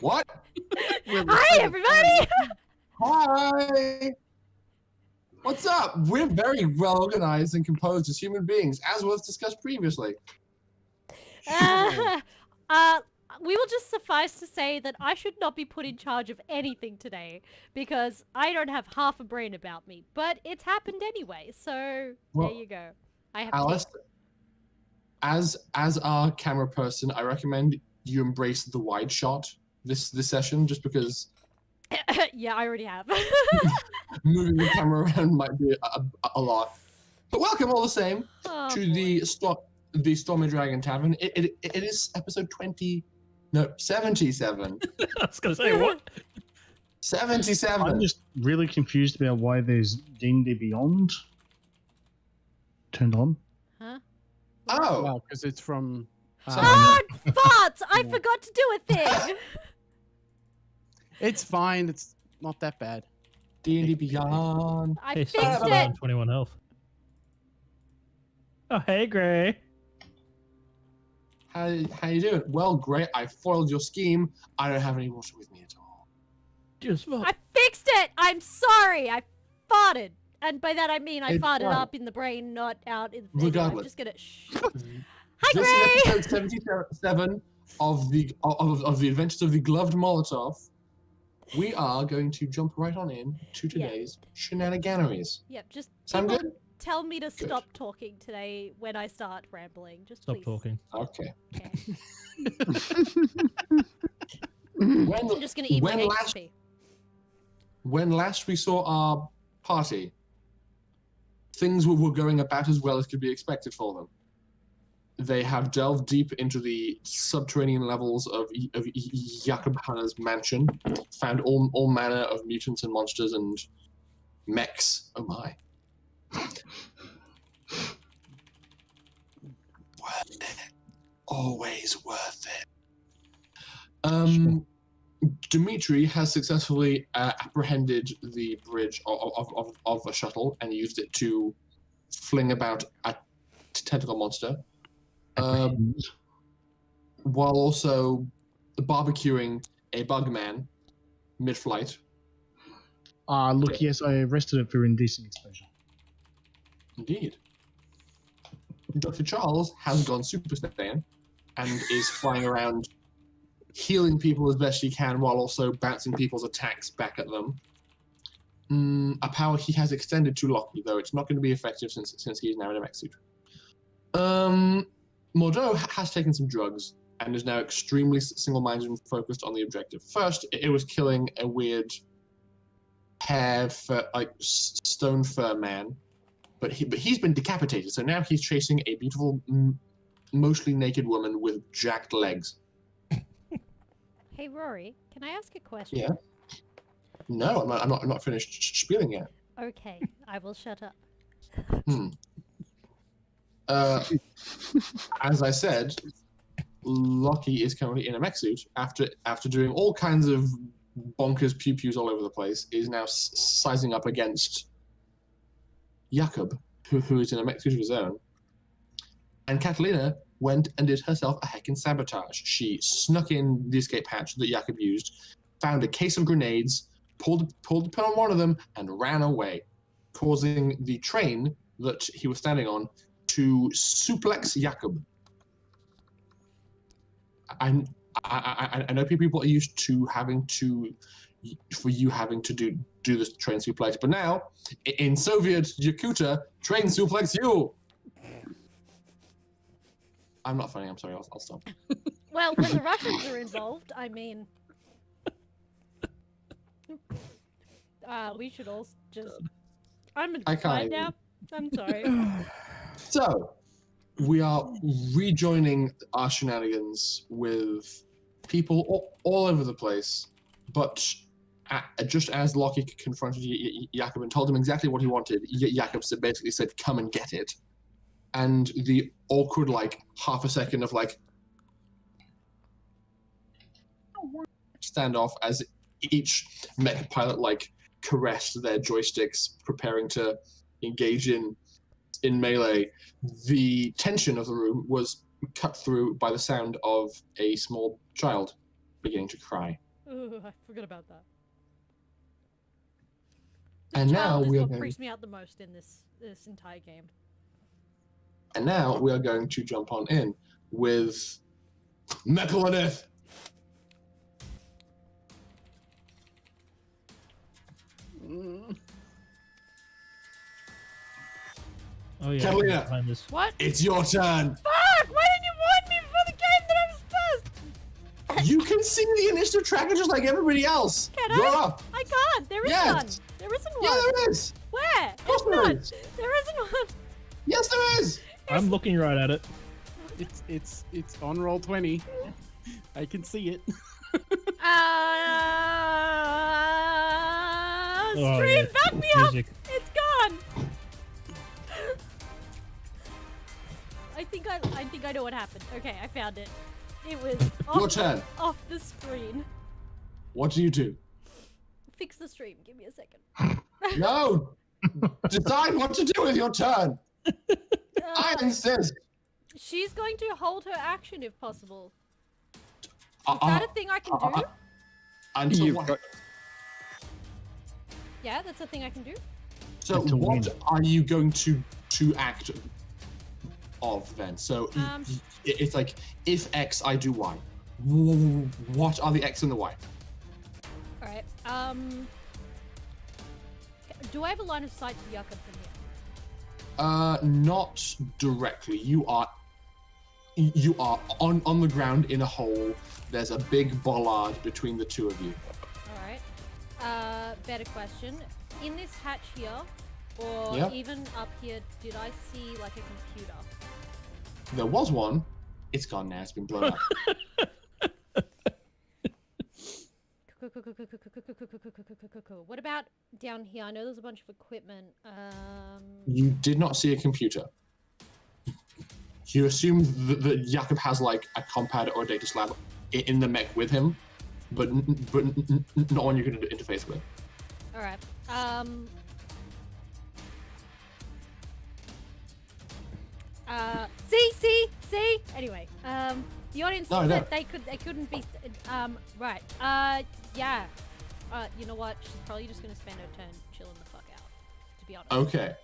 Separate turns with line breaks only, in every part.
What?
Hi, everybody!
Hi! What's up? We're very well organized and composed as human beings, as was discussed previously.
We will just suffice to say that I should not be put in charge of anything today because I don't have half a brain about me. But it's happened anyway, so
Well,
there you go. I have
Alice, as our camera person, I recommend you embrace the wide shot this session, just because
yeah, I already have.
moving the camera around might be a lot. But welcome all the same to the Stormy Dragon Tavern. It is episode 77.
I was going to say, what?
77.
I'm just really confused about why there's D&D Beyond turned on.
Huh?
Oh.
Well, because it's from...
Oh, farts! I forgot to do a thing!
It's fine. It's not that bad.
D&D Beyond.
I
Hey,
fixed
Storm's
it!
on 21 health. Oh, hey, Gray.
How you doing? Well, great. I foiled your scheme. I don't have any water with me at all.
Just what?
I fixed it! I'm sorry! I farted! And by that I mean I
It's
farted
fine.
up in the brain, not out in the...
Regardless.
I'm just gonna... Hi,
This
Gray!
is episode 77 of the Adventures of the Gloved Molotov. We are going to jump right on in to today's shenaniganeries.
Yep, just
Sound
people
good?
tell me to stop talking today when I start rambling. Just
Stop
please.
talking.
Okay.
Okay.
When,
I'm just gonna eat my
when
XP.
when last we saw our party, things were going about as well as could be expected for them. They have delved deep into the subterranean levels of Yakub Hanna's mansion, found all manner of mutants and monsters and mechs. Oh my. Worth it. Always worth it. Dimitri has successfully apprehended the bridge of a shuttle and used it to fling about a tentacle monster. While also barbecuing a bug man mid-flight.
Look, yes, I arrested it for indecent exposure.
Indeed. Dr. Charles has gone Super Saiyan and is flying around healing people as best she can while also bouncing people's attacks back at them. A power he has extended to Locky, though it's not going to be effective since he's now in a mech suit. Mordeaux has taken some drugs and is now extremely single-minded and focused on the objective. First, it was killing a weird stone fur man, but he's been decapitated, so now he's chasing a beautiful, mostly naked woman with jacked legs.
Hey Rory, can I ask a question?
Yeah. No, I'm not finished spieling yet.
Okay, I will shut up.
As I said, Locky is currently in a mech suit after doing all kinds of bonkers pew-pews all over the place, is now sizing up against Yakub, who is in a mech suit of his own. And Catalina went and did herself a heckin' sabotage. She snuck in the escape hatch that Yakub used, found a case of grenades, pulled the pin on one of them, and ran away, causing the train that he was standing on to suplex Yakub. I know people are used to having to do this train suplex, but now in Soviet Yakuta, train suplex you. I'm not funny. I'm sorry. I'll stop.
Well, when the Russians are involved, I mean, we should all just. I'm fine now. I'm sorry.
So, we are rejoining our shenanigans with people all over the place, but just as Locky confronted Yakub and told him exactly what he wanted, Yakub basically said, "Come and get it." And the awkward, half a second of, standoff as each mech pilot, caressed their joysticks, preparing to engage in melee. The tension of the room was cut through by the sound of a small child beginning to cry.
Ooh, I forgot about that.
And now
Child is
we are
what
going.
freaks me out the most in this entire game.
And now we are going to jump on in with Mechalonith.
Oh yeah.
Catalina.
Behind this.
What?
It's your turn.
Fuck! Why didn't you warn me before the game that I was first?
You can see the initiative tracker just like everybody else.
Can
You're
I?
up.
I can't. There isn't
Yes.
one. There isn't one.
Yeah, there is.
Where?
Of course
There's
there
not.
is.
There isn't one.
Yes, there is.
I'm looking right at it.
It's on roll 20. I can see it.
Oh,
Stream,
yeah.
back me up.
Music.
It's gone. I think I know what happened. Okay, I found it. It was
Your turn.
off the screen.
What do you do?
Fix the stream. Give me a second.
No. Decide what to do with your turn. I insist.
She's going to hold her action if possible. Is that a thing I can do?
Until
You've
what?
got-
Yeah, that's a thing I can do.
So
To
what
win.
are you going to act of then? So it's like, if X, I do Y. What are the X and the Y?
All right. Do I have a line of sight to Yakub from here?
Not directly. You are on the ground in a hole. There's a big bollard between the two of you.
All right. Better question. In this hatch here, or
Yep.
even up here, did I see like a computer?
There was one. It's gone now. It's been blown up.
What about down here? I know there's a bunch of equipment.
You did not see a computer. You assume that Yakub has like a compad or a data slab in the mech with him, but not one you can interface with.
All right. See. Anyway, the audience
No, I
said
don't.
they couldn't be. Right. Yeah. You know what? She's probably just gonna spend her turn chilling the fuck out. To be honest.
Okay.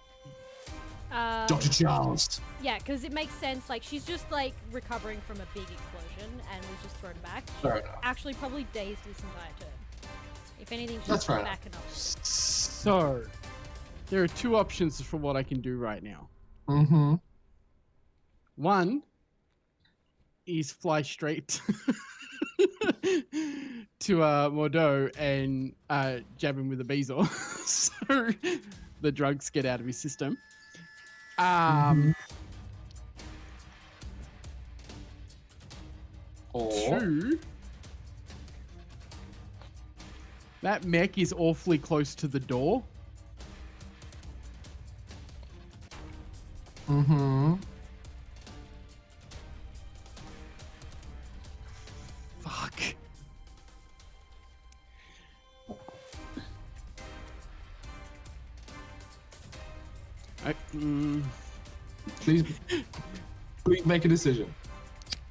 Dr. Charles.
Yeah, because it makes sense. Like, she's just, like, recovering from a big explosion and was just thrown back.
Fair
She's
enough.
actually probably dazed this entire turn. If anything, she's
That's fair
back enough.
So, there are two options for what I can do right now.
Mm-hmm.
One is fly straight to Mordeaux and jab him with a bezoar, so the drugs get out of his system.
Or
Two, that mech is awfully close to the door.
mm-hmm.
Fuck.
Please make a decision.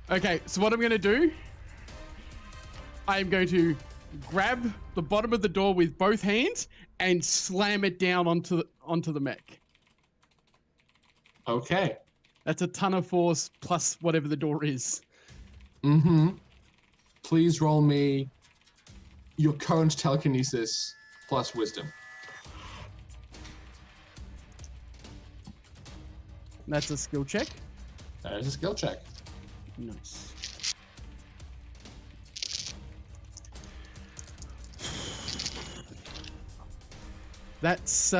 Okay, so what I'm going to do, I'm going to grab the bottom of the door with both hands and slam it down onto the mech.
Okay.
That's a ton of force plus whatever the door is.
Mm-hmm. Please roll me your current telekinesis plus wisdom.
That's a skill check.
That is a skill check.
Nice. That's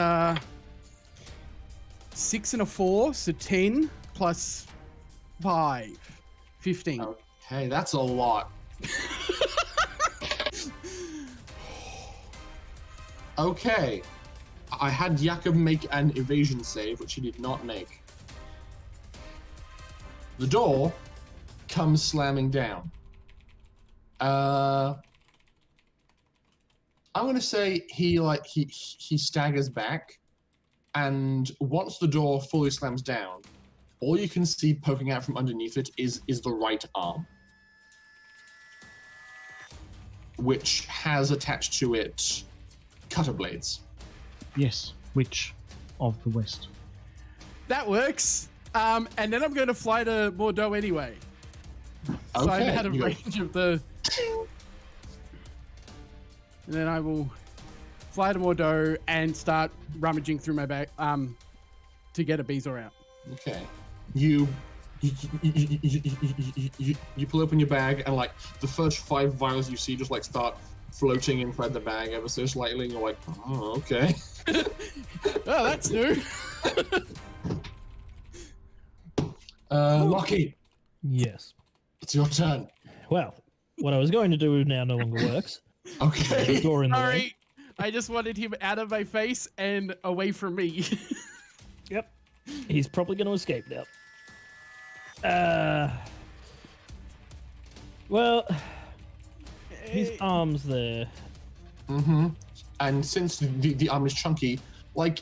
6 and a 4, so 10 plus 5, 15.
Okay, that's a lot. Okay. I had Yakub make an evasion save, which he did not make. The door comes slamming down. I'm gonna say he staggers back, and once the door fully slams down, all you can see poking out from underneath it is the right arm, which has attached to it cutter blades.
Yes, witch of the west.
That works. And then I'm going to fly to Bordeaux anyway. So I'm out of range of the... And then I will fly to Bordeaux and start rummaging through my bag to get a bezoar out.
Okay. You pull open your bag, and like the first 5 vials you see just like start floating inside the bag ever so slightly, and you're like, oh, okay.
Oh, that's new.
Locky,
Yes.
it's your turn.
Well, what I was going to do now no longer works. The
Okay.
door in the way.
Sorry. I just wanted him out of my face and away from me.
Yep. He's probably going to escape now. Well, his arm's there.
Mm-hmm. And since the arm is chunky, like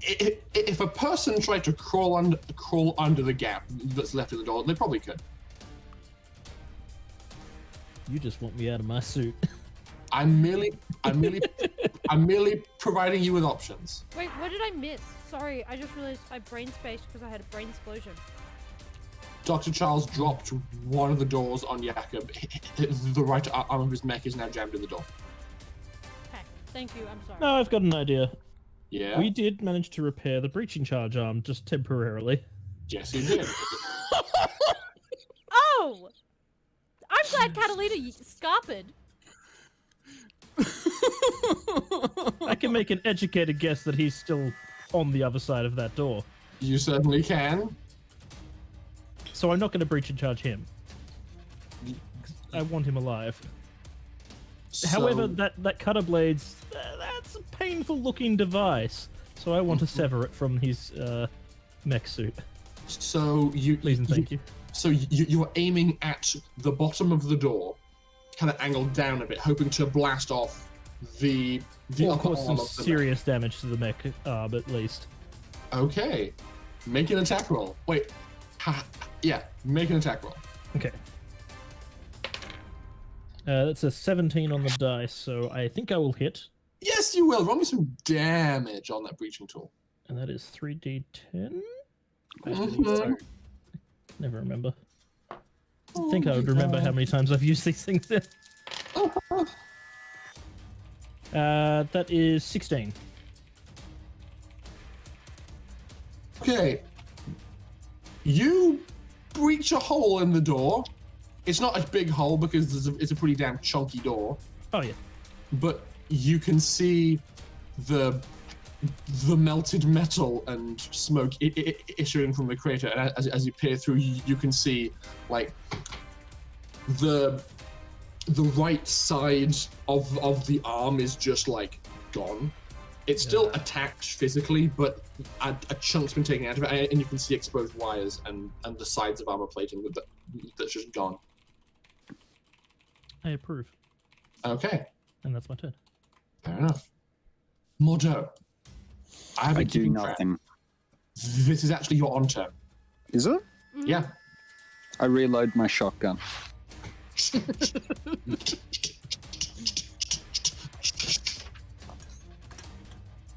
if a person tried to crawl under the gap that's left in the door, they probably could.
You just want me out of my suit.
I'm merely providing you with options.
Wait, what did I miss? Sorry, I just realized I brain spaced because I had a brain explosion.
Dr. Charles dropped one of the doors on Yakub. The right arm of his mech is now jammed in the door.
Okay, thank you, I'm sorry.
No, I've got an idea.
Yeah?
We did manage to repair the breaching charge arm just temporarily.
Yes, you did.
Oh! I'm glad Catalina scarpered.
I can make an educated guess that he's still on the other side of that door.
You certainly can.
So I'm not going to breach and charge him. I want him alive. However, that cutter blades, that's a painful looking device. So I want to sever it from his mech suit.
So you
Please and thank you.
So you're aiming at the bottom of the door, kind of angled down a bit, hoping to blast off the
Or
upper
cause
arm
some
of the
serious damage to the mech arm at least.
mech. Okay, make an attack roll. Wait, yeah, make an attack roll.
Okay. That's a 17 on the dice, so I think I will hit.
Yes, you will. Roll me some damage on that breaching tool.
And that is 3d10.
Mhm.
Never remember. I think I would remember how many times I've used these things. That is 16.
Okay. You breach a hole in the door. It's not a big hole because it's a pretty damn chunky door.
Oh yeah.
But you can see the melted metal and smoke issuing from the crater, and as you peer through, you can see like the right side of the arm is just like gone. It's still attacked physically, but a chunk's been taken out of it, and you can see exposed wires and the sides of armor plating that's just gone.
I approve.
Okay,
And that's my turn.
fair enough. Mordo, I have
I
a
do
keeping track.
nothing.
This is actually your on turn.
Is it?
Yeah.
I reload my shotgun.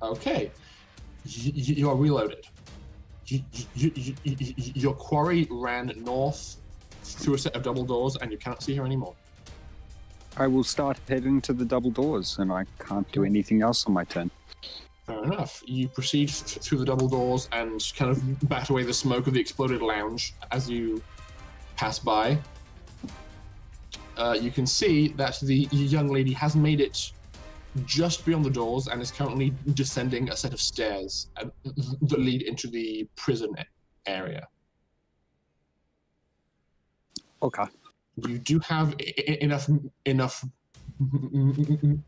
Okay, you are reloaded. Your quarry ran north through a set of double doors, and you cannot see her anymore.
I will start heading to the double doors, and I can't do anything else on my turn.
Fair enough. You proceed through the double doors and kind of bat away the smoke of the exploded lounge as you pass by. You can see that the young lady has made it just beyond the doors and is currently descending a set of stairs that lead into the prison area.
Okay.
You do have enough movement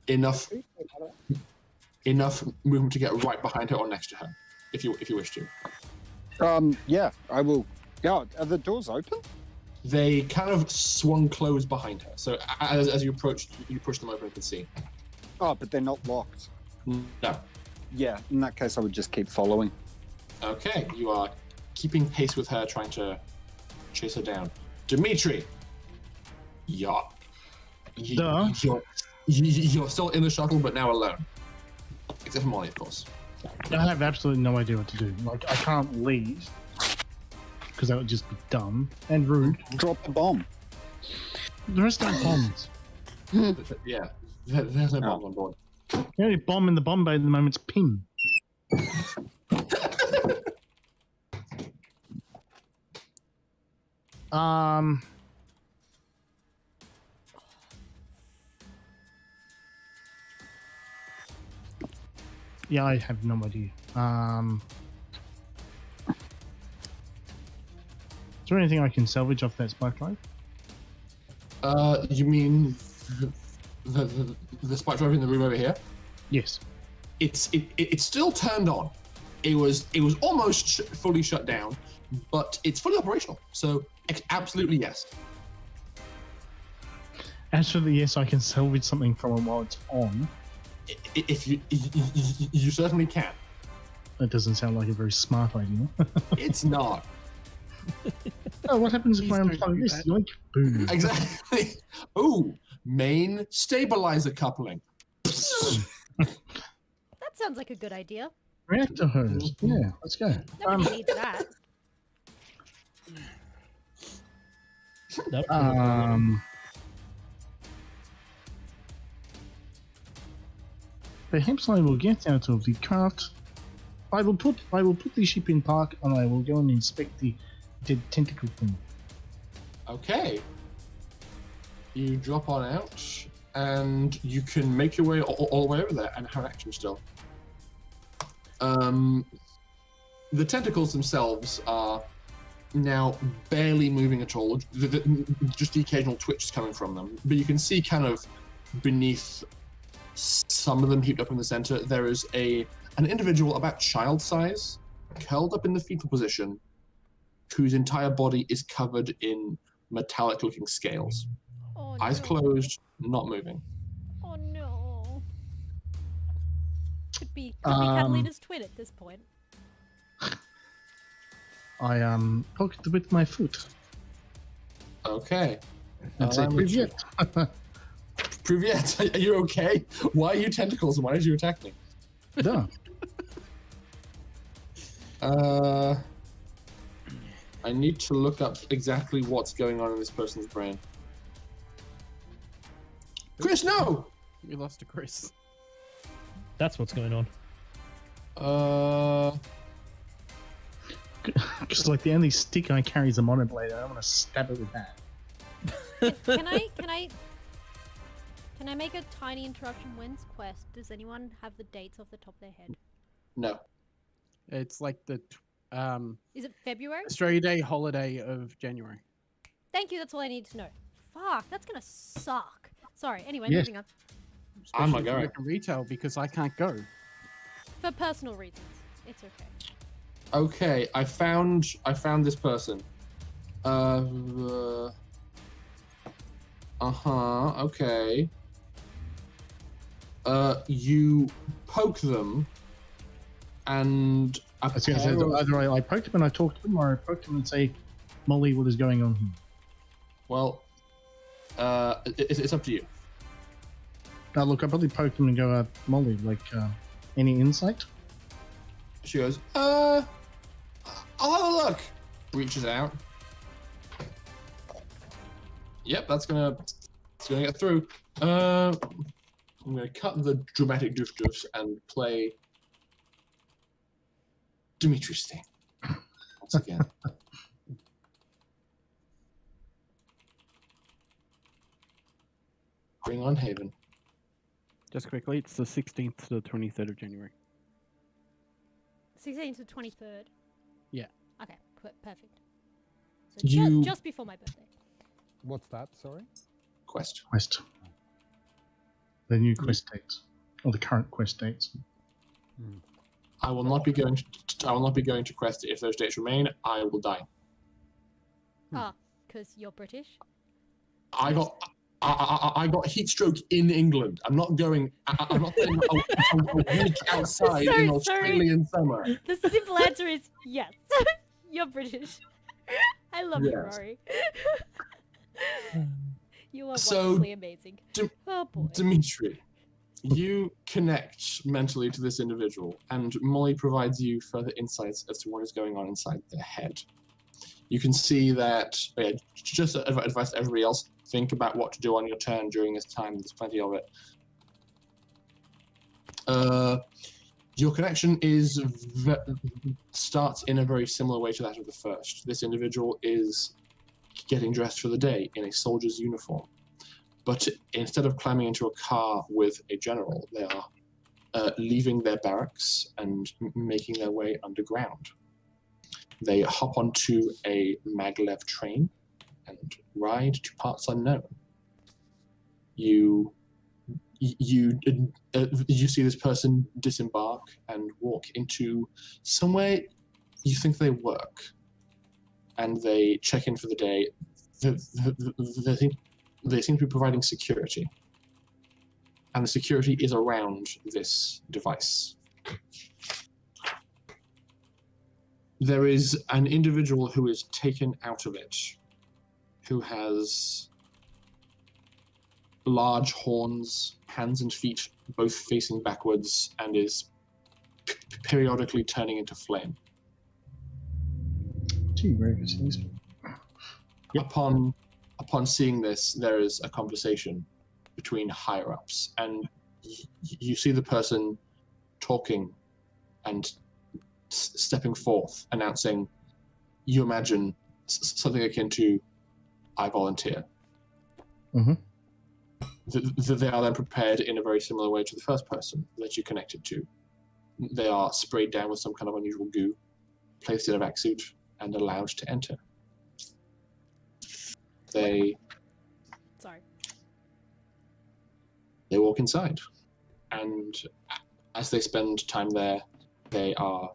to get right behind her or next to her, if you wish to.
Yeah, I will. Yeah, are the doors open?
They kind of swung closed behind her, so as you approach, you push them open and can see.
Oh, but they're not locked.
No.
Yeah, in that case, I would just keep following.
Okay, you are keeping pace with her, trying to chase her down. Dimitri, you're still in the shuttle, but now alone. Except for Molly, of course.
I have absolutely no idea what to do. Like, I can't leave because that would just be dumb and rude.
Drop the bomb.
The rest are bombs.
Yeah, there's no bombs on board.
The only bomb in the bomb bay at the moment is Pim. Yeah, I have no idea. Is there anything I can salvage off that spike drive?
You mean the spike drive in the room over here?
Yes.
It's still turned on. It was almost fully shut down, but it's fully operational. So absolutely yes.
As for the yes, I can salvage something from it while it's on.
If you certainly can.
That doesn't sound like a very smart idea.
It's not.
Oh, what happens if
Please
I
don't
unplug
do
this?
that.
Yoink, boom.
Exactly. Ooh, main stabilizer coupling.
That sounds like a good idea.
Reactor hose. Yeah, let's go.
Nobody needs that.
Nope.
Perhaps I will get out of the craft. I will put the ship in park and I will go and inspect the dead tentacle thing.
Okay. You drop on out, and you can make your way all the way over there and have action still. The tentacles themselves are now barely moving at all, just the occasional twitch coming from them. But you can see kind of beneath some of them heaped up in the center, there is an individual about child size, curled up in the fetal position, whose entire body is covered in metallic-looking scales.
Oh,
Eyes
no.
closed, not moving.
Oh no. Could be Catalina's twin at this point.
I poke it with my foot
Okay.
and say,
Um,
"Privyet."
Privyet, are you okay? Why are you tentacles and why did you attack me?
Duh.
I need to look up exactly what's going on in this person's brain. Chris, no!
We lost to Chris.
That's what's going on.
Just like the only stick I carry is a monoblade. I don't want to stab it with that.
Can I make a tiny interruption? When's quest? Does anyone have the dates off the top of their head?
No.
It's like the
Is it February?
Australia Day holiday of January.
Thank you, that's all I need to know. Fuck, that's gonna suck. Sorry, anyway,
Yes.
moving on.
I'm not
Especially if you
going.
work in retail because I can't go.
For personal reasons. It's okay.
Okay, I found this person. Okay. You poke them, and
I was going to say, either I poked him and I talked to him, or I poked him and say, Molly, what is going on here?
well, it's up to you.
Now, look, I probably poked him and go, Molly, like, any insight?
She goes, I'll have a look. Reaches out. Yep, that's gonna get through. I'm gonna cut the dramatic doof-doofs and play Dimitri's thing once again. Bring on Haven.
Just quickly, it's the 16th to the 23rd of January.
16th to 23rd.
Yeah.
Okay, perfect. So
You-
just before my birthday.
What's that? Sorry.
Quest.
Quest. The new quest dates. Or the current quest dates.
I will not be going to Quest if those dates remain. I will die.
Ah, because you're British?
I got heat stroke in England. I'm not going. I'm not getting a week outside
So
in
sorry.
Australian summer.
The simple answer is yes. You're British. I love you,
Yes.
Rory. You are
So,
wonderfully amazing. Oh boy.
Dimitri, you connect mentally to this individual, and Molly provides you further insights as to what is going on inside their head. You can see that, just advice to everybody else, think about what to do on your turn during this time. There's plenty of it. Your connection starts in a very similar way to that of the first. This individual is getting dressed for the day in a soldier's uniform. But instead of climbing into a car with a general, they are leaving their barracks and making their way underground. They hop onto a maglev train and ride to parts unknown. You see this person disembark and walk into somewhere you think they work, and they check in for the day. They seem to be providing security, and the security is around this device. There is an individual who is taken out of it, who has large horns, hands and feet both facing backwards, and is periodically turning into flame.
Gee, where is he?
Upon seeing this, there is a conversation between higher ups, and you see the person talking and stepping forth, announcing, you imagine something akin to, I volunteer.
Mm-hmm.
They are then prepared in a very similar way to the first person that you connected to. They are sprayed down with some kind of unusual goo, placed in a vac suit, and allowed to enter. They walk inside, and as they spend time there, they are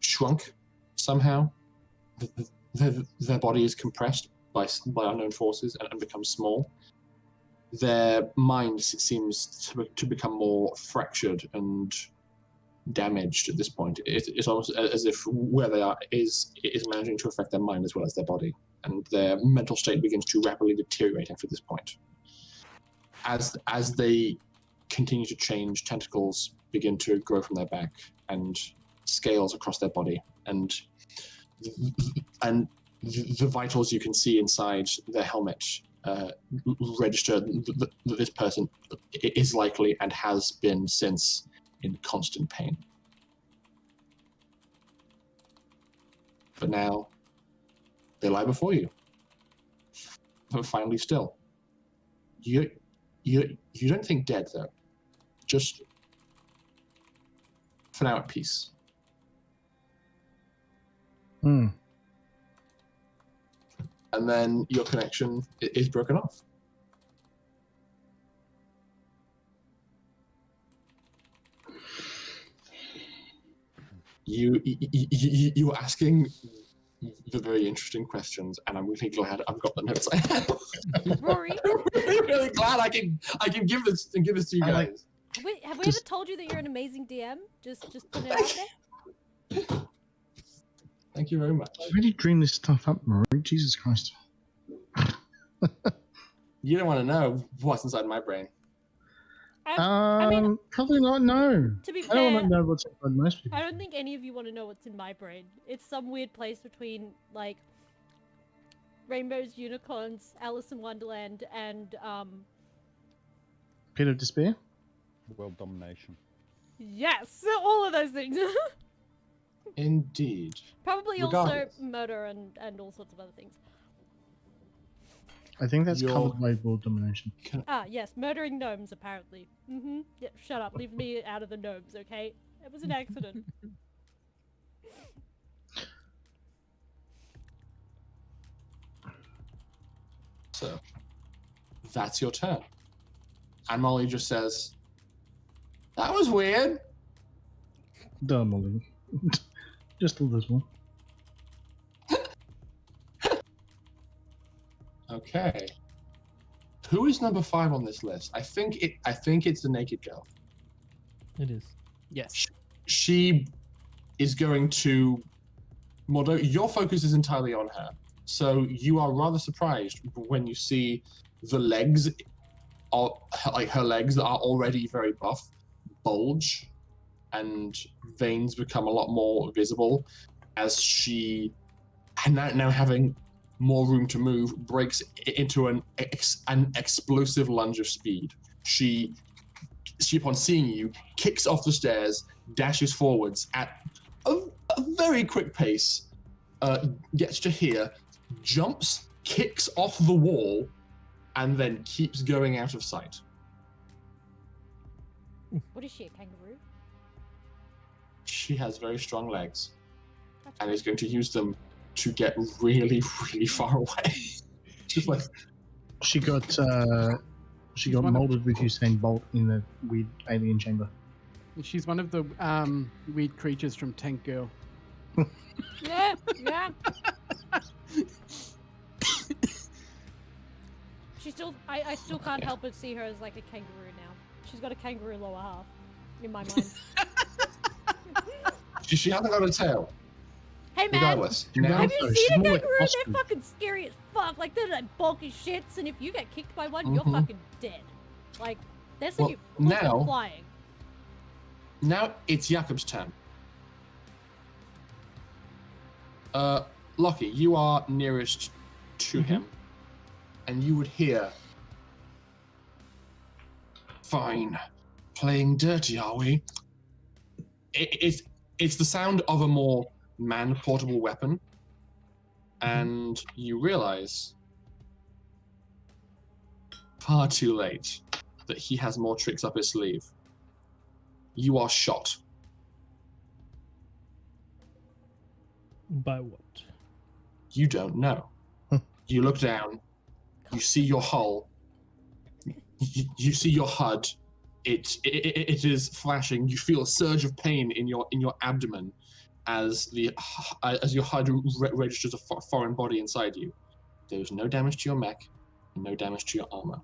shrunk somehow. Their body is compressed by unknown forces and becomes small. Their mind seems to become more fractured and damaged at this point. It's almost as if where they are is managing to affect their mind as well as their body, and their mental state begins to rapidly deteriorate after this point. As they continue to change, tentacles begin to grow from their back and scales across their body, and and the vitals you can see inside their helmet register that this person is likely and has been since in constant pain. But now they lie before you. But finally still. You don't think dead though. Just for now at peace.
Hmm.
And then your connection is broken off. You were asking the very interesting questions, and I'm really glad I've got the notes I have.
Rory,
I'm really glad I can give this to you guys.
have we ever told you that you're an amazing DM? Just put it out there.
Thank you very much.
I really dreamed this stuff up, Marie. Jesus Christ.
You don't want to know what's inside my brain.
I mean,
Probably not. No.
to be
I don't
fair,
want to know what's inside most people.
I don't think any of you want to know what's in my brain. It's some weird place between, like, rainbows, unicorns, Alice in Wonderland, and,
Pit of despair.
World domination.
yes, all of those things.
Indeed.
Probably
Regardless.
also murder and all sorts of other things.
I think that's
Your-
covered by world domination.
Ah, yes, murdering gnomes, apparently. Mm-hmm. Yeah, shut up. Leave me out of the gnomes, okay? It was an accident.
So, that's your turn. And Molly just says, "That was weird."
Dermally. Just a little.
Okay. Who is number 5 on this list? I think it's the naked girl.
It is.
Yes.
She is going to. Mordo, your focus is entirely on her, so you are rather surprised when you see the legs, like her legs that are already very buff, bulge, and veins become a lot more visible as she, now having more room to move, breaks into an explosive lunge of speed. She, upon seeing you, kicks off the stairs, dashes forwards at a very quick pace, gets to here, jumps, kicks off the wall, and then keeps going out of sight.
What is she, a kangaroo?
She has very strong legs
That's
and
cool.
is going to use them to get really, really far away. Just like,
She got
one of-
molded with Usain Bolt in the weird alien chamber.
She's one of the weird creatures from Tank Girl.
Yeah, yeah. She still, I still can't help but see her as like a kangaroo now. She's got a kangaroo lower half, in my mind.
she hasn't got a tail.
Hey man,
Regardless,
Have
now
have you
No,
seen
she's
a
more like
kangaroo? They're
ostrich.
fucking scary as fuck. Like they're like bulky shits, and if you get kicked by one, you're
Mhm.
fucking dead. Like they're
Well,
like
now-
flying.
Now it's Yakub's turn. Locky, you are nearest to him, and you would hear, "Fine, playing dirty, are we?" It's the sound of a more man-portable weapon, and you realize, far too late, that he has more tricks up his sleeve. You are shot.
By what?
You don't know. You look down. You see your hull. You see your HUD. It is flashing. You feel a surge of pain in your abdomen as your HUD registers a foreign body inside you. There is no damage to your mech, no damage to your armor.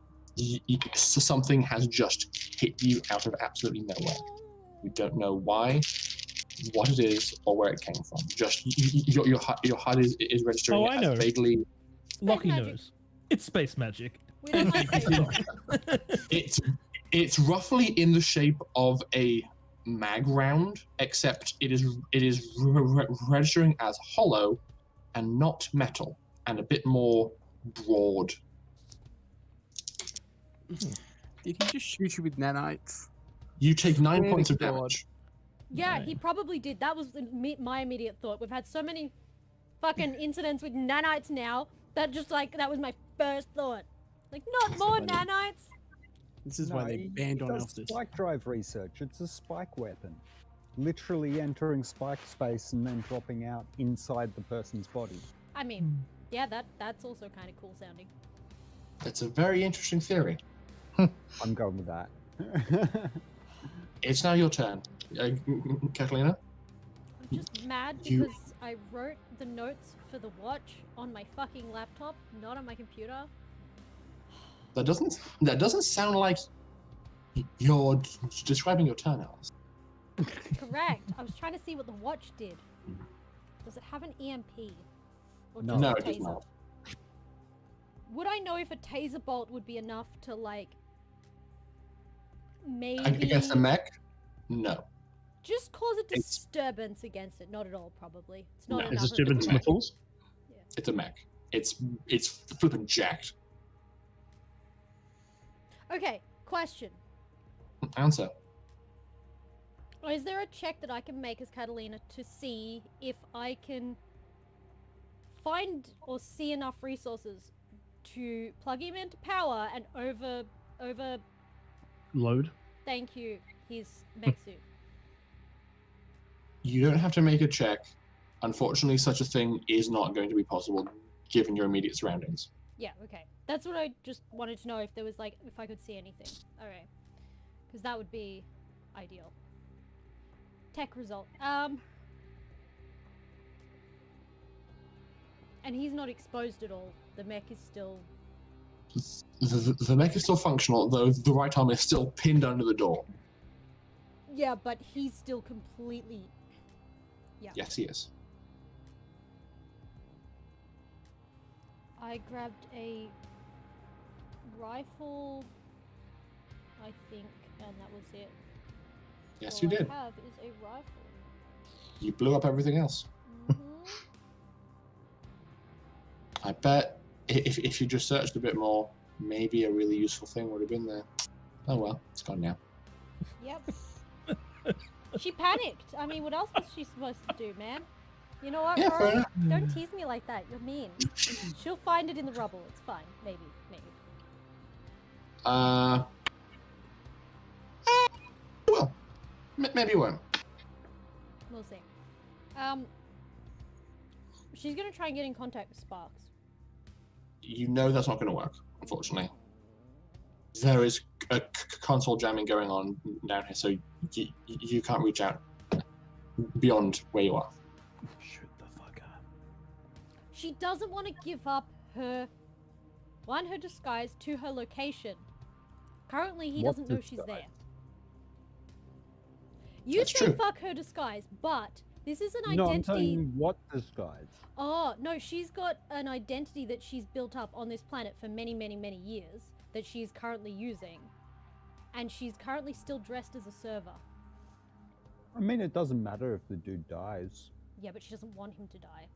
Something has just hit you out of absolutely nowhere. You don't know why, what it is, or where it came from. Just your HUD is registering
Oh,
it
I
as
know.
vaguely.
Locky
magic.
knows. It's space magic.
We don't like it.
It's roughly in the shape of a mag round, except it is registering as hollow and not metal, and a bit more broad.
Did he just shoot you with nanites?
You take 9
Swear
points
to
of
God.
damage.
Yeah,
Right.
he probably did. That was my immediate thought. We've had so many fucking incidents with nanites now that just like that was my first thought. Like, not more nanites.
This is why they
it
banned on
does
Elfsters.
spike drive research. It's a spike weapon. Literally entering spike space and then dropping out inside the person's body.
I mean, yeah, that's also kind of cool sounding.
It's a very interesting theory.
I'm going with that.
It's now your turn. Catalina?
I'm just mad
You-
because I wrote the notes for the watch on my fucking laptop, not on my computer.
That doesn't sound like you're describing your turn, Alice.
Correct. I was trying to see what the watch did. Does it have an EMP? Or
No.
just
No,
a
it does
taser?
not.
Would I know if a taser bolt would be enough to like maybe
Against a mech? No.
just cause a
It's-
disturbance against it? Not at all, probably. It's not
No.
enough.
Is
of
this disturbance
a-
in the falls?
It's a mech. It's flipping jacked.
Okay, question.
Answer.
Is there a check that I can make as Catalina to see if I can find or see enough resources to plug him into power and over
Load.
thank you, his mech suit?
You don't have to make a check. Unfortunately, such a thing is not going to be possible given your immediate surroundings.
Yeah, okay. That's what I just wanted to know, if there was like if I could see anything. Alright. Because that would be ideal. Tech result. And he's not exposed at all. The mech is still
The mech is still functional, though the right arm is still pinned under the door.
yeah, but he's still completely
Yes, he is.
I grabbed a rifle, I think, and that was it.
Yes,
All
you did.
I have is a rifle.
You blew up everything else.
Mhm.
I bet if you just searched a bit more, maybe a really useful thing would have been there. Oh well, it's gone now.
Yep. She panicked. I mean, what else was she supposed to do, man? You know what,
Yeah, fair
Rory?
enough.
Don't tease me like that. You're mean. She'll find it in the rubble. It's fine. Maybe.
Well, maybe you won't.
We'll see. She's gonna try and get in contact with Sparks.
You know that's not going to work, unfortunately. There is a console jamming going on down here, so you can't reach out beyond where you are.
Shoot the fuck up.
She doesn't want to give up her disguise to her location. Currently, he
What
doesn't know she's
disguise?
there. You
That's
say
true.
fuck her disguise, but this is an
No, I'm
identity.
telling you what disguise.
Oh, no, she's got an identity that she's built up on this planet for many, many, many years that she's currently using. And she's currently still dressed as a server.
I mean, it doesn't matter if the dude dies.
Yeah, but she doesn't want him to die.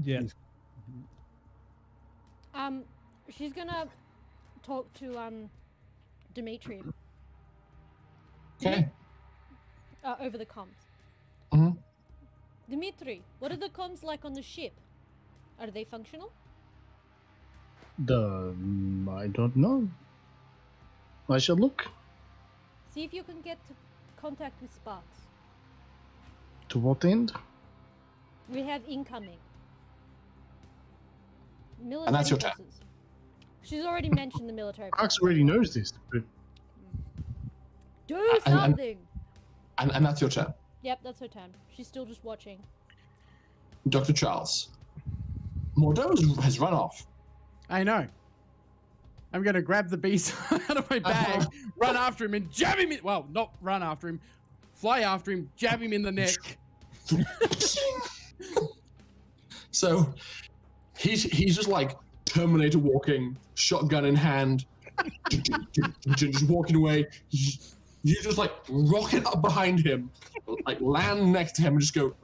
Yeah.
He's-
She's gonna talk to, Dimitri,
Okay.
over the comms.
Mhm.
Dimitri, what are the comms like on the ship? Are they functional?
I don't know. I shall look.
See if you can get to contact with Sparks.
To what end?
We have incoming. Military
And that's your turn.
forces. She's already mentioned the military.
Max
forces.
already knows this, but
Do
and-
something!
And that's your turn.
Yep, that's her turn. She's still just watching.
Dr. Charles. Mordeaux has run off.
I know. I'm gonna grab the beast out of my bag, run after him, and jab him in. Well, not run after him, fly after him, jab him in the neck.
So he's just like Terminator walking, shotgun in hand, just walking away. You just like rocket up behind him, like land next to him, and just go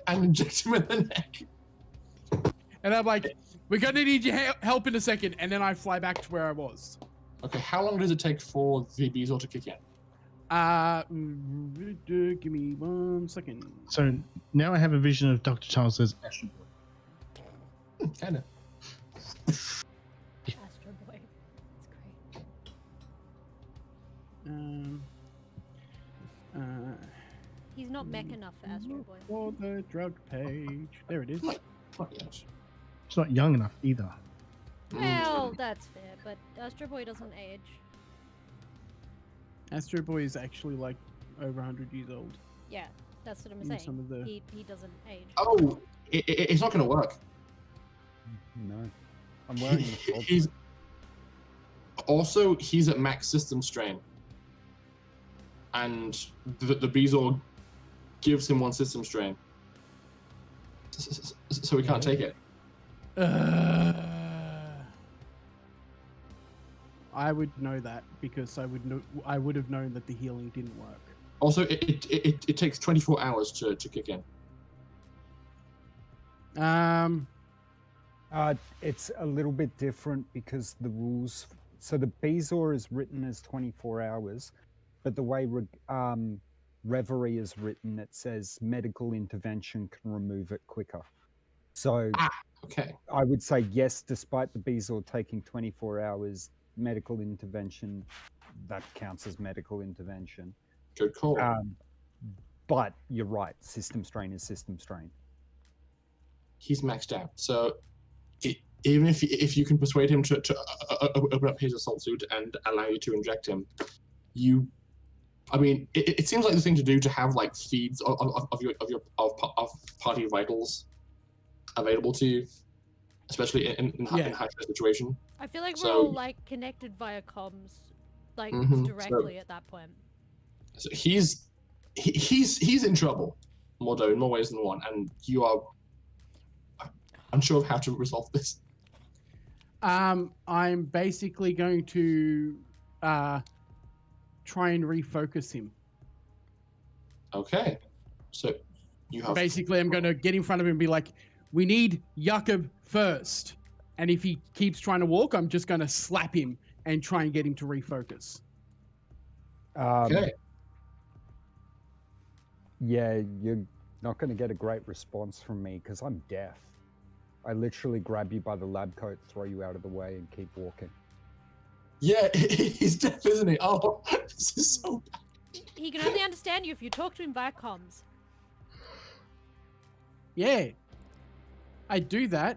and inject him in the neck.
And I'm like, we're gonna need your help in a second, and then I fly back to where I was.
Okay, how long does it take for the Beazor to kick in?
Give me 1 second.
So now I have a vision of Dr. Charles as Astro Boy.
Kinda.
Astro Boy. That's great. He's not mech enough for Astro Boy.
For the drug page. There it is.
Fuck yes.
It's not young enough either.
Well, that's fair, but Astro Boy doesn't age.
Astro Boy is actually like over 100 years old.
Yeah, that's what I'm
In
saying.
some of the-
He doesn't age.
Oh, it's not gonna work.
No. I'm wearing the sword.
He's at max system strain. And the Beazor gives him 1 system strain. So we can't take it.
I would know that because I would have known that the healing didn't work.
Also, it takes 24 hours to kick in.
It's a little bit different because the rules. So the Beazor is written as 24 hours, but the way Reverie is written, it says medical intervention can remove it quicker. So
Okay.
I would say yes, despite the Beazor taking 24 hours, medical intervention, that counts as medical intervention.
Good call.
But you're right, system strain is system strain.
He's maxed out. So even if you can persuade him to open up his assault suit and allow you to inject him, it seems like the thing to do to have like feeds of party vitals available to you, especially in high stress situation.
I feel like we're
So-
all like connected via comms, like
Mhm,
directly at that point.
So he's in trouble, in more ways than one, and you are unsure of how to resolve this.
I'm basically going to try and refocus him.
Okay, so you have
Basically, I'm going to get in front of him and be like, we need Yakub first. And if he keeps trying to walk, I'm just going to slap him and try and get him to refocus.
okay.
Yeah, you're not going to get a great response from me because I'm deaf. I literally grab you by the lab coat, throw you out of the way, and keep walking.
Yeah, he's deaf, isn't he? Oh, this is so bad.
He can only understand you if you talk to him via comms.
Yeah, I do that.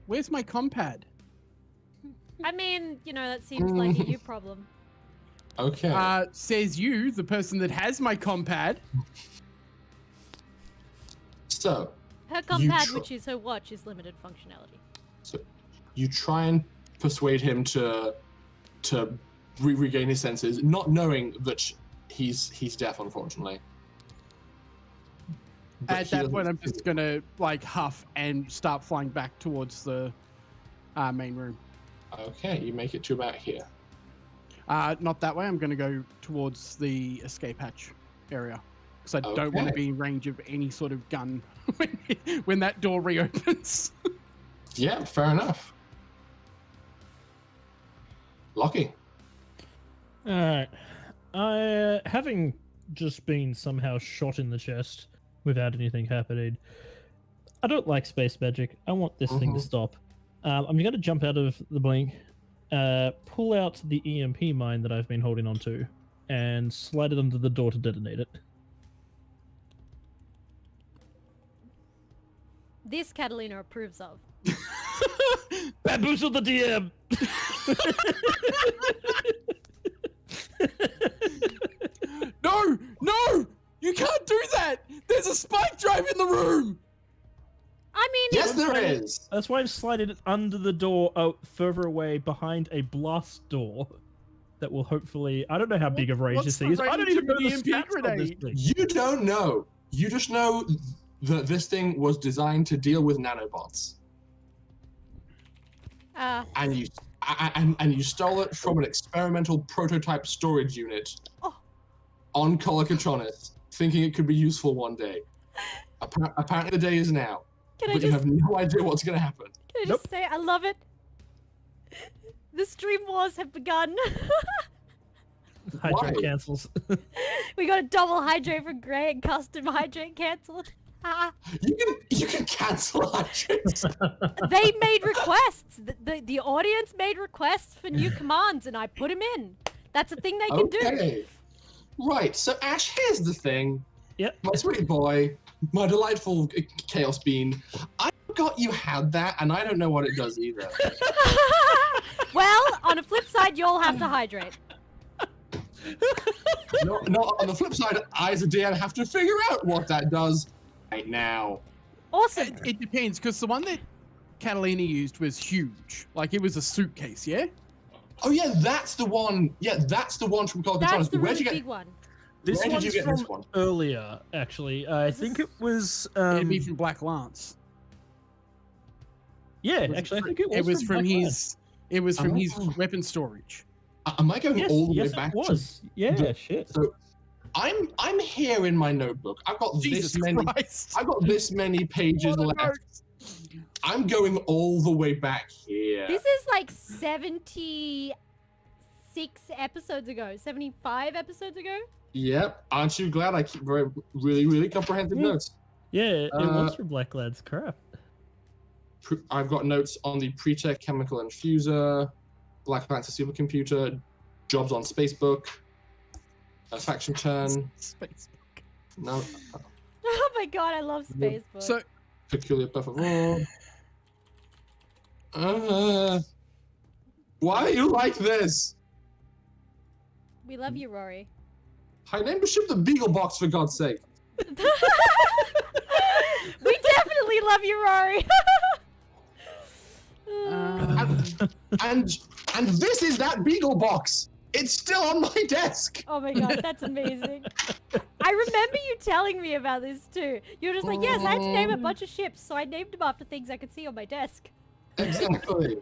Where's my compad?
I mean, that seems like a you problem.
Okay.
Says you, the person that has my compad.
So
Her compad, which is her watch, is limited functionality.
So you try and persuade him to regain his senses, not knowing that he's deaf, unfortunately. But
At
he
that
doesn't-
point, I'm just gonna like huff and start flying back towards the main room.
Okay, you make it to about here.
Not that way. I'm gonna go towards the escape hatch area because I don't want to
Okay.
be in range of any sort of gun when that door reopens.
Yeah, fair enough. Locky.
Alright. Having just been somehow shot in the chest without anything happening, I don't like space magic. I want this thing to stop. I'm going to jump out of the blink, pull out the EMP mine that I've been holding on to, and slide it under the door to detonate it.
This Catalina approves of.
Bamboozle the DM!
No! You can't do that! There's a spike drive in the room!
I mean,
Yes, there is.
That's why I've slided it under the door, further away behind a blast door. That will hopefully... I don't know how big of range
What's
this
the
thing is. I don't
range
even
of
know the
EMP
stats on this
grenade?
thing.
You don't know. You just know that this thing was designed to deal with nanobots. And and you stole it from an experimental prototype storage unit
Oh.
on Colocatronis, thinking it could be useful one day. Apparently the day is now,
Can I
but you
just
have no idea what's going to happen.
Can I just say I love it? The stream wars have begun.
Hydrate
Why?
cancels.
We got a double hydrate for Grey and custom hydrate cancelled.
You can cancel hydrates.
They made requests. The audience made requests for new commands, and I put them in. That's a thing they can do.
Okay. Right, so Ash, here's the thing.
Yep.
My sweet boy, my delightful Chaos Bean, I forgot you had that, and I don't know what it does either.
Well, on a flip side, you'll have to hydrate.
No, on the flip side, I as a DM have to figure out what that does right now.
Awesome.
It depends, because the one that Catalina used was huge. Like, it was a suitcase, yeah?
Oh yeah, that's the one. Yeah, that's the one from Colocatronis.
That's the
Where'd
really
you get?
big one.
This
Where did
one's
you get
from
this one?
earlier, actually. I
Is
think
this-
it was.
It'd be from Black Lance.
Yeah,
It was
actually, I
fr-
think it was
from
Black
his. It was from his
Oh.
weapon storage.
Am I going
Yes,
all the
yes,
way back?
it was. Yeah,
the-
shit.
So, I'm here in my notebook. I've got
Jesus
this many.
Christ.
I've got this many pages
What a
left.
note.
I'm going all the way back here.
This is like 76 episodes ago, 75 episodes ago.
Yep. Aren't you glad I keep really comprehensive
Yeah.
notes?
Yeah, it
Uh,
was from Black Lads. Crap.
I've got notes on the Pretech chemical infuser, Black Lance supercomputer, jobs on Spacebook, a faction turn.
Space.
No,
Oh my god, I love Spacebook.
So,
peculiar perfect roll. Why are you like this?
We love you, Rory.
I named the ship the Beagle Box, for God's sake.
We definitely love you, Rory.
And this is that Beagle Box. It's still on my desk.
Oh my god, that's amazing. I remember you telling me about this too. You were just like, yes, I had to name a bunch of ships, so I named them after things I could see on my desk.
Exactly.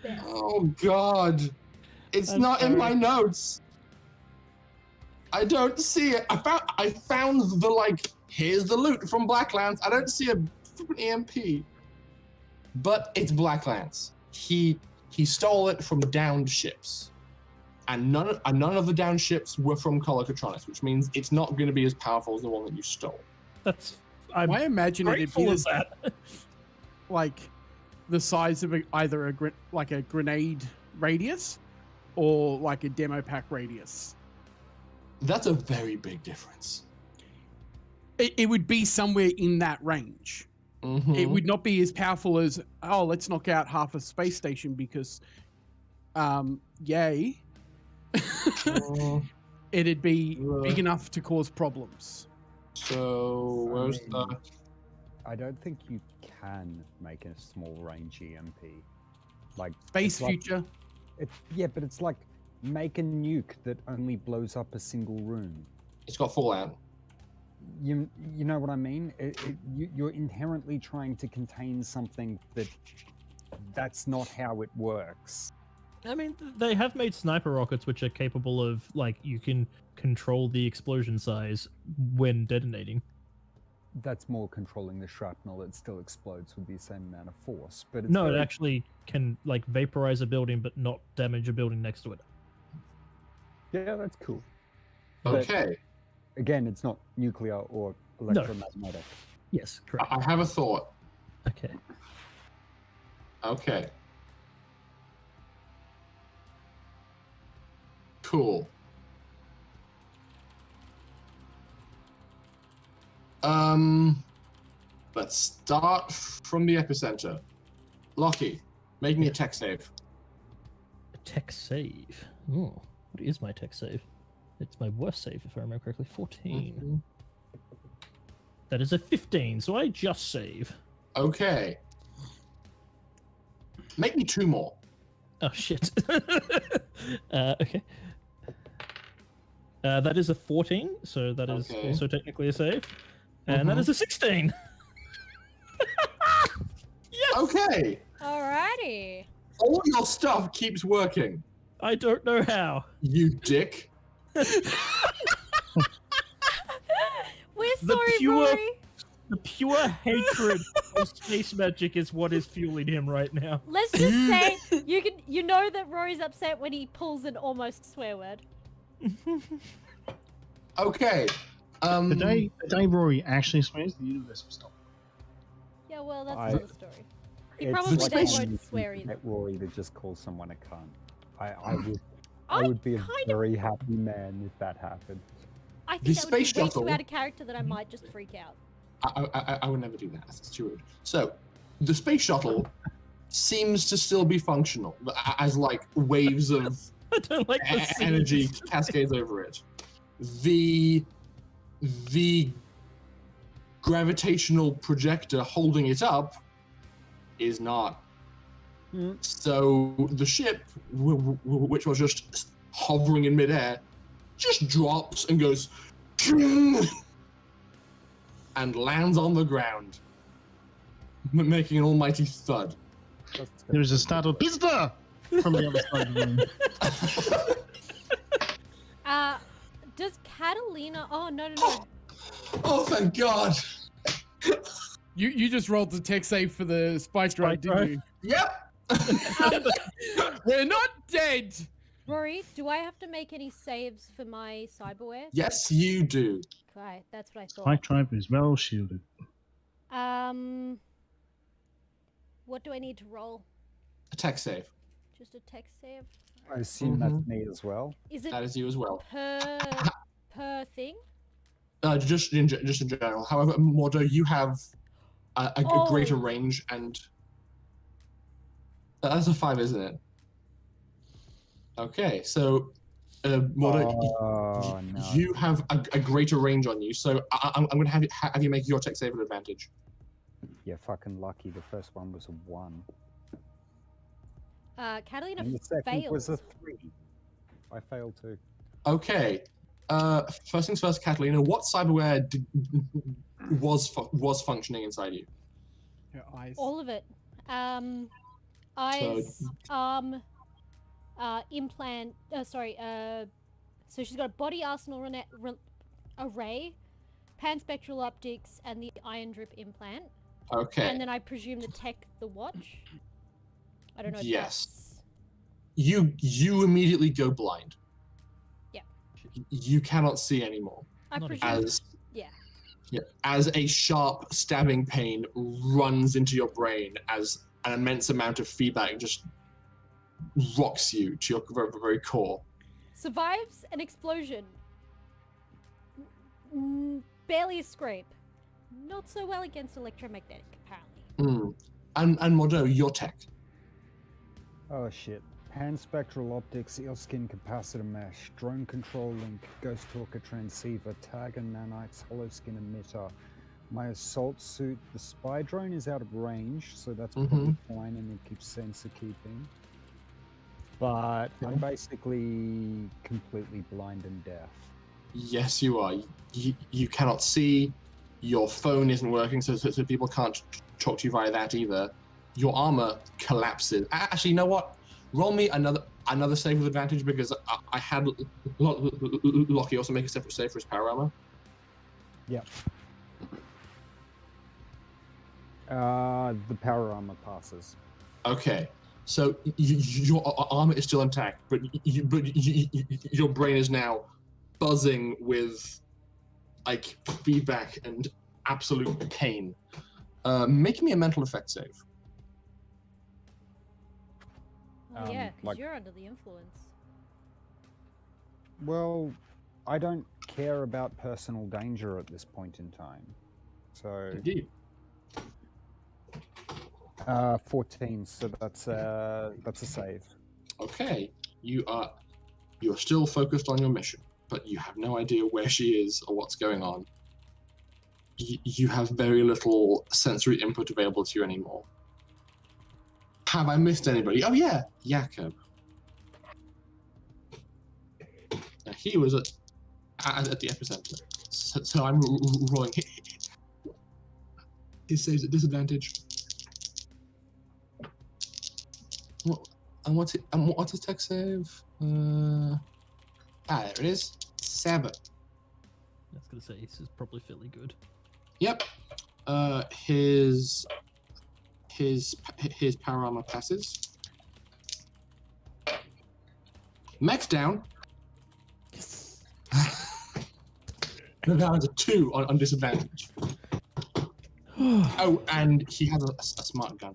Best.
Oh God. It's
I'm
not in my
sorry.
notes. I don't see it. I found the here's the loot from Black Lance. I don't see a freaking EMP. But it's Black Lance. He stole it from downed ships. And none of the downed ships were from Colocatronis, which means it's not going to be as powerful as the one that you stole.
That's. I'm
I imagine it'd
grateful
be
of
as,
that.
like the size of either a grenade radius or like a demo pack radius.
That's a very big difference.
It would be somewhere in that range.
Mhm.
It would not be as powerful as, oh, let's knock out half a space station because, yay. It'd be big enough to cause problems.
So where's the?
I don't think you can make a small range EMP. Like
Space
it's like-
future.
yeah, but it's like make a nuke that only blows up a single room.
It's got Fallout.
You know what I mean? You're inherently trying to contain something that's not how it works.
I mean, they have made sniper rockets which are capable of, you can control the explosion size when detonating.
That's more controlling the shrapnel. It still explodes with the same amount of force. But it's
No, it
very-
actually can, vaporize a building but not damage a building next to it.
yeah, that's cool. But-
Okay.
Again, it's not nuclear or electromagnetic.
Yes, correct.
I have a thought.
Okay.
Okay. Cool. Let's start from the epicenter. Locky, make me a tech save.
A tech save. Oh, what is my tech save? It's my worst save, if I remember correctly. 14. That is a 15, so I just save.
Okay. Make me two more.
Oh, shit. Okay. That is a 14, so that is
Okay.
also technically a save. And that is a 16.
Okay.
Alrighty.
All your stuff keeps working.
I don't know how.
You dick.
We're
The
sorry,
pure-
Rory.
The pure hatred of space magic is what is fueling him right now.
Let's just say you know that Rory's upset when he pulls an almost swear word.
Okay.
The day Rory actually swears, the universe will stop.
Yeah, well, that's
I-
another story. He
It's
probably
like
then
when
won't swear either.
Get Rory to just call someone a cunt. I
I
would be a
kind of-
very happy man if that happened.
I
The
think that would be
space
way
shuttle-
too out of character that I might just freak out.
I would never do that. That's too rude. So, the space shuttle seems to still be functional as like waves of
I don't like the scenes.
energy cascades over it. The gravitational projector holding it up is not. So the ship, which was just hovering in midair, just drops and goes and lands on the ground, making an almighty thud.
There is a startled pizza from the other side of the room.
Does Catalina? Oh no.
Oh, thank God!
You just rolled the tech save for the spike drive, didn't you?
Yep.
We're not dead.
Rory, do I have to make any saves for my cyberware?
Yes, you do.
Okay, that's what I thought.
My tribe is well shielded.
What do I need to roll?
A tech save.
Just a tech save?
I assume that's me as well.
Is it
That is you as well.
per thing?
Just in general. However, Mordo, you have a greater range, and that's a 5, isn't it? Okay, so Mordo,
No.
you have a greater range on you. So I'm going to have you make your tech save an advantage.
Yeah, fucking lucky. The first one was a 1.
Catalina
And the second
failed.
was a 3. I failed too.
Okay. First things first, Catalina. What cyberware was functioning inside you?
Your eyes.
All of it. Eyes, implant. So she's got a body arsenal array, panspectral optics, and the ion drip implant.
Okay.
And then I presume the watch. I don't know. If
Yes. You immediately go blind.
Yeah.
You cannot see anymore.
I
Not a
presume.
As
Yeah.
as a sharp stabbing pain runs into your brain, as an immense amount of feedback just rocks you to your very, very core.
Survives an explosion. Barely a scrape. Not so well against electromagnetic, apparently.
And Mordo, your tech.
Oh shit. Panspectral optics, eelskin capacitor mesh, drone control link, ghost talker transceiver, tagger nanites, holoskin emitter. My assault suit, the spy drone is out of range, so that's probably fine, and it keeps sensor keeping. But I'm basically completely blind and deaf.
Yes, you are. You cannot see. Your phone isn't working, so people can't talk to you via that either. Your armor collapses. Actually, you know what? Roll me another save with advantage, because I had Locky also make a separate save for his power armor.
Yep. The power armor passes.
Okay, so your armor is still intact, but your brain is now buzzing with like feedback and absolute pain. Make me a mental effect save.
Well, yeah, because
like-
you're under the influence.
Well, I don't care about personal danger at this point in time. So,
Indeed.
14, so that's a save.
Okay, you're still focused on your mission, but you have no idea where she is or what's going on. You have very little sensory input available to you anymore. Have I missed anybody? Oh yeah, Yakub. Now, he was at the epicenter, so I'm rolling. His saves at disadvantage. what's a tech save? There it is. 7.
I was gonna say this is probably fairly good.
Yep. His power armor passes. Mech's down. That was a 2 on disadvantage. Oh, and he has a smart gun.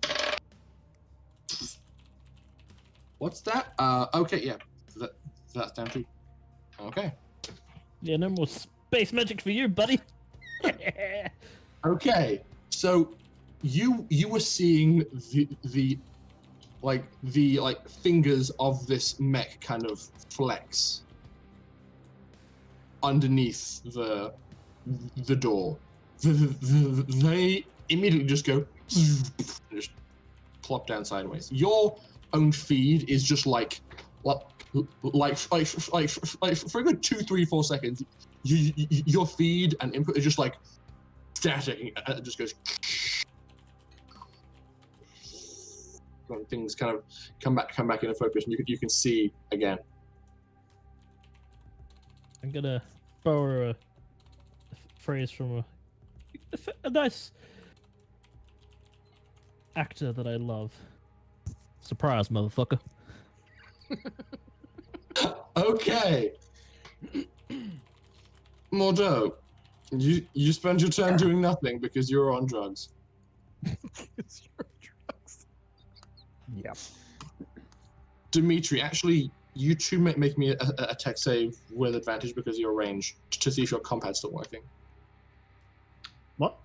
What's that? Okay, yeah. That's down too. Okay.
Yeah, no more space magic for you, buddy.
Okay. So you were seeing the fingers of this mech kind of flex underneath the door. They immediately just go and just plop down sideways. Your own feed is just like for a good 2, 3, 4 seconds. Your feed and input is just like static. It just goes. When things kind of come back into focus, and you can see again.
I'm gonna borrow a phrase from a nice actor that I love. Surprise, motherfucker.
Okay. Mordo, you spend your turn doing nothing because you're on drugs.
Yep.
Dimitri, actually, you two make me a tech save with advantage because of your range to see if your compad's still working.
What?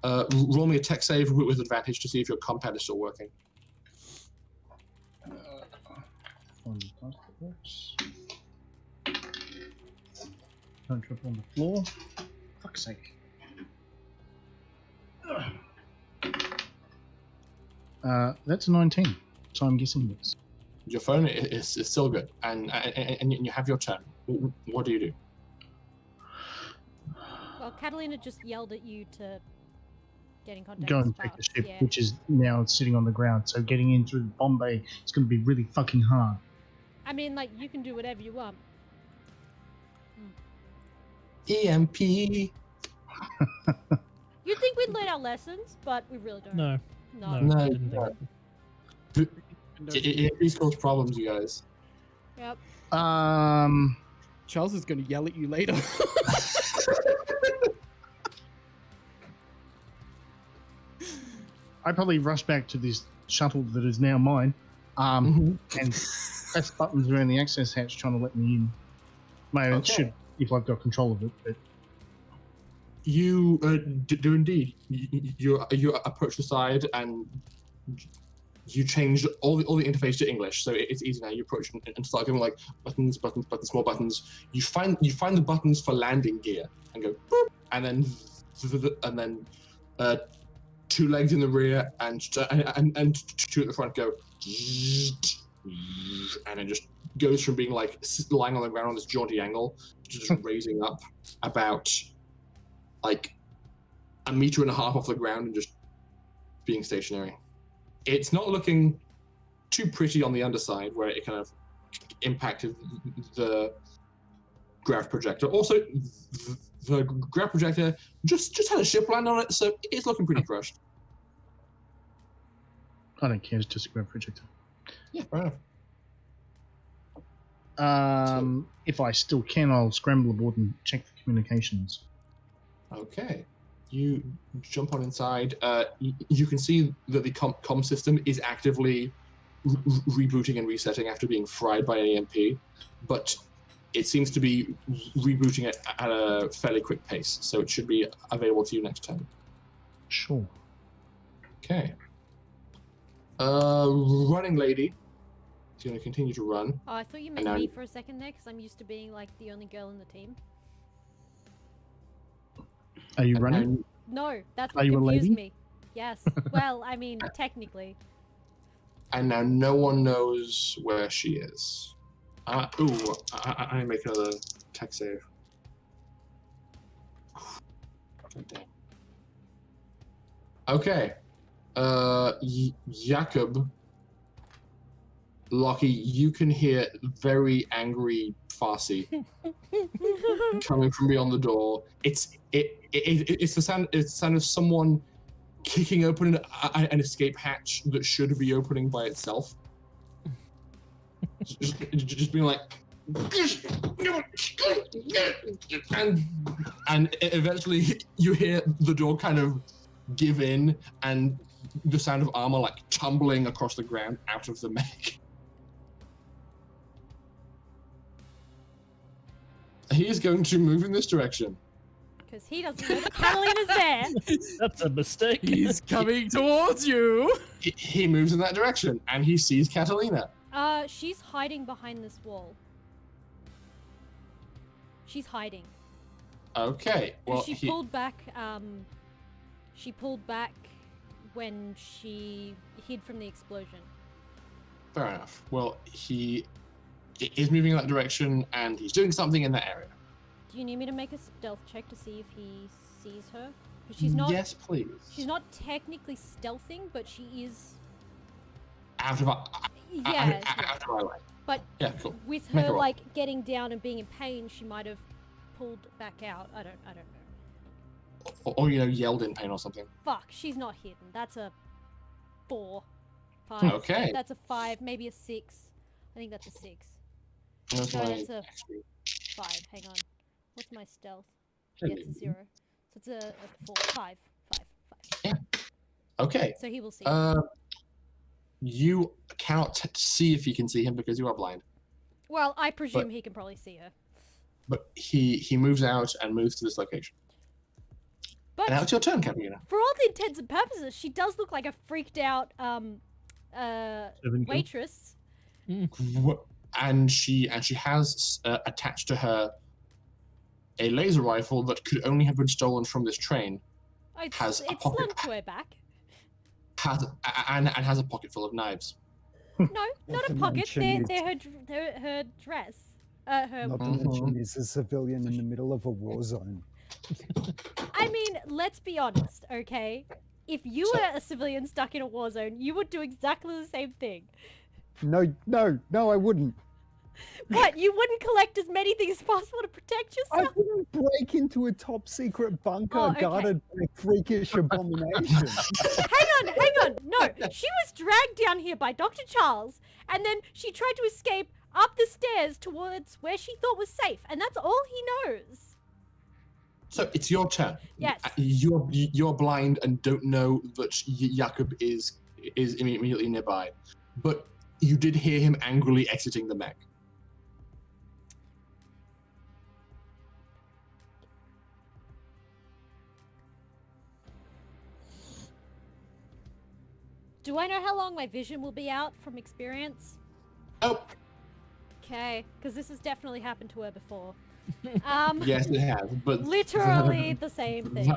Roll me a tech save with advantage to see if your compad is still working.
Don't trip on the floor. Fuck's sake. That's a 19, so I'm guessing this.
Your phone is still good, and you have your turn. What do you do?
Well, Catalina just yelled at you to get in contact.
Go
with
and take the
Sparks,
ship,
yeah.
which is now sitting on the ground. So getting in through Bombay is going to be really fucking hard.
I mean, like, you can do whatever you want.
EMP.
You'd think we'd learn our lessons, but we really don't.
No,
No.
No,
I didn't think
no. These cause problems, you guys.
Yep.
Charles is going to yell at you later.
I probably rush back to this shuttle that is now mine, and press buttons around the access hatch trying to let me in. Maybe it should, if I've got control of it. But
you do indeed. You approach the side and you change all the interface to English, so it's easy now. You approach and start going like buttons, more buttons. You find the buttons for landing gear and go boop, and then 2 legs in the rear and 2 at the front go, and it just goes from being like lying on the ground on this jaunty angle to just raising up about like 1.5 meters off the ground and just being stationary. It's not looking too pretty on the underside where it kind of impacted the grav projector. Also, the grav projector just had a ship land on it, so it's looking pretty crushed.
I don't care, it's just a grab projector.
Yeah, fair enough.
If I still can, I'll scramble aboard and check the communications.
Okay. You jump on inside. You can see that the comm system is actively rebooting and resetting after being fried by an EMP, but it seems to be rebooting it at a fairly quick pace, so it should be available to you next turn.
Sure.
Okay. Running lady is going to continue to run.
Oh, I thought you meant me for a second there, because I'm used to being like the only girl in the team.
Are you running?
No, that's
Are
what
you a
confused
lady?
me. Yes. Well, I mean, technically.
And now no one knows where she is. I make another tech save. Okay. Yakub, Locky, you can hear very angry Farsi coming from beyond the door. It's the sound. It's the sound of someone kicking open an escape hatch that should be opening by itself. just being like, and eventually you hear the door kind of give in, and the sound of armor like tumbling across the ground out of the mech. He is going to move in this direction.
Because he doesn't know that Catalina's there.
That's a mistake.
He's coming towards you.
He moves in that direction, and he sees Catalina.
She's hiding behind this wall. She's hiding.
Okay, well,
She pulled back when she hid from the explosion.
Fair enough. Well, he is moving in that direction, and he's doing something in that area.
Do you need me to make a stealth check to see if he sees her? Because she's not.
Yes, please.
She's not technically stealthing, but she is.
Out of our line.
But
yeah, cool.
with
Make a
her
roll.
like getting down and being in pain, she might have pulled back out. I don't know.
Or yelled in pain or something.
Fuck, she's not hidden. That's a 4, 5.
Okay.
That's a 5, maybe a 6. I think that's a 6.
That's
No,
my
that's a
extra.
5. Hang on. What's my stealth?
Hello.
Yeah, it's a 0. So it's a 4, 5.
Okay.
So he will see.
You cannot see if you can see him because you are blind.
Well, I presume he can probably see her.
But he moves out and moves to this location.
But
And now it's your turn, Catalina.
for all the intents and purposes, she does look like a freaked out waitress.
And she has attached to her a laser rifle that could only have been stolen from this train.
Oh, it's
Has a
it's
pocket-
slung to her back.
And has a pocket full of knives.
No, not a
to
pocket.
mention
They're her dress. Her.
Not to mention he's a civilian in the middle of a war zone.
I mean, let's be honest, okay? If you were a civilian stuck in a war zone, you would do exactly the same thing.
No, I wouldn't.
What? You wouldn't collect as many things as possible to protect
I
yourself?
wouldn't break into a top secret bunker
Oh, okay.
guarded by a freakish abomination.
Hang on. No, she was dragged down here by Dr. Charles, and then she tried to escape up the stairs towards where she thought was safe, and that's all he knows.
So it's your turn.
Yes.
You're blind and don't know that Yakub is immediately nearby, but you did hear him angrily exiting the mech.
Do I know how long my vision will be out from experience?
Oh,
Okay, because this has definitely happened to her before.
yes, it has. But
Literally the same thing.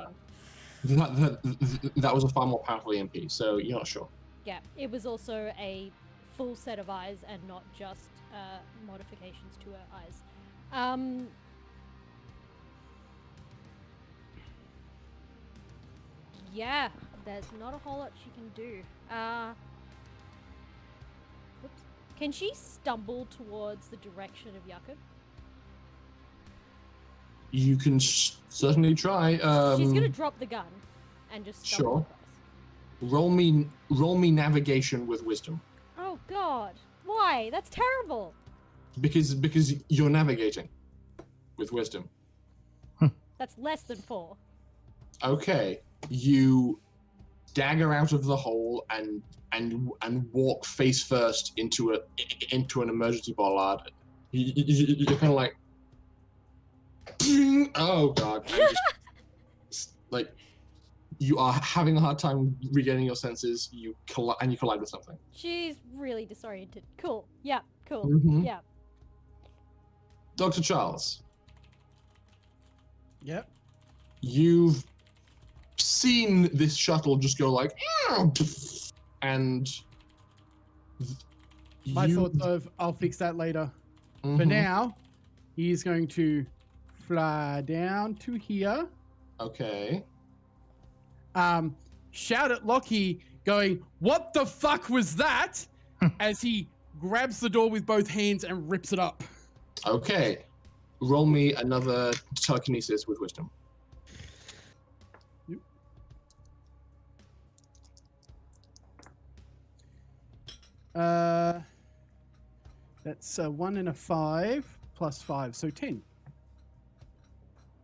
that was a far more powerful EMP, so you're not sure.
Yeah, it was also a full set of eyes and not just modifications to her eyes. Yeah, there's not a whole lot she can do. Whoops. Can she stumble towards the direction of Yakub?
You can certainly try.
She's gonna drop the gun and just stumble
Sure.
across.
Roll me navigation with wisdom,
Oh god. Why? That's terrible.
because you're navigating with wisdom.
That's less than 4.
Okay, you dagger out of the hole and walk face first into an emergency bollard. You're kind of like, oh god, and just, like you are having a hard time regaining your senses. You collide with something.
She's really disoriented. Cool. Yeah, cool.
Mhm.
Yeah.
Dr. Charles,
Yep.
you've seen this shuttle just go like, and
My thoughts of I'll fix that later. For
Mhm.
now, he's going to fly down to here.
Okay.
Shout at Locky, going, "What the fuck was that?" as he grabs the door with both hands and rips it up.
Okay. Roll me another telekinesis with wisdom.
That's a 1 and a 5 plus 5, so 10.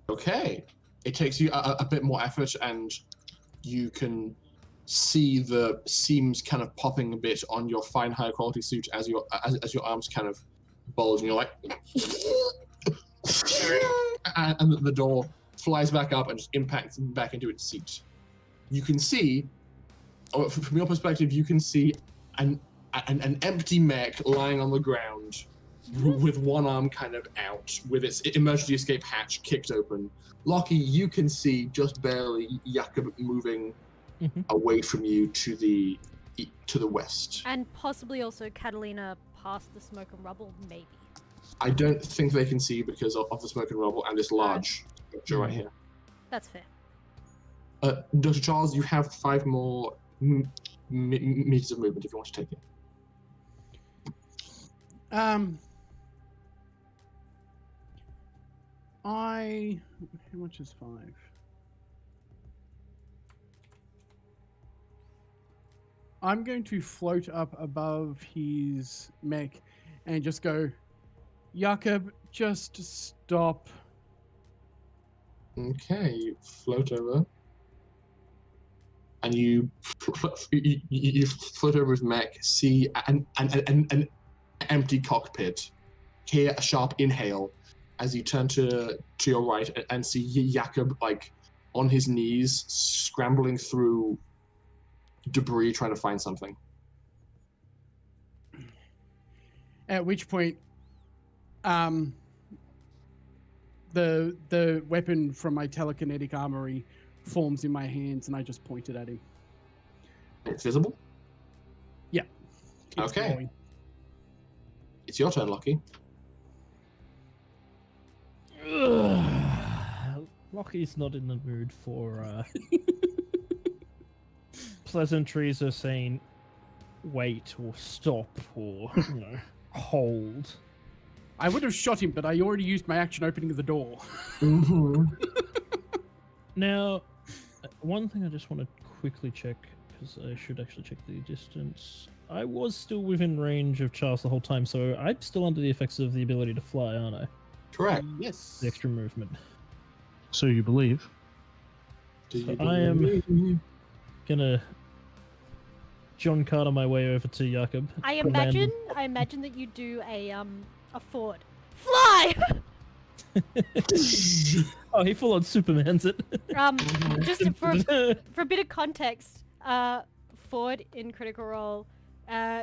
Okay. It takes you a bit more effort, and you can see the seams kind of popping a bit on your fine, high quality suit as your arms kind of bulge, and you're like, and the door flies back up and just impacts back into its seat. You can see, from your perspective, you can see an empty mech lying on the ground with one arm kind of out, with its emergency escape hatch kicked open. Locky, you can see just barely Yakub moving away from you to the west.
And possibly also Catalina past the smoke and rubble, maybe.
I don't think they can see because of the smoke and rubble and this large structure right here. That's
fair.
Dr. Charles, you have 5 more meters of movement if you want to take it.
How much is 5? I'm going to float up above his mech and just go, Yakub, just stop.
Okay, you float over. And you float over his mech, see an empty cockpit, hear a sharp inhale as you turn to your right and see Yakub like on his knees, scrambling through debris trying to find something.
At which point, the weapon from my telekinetic armory forms in my hands, and I just pointed at him.
It's visible?
Yeah.
Okay.
Glowing.
It's your turn, Locky.
Locky's not in the mood for pleasantries of saying wait or stop or hold.
I would have shot him, but I already used my action opening the door.
Now, one thing I just want to quickly check, because I should actually check the distance. I was still within range of Charles the whole time, so I'm still under the effects of the ability to fly, aren't I?
Correct.
Yes.
The extra movement.
So you believe?
I am gonna John Carter my way over to Yakub.
I imagine that you do a forward fly.
Oh, he full on Superman's it.
Just for a bit of context, Ford in Critical Role,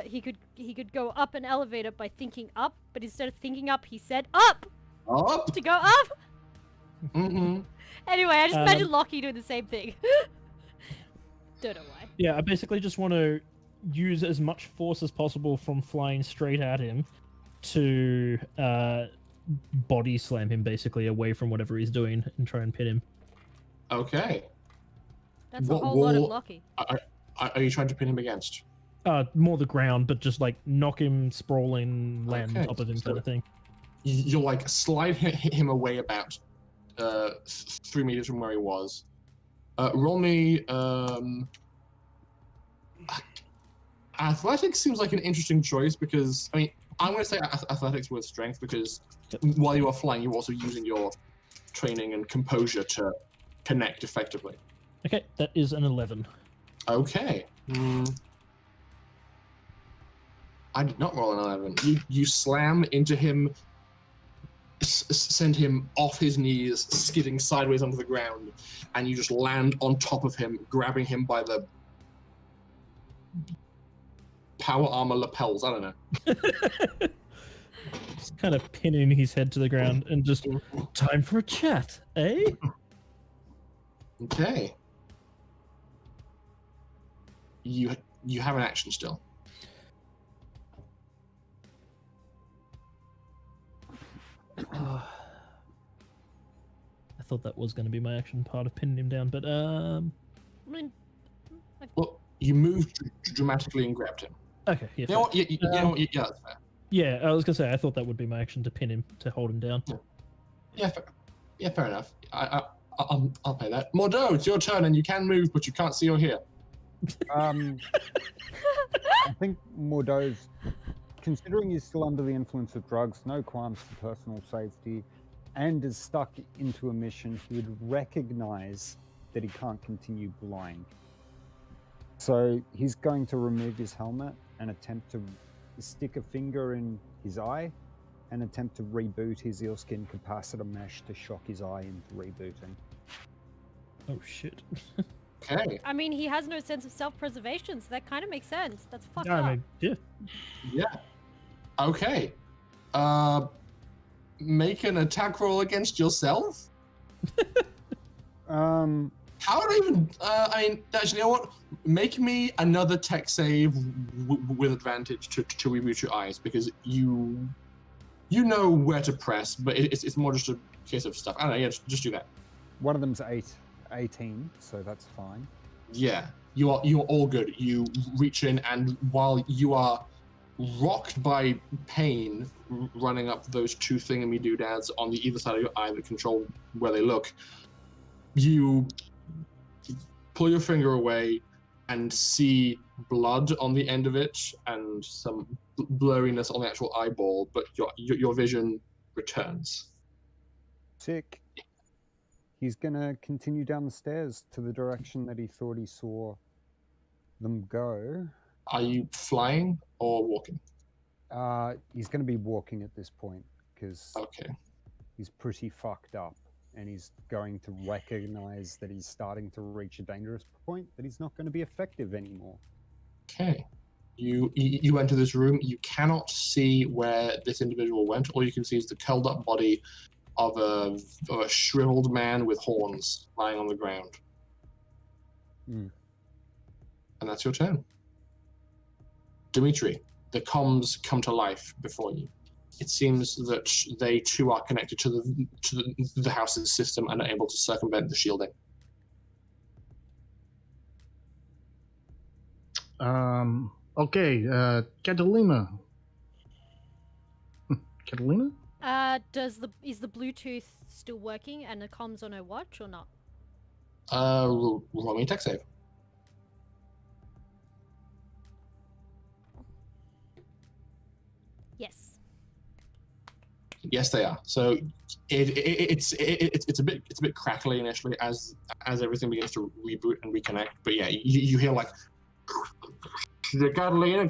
he could go up an elevator by thinking up, but instead of thinking up, he said up.
Up
to go up.
Mm-hmm.
Anyway, I just imagine Locky doing the same thing. Don't know why.
Yeah, I basically just want to use as much force as possible from flying straight at him to body slam him basically away from whatever he's doing and try and pin him.
Okay.
That's a whole lot of Locky.
Are you trying to pin him against?
More the ground, but just like knock him sprawling, land on top of him kind of thing.
You'll like slide him away about 3 meters from where he was. Roll me. Athletics seems like an interesting choice because I mean I'm going to say athletics with strength because while you are flying, you're also using your training and composure to connect effectively.
Okay, that is an 11.
Okay. I did not roll an 11. You slam into him, send him off his knees, skidding sideways onto the ground, and you just land on top of him, grabbing him by the power armor lapels. I don't know.
Just kind of pinning his head to the ground and just time for a chat, eh?
Okay. You have an action still.
I thought that was going to be my action part of pinning him down, but
I mean,
Well, you moved dramatically and grabbed him.
Okay, yeah.
You know what? Yeah, that's fair.
Yeah, I was gonna say I thought that would be my action to pin him, to hold him down.
Yeah, fair enough. I'll pay that. Mordeaux, it's your turn, and you can move, but you can't see or hear.
I think Mordeaux's, considering he's still under the influence of drugs, no qualms for personal safety, and is stuck into a mission, he would recognize that he can't continue blind. So he's going to remove his helmet and attempt to stick a finger in his eye and attempt to reboot his eelskin capacitor mesh to shock his eye into rebooting.
Oh shit.
Okay.
I mean, he has no sense of self-preservation, so that kind of makes sense. That's fucked
I
up.
mean, yeah.
Yeah. Okay. Make an attack roll against yourself? How do I even? I mean, actually, you know what? Make me another tech save with advantage to reboot your eyes, because you know where to press, but it's more just a case of stuff. I don't know. Yeah, just do that.
One of them's 18, so that's fine.
Yeah, you're all good. You reach in, and while you are rocked by pain running up those two thingamy doodads on the either side of your eye that control where they look, you pull your finger away and see blood on the end of it and some blurriness on the actual eyeball, but your vision returns.
Sick. He's gonna continue down the stairs to the direction that he thought he saw them go.
Are you flying or walking?
He's gonna be walking at this point because
Okay.
he's pretty fucked up, and he's going to recognize that he's starting to reach a dangerous point, that he's not going to be effective anymore.
Okay. You enter this room. You cannot see where this individual went. All you can see is the curled up body of a shriveled man with horns lying on the ground.
Mm.
And that's your turn. Dimitri, the comms come to life before you. It seems that they too are connected to the house's system and are able to circumvent the shielding.
Okay, Catalina. Catalina?
Is the Bluetooth still working and the comms on her watch or not?
Roll me a tech save.
Yes.
Yes, they are. So it's a bit crackly initially as everything begins to reboot and reconnect. But yeah, you hear like Catalina.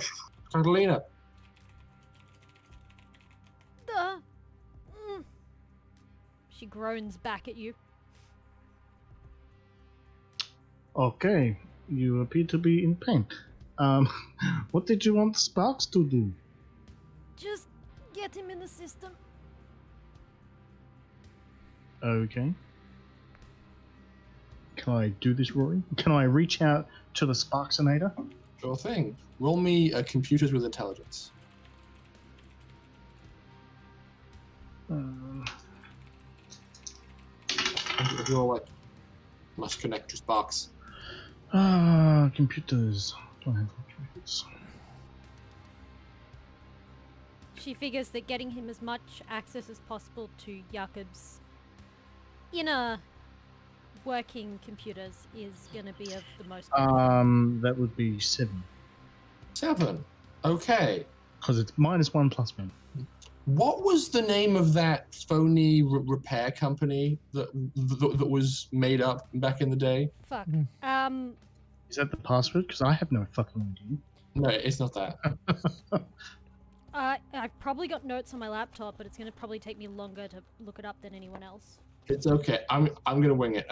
She groans back at you.
Okay, you appear to be in pain. What did you want Sparks to do?
Just get him in the system.
Okay. Can I do this, Rory? Can I reach out to the Sparksinator?
Sure thing. Roll me computers with intelligence. You're like, must connect to Sparks.
Computers. Do I have computers?
She figures that getting him as much access as possible to Yakub's inner working computers is going to be of the most
that would be 7.
7. Okay.
Because it's -1 +1.
What was the name of that phony repair company that was made up back in the day?
Fuck.
Is that the password? Because I have no fucking idea.
No, it's not that.
I've probably got notes on my laptop, but it's going to probably take me longer to look it up than anyone else.
It's okay. I'm gonna wing it.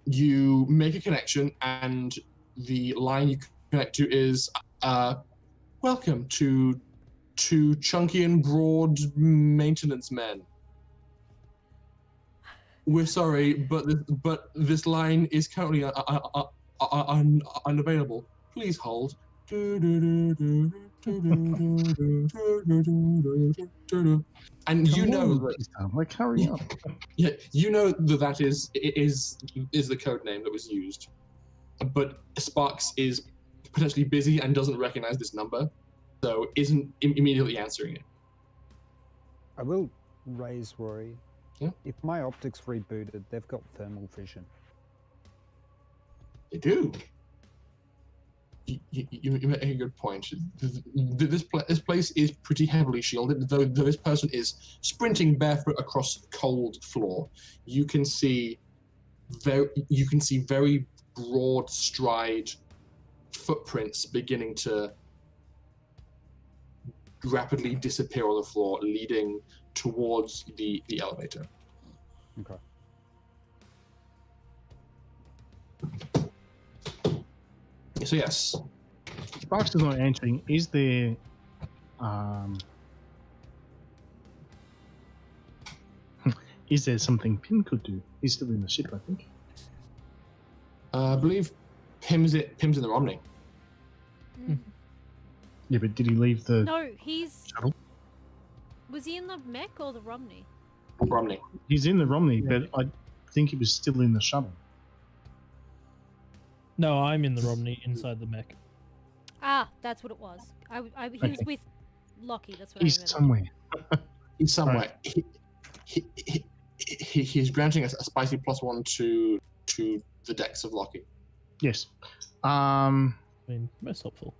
You make a connection, and the line you connect to is, "Welcome to Chunky and Broad maintenance men. We're sorry, but this line is currently unavailable. Please hold." And you know that.
Like, hurry up.
Yeah, you know that is the code name that was used, but Sparks is potentially busy and doesn't recognize this number, so isn't immediately answering it.
I will raise Rory.
Yeah.
If my optics rebooted, they've got thermal vision.
They do. You make a good point. This place is pretty heavily shielded, though this person is sprinting barefoot across cold floor. You can see very broad stride footprints beginning to rapidly disappear on the floor, leading towards the elevator.
Okay.
So yes.
Baxter's not answering. Is there is there something Pim could do? He's still in the ship, I think.
I believe Pim's in the Romney.
Yeah, but did he leave the
No, he's.
shuttle?
Was he in the mech or the Romney?
Romney.
He's in the Romney, but I think he was still in the shuttle.
No, I'm in the Romney inside the mech.
Ah, that's what it was. He was
Okay.
with Locky. That's what
He's
I remember.
somewhere.
He's somewhere. He's granting a spicy +1 to the decks of Locky.
Yes.
I mean, most helpful.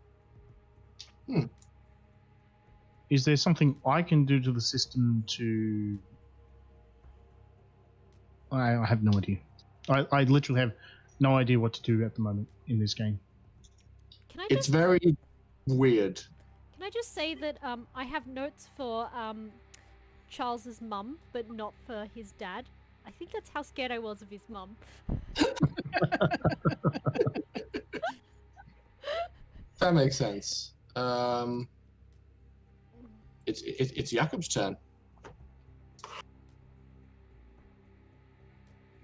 Is there something I can do to the system to... I have no idea. I literally have no idea what to do at the moment in this game.
Can I
It's
just
very weird.
Can I just say that I have notes for Charles's mum, but not for his dad. I think that's how scared I was of his mum.
That makes sense. It's Yakub's turn.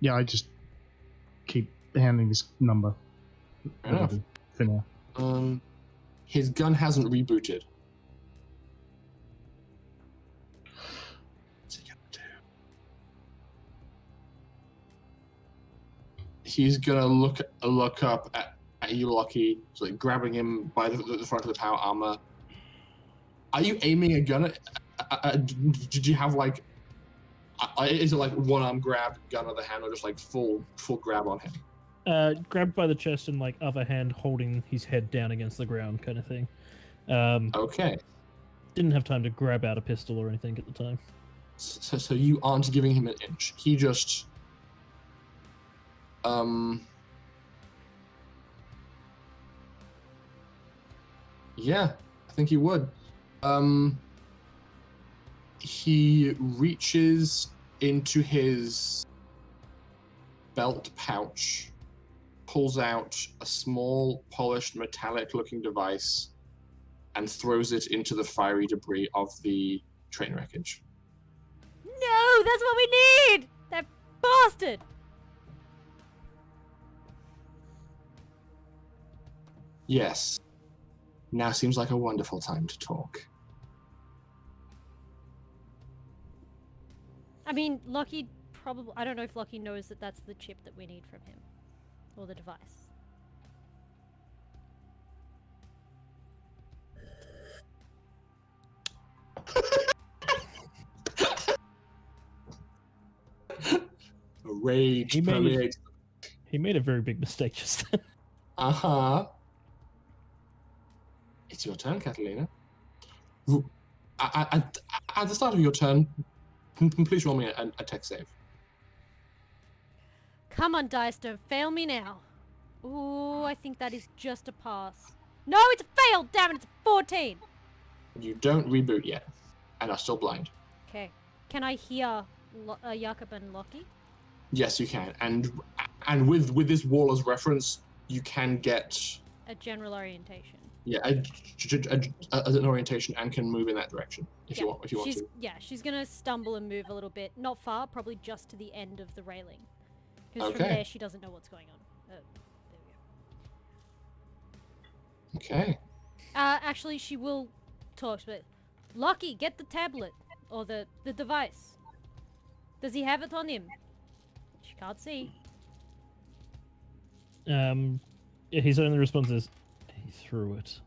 Yeah, I just keep handing this number.
Fair enough.
For now.
His gun hasn't rebooted. What's he gonna do? He's gonna look up at you, Locky, so like grabbing him by the front of the power armor. Are you aiming a gun at? Did you have like? Is it like one arm grab, gun other hand, or just like full grab on him?
Grabbed by the chest and like other hand holding his head down against the ground kind of thing.
Okay.
Didn't have time to grab out a pistol or anything at the time.
So you aren't giving him an inch. He just yeah, I think he would. He reaches into his belt pouch, pulls out a small, polished, metallic-looking device, and throws it into the fiery debris of the train wreckage.
No, that's what we need! That bastard!
Yes. Now seems like a wonderful time to talk.
I mean, Locky probably... I don't know if Locky knows that that's the chip that we need from him. Or the device.
Rage permeates.
He made a very big mistake just then.
Uh-huh. It's your turn, Catalina. At the start of your turn, please roll me a tech save.
Come on, dice, don't fail me now. Ooh, I think that is just a pass. No, it's a fail! Damn it, it's a 14!
You don't reboot yet, and are still blind.
Okay. Can I hear Yakub and Locky?
Yes, you can. And with this wall as reference, you can get
A general orientation.
an orientation and can move in that direction if you want to.
Yeah, she's gonna stumble and move a little bit. Not far, probably just to the end of the railing. Because from
Okay.
there she doesn't know what's going on. There we go.
Okay.
Actually, she will talk, but Locky, get the tablet or the device. Does he have it on him? She can't see.
His only response is, he through it.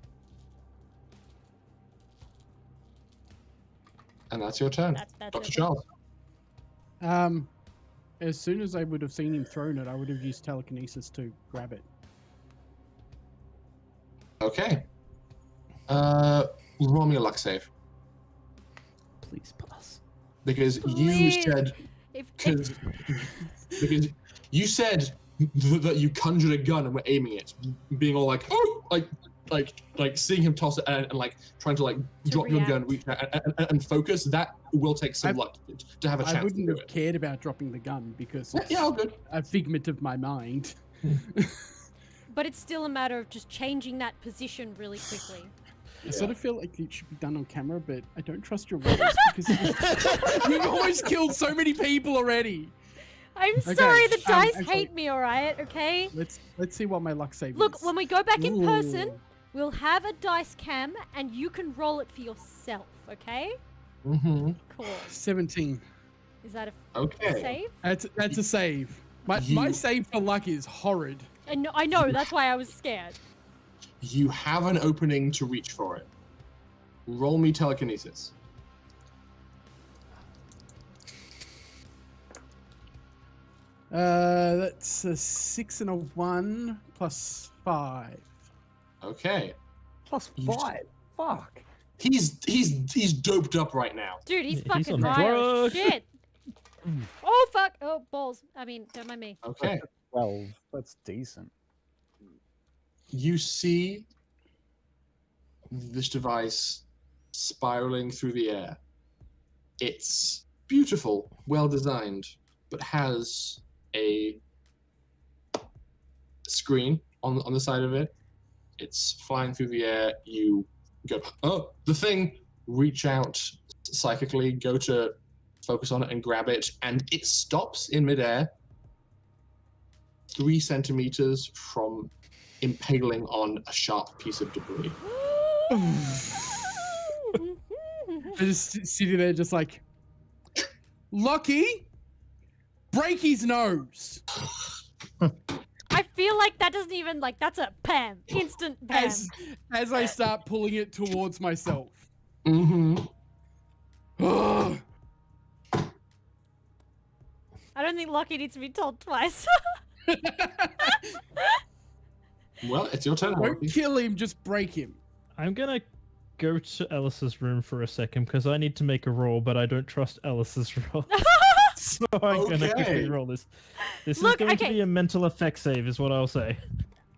And that's your turn.
That's
Dr.
it.
Charles.
As soon as I would have seen him thrown it, I would have used telekinesis to grab it.
Okay. Roll me a luck save.
Please pass.
Because you
Please.
said...
If,
Because you said that you conjured a gun and were aiming it, being all like, oh, like seeing him toss it and like trying to like drop your gun, reach out and focus. That will take some luck to have a chance.
I wouldn't
to do
have
it.
cared about dropping the gun because it's
Yeah, all good.
a figment of my mind.
but it's still a matter of just changing that position really quickly.
I sort of feel like it should be done on camera, but I don't trust your rolls because you've always killed so many people already.
I'm
Okay,
sorry, the dice
actually-
hate me, alright? Okay?
Let's see what my luck save
Look,
is.
when we go back in person,
Ooh.
we'll have a dice cam and you can roll it for yourself, okay?
Mm-hmm.
Cool.
17.
Is that a
Okay.
save?
That's a save. My save for luck is horrid.
I know, that's why I was scared.
You have an opening to reach for it. Roll me telekinesis.
That's a 6 and a 1 plus 5.
Okay.
Plus
You-
5. Fuck.
He's doped up right now.
Dude, he's
He's
fucking
on
wild.
drugs.
Shit. Oh, fuck. Oh, balls. I mean, don't mind me.
Okay.
12. That's decent.
You see this device spiraling through the air. It's beautiful, well designed, but has a screen on the side of it. It's flying through the air. You go, oh, the thing, reach out psychically, go to focus on it and grab it, and it stops in midair 3 centimeters from impaling on a sharp piece of debris.
I just sitting there just like, Locky, break his nose.
I feel like that doesn't even, like, that's a Pam. Instant Pam.
As I start pulling it towards myself.
Mm-hmm.
Ugh.
I don't think Locky needs to be told twice.
Well, it's your turn.
Don't
Harvey.
kill him, just break him.
I'm gonna go to Alice's room for a second because I need to make a roll, but I don't trust Alice's roll. So I'm gonna
Okay.
quickly roll this. This
Look,
is going to
okay.
be a mental effect save, is what I'll say.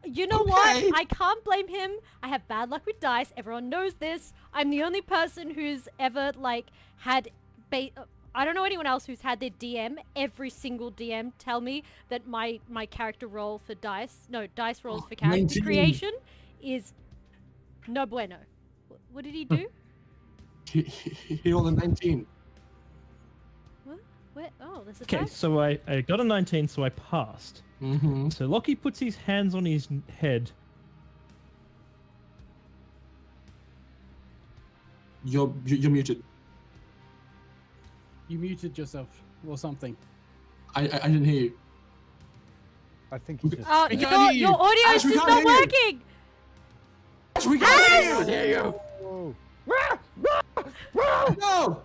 You know
Okay.
what? I can't blame him. I have bad luck with dice. Everyone knows this. I'm the only person who's ever, like, had... I don't know anyone else who's had their DM, every single DM, tell me that my character roll for dice... No, dice rolls for character
19.
creation is no bueno. What did he do?
He rolled a 19.
What? Where? Oh, there's a
Okay,
dice.
so I got a 19, so I passed.
Mm-hmm.
So Locky puts his hands on his head.
You're muted.
You muted yourself or something.
I didn't hear you.
I think he just.
Oh,
We can't hear
your
you.
audio
Ash,
is
we
just
can't
not
hear you.
working!
We can't hear you.
Whoa.
No.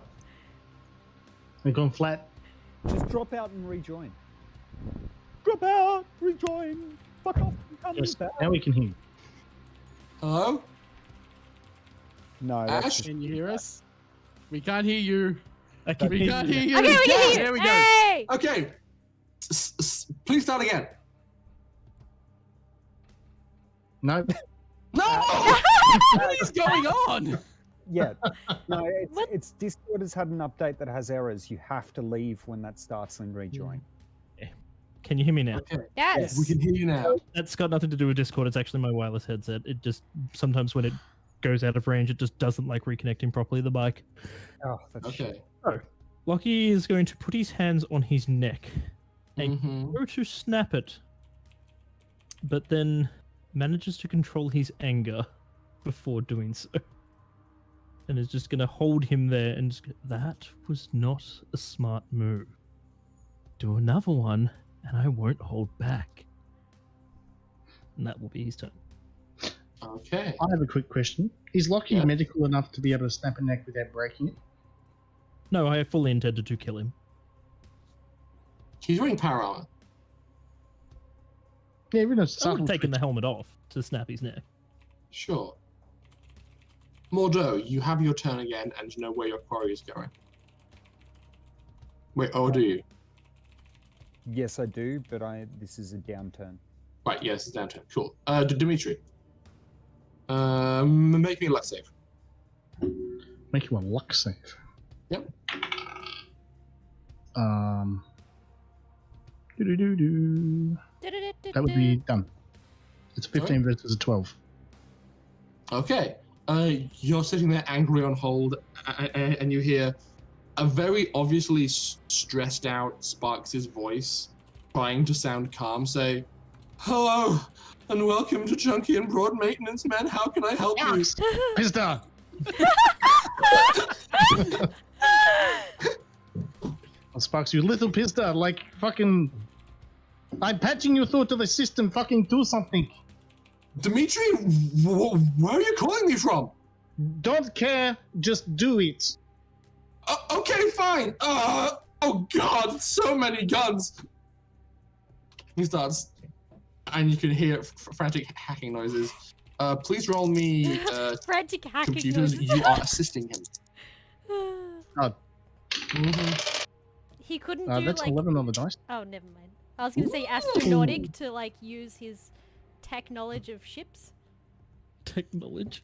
They've gone flat.
Just drop out and rejoin. Drop out, rejoin. Fuck off. Come
Yes,
back.
now we can hear you.
Hello.
No, that's
Ash?
just-
Can you hear us? We can't hear you.
I can
We
hear
can't
you.
hear you.
Okay, we can hear
There
you!
we go.
Hey!
Okay. Please start again.
No,
No.
What is going on?
yeah. No,
What?
it's Discord has had an update that has errors. You have to leave when that starts and rejoin.
Can you hear me now?
Okay.
Yes.
We can hear you now.
That's got nothing to do with Discord. It's actually my wireless headset. It just sometimes when it goes out of range, it just doesn't like reconnecting properly the bike.
Oh, that's shit.
Okay.
Locky is going to put his hands on his neck and
Mm-hmm.
go to snap it, but then manages to control his anger before doing so. And is just going to hold him there and just go, that was not a smart move. Do another one, and I won't hold back. And that will be his turn.
Okay.
I have a quick question. Is Locky
Yeah.
medical enough to be able to snap a neck without breaking it?
No, I fully intended to kill him.
He's wearing power armor.
Yeah, even a
I would
subtle
have taken
twitch.
the helmet off to snap his neck.
Sure. Mordo, you have your turn again, and you know where your quarry is going. Wait, oh, do you?
Yes, I do, but this is a downturn.
Right, yes, it's down to cool. Dimitri. Make me a luck save.
Make you a luck save.
Yep.
Doo-doo-doo-doo. That would be done. It's a 15 versus a 12.
Okay. You're sitting there angry on hold, and you hear a very obviously stressed out Sparks' voice, trying to sound calm, say, "Hello, and welcome to Chunky and Broad Maintenance, man. How can I help you?"
Pista! Oh, Sparks, you little pista, like fucking... I'm patching you through to the system, fucking do something.
Dimitri, where are you calling me from?
Don't care, just do it.
Okay, fine. Oh God, so many guns. He starts, and you can hear frantic hacking noises. Please roll me
Frantic hacking
computers.
noises.
You are assisting him.
He couldn't do
That's
like
11 on the dice.
Oh, never mind. I was gonna say astronautic to like use his tech knowledge of ships.
Tech knowledge.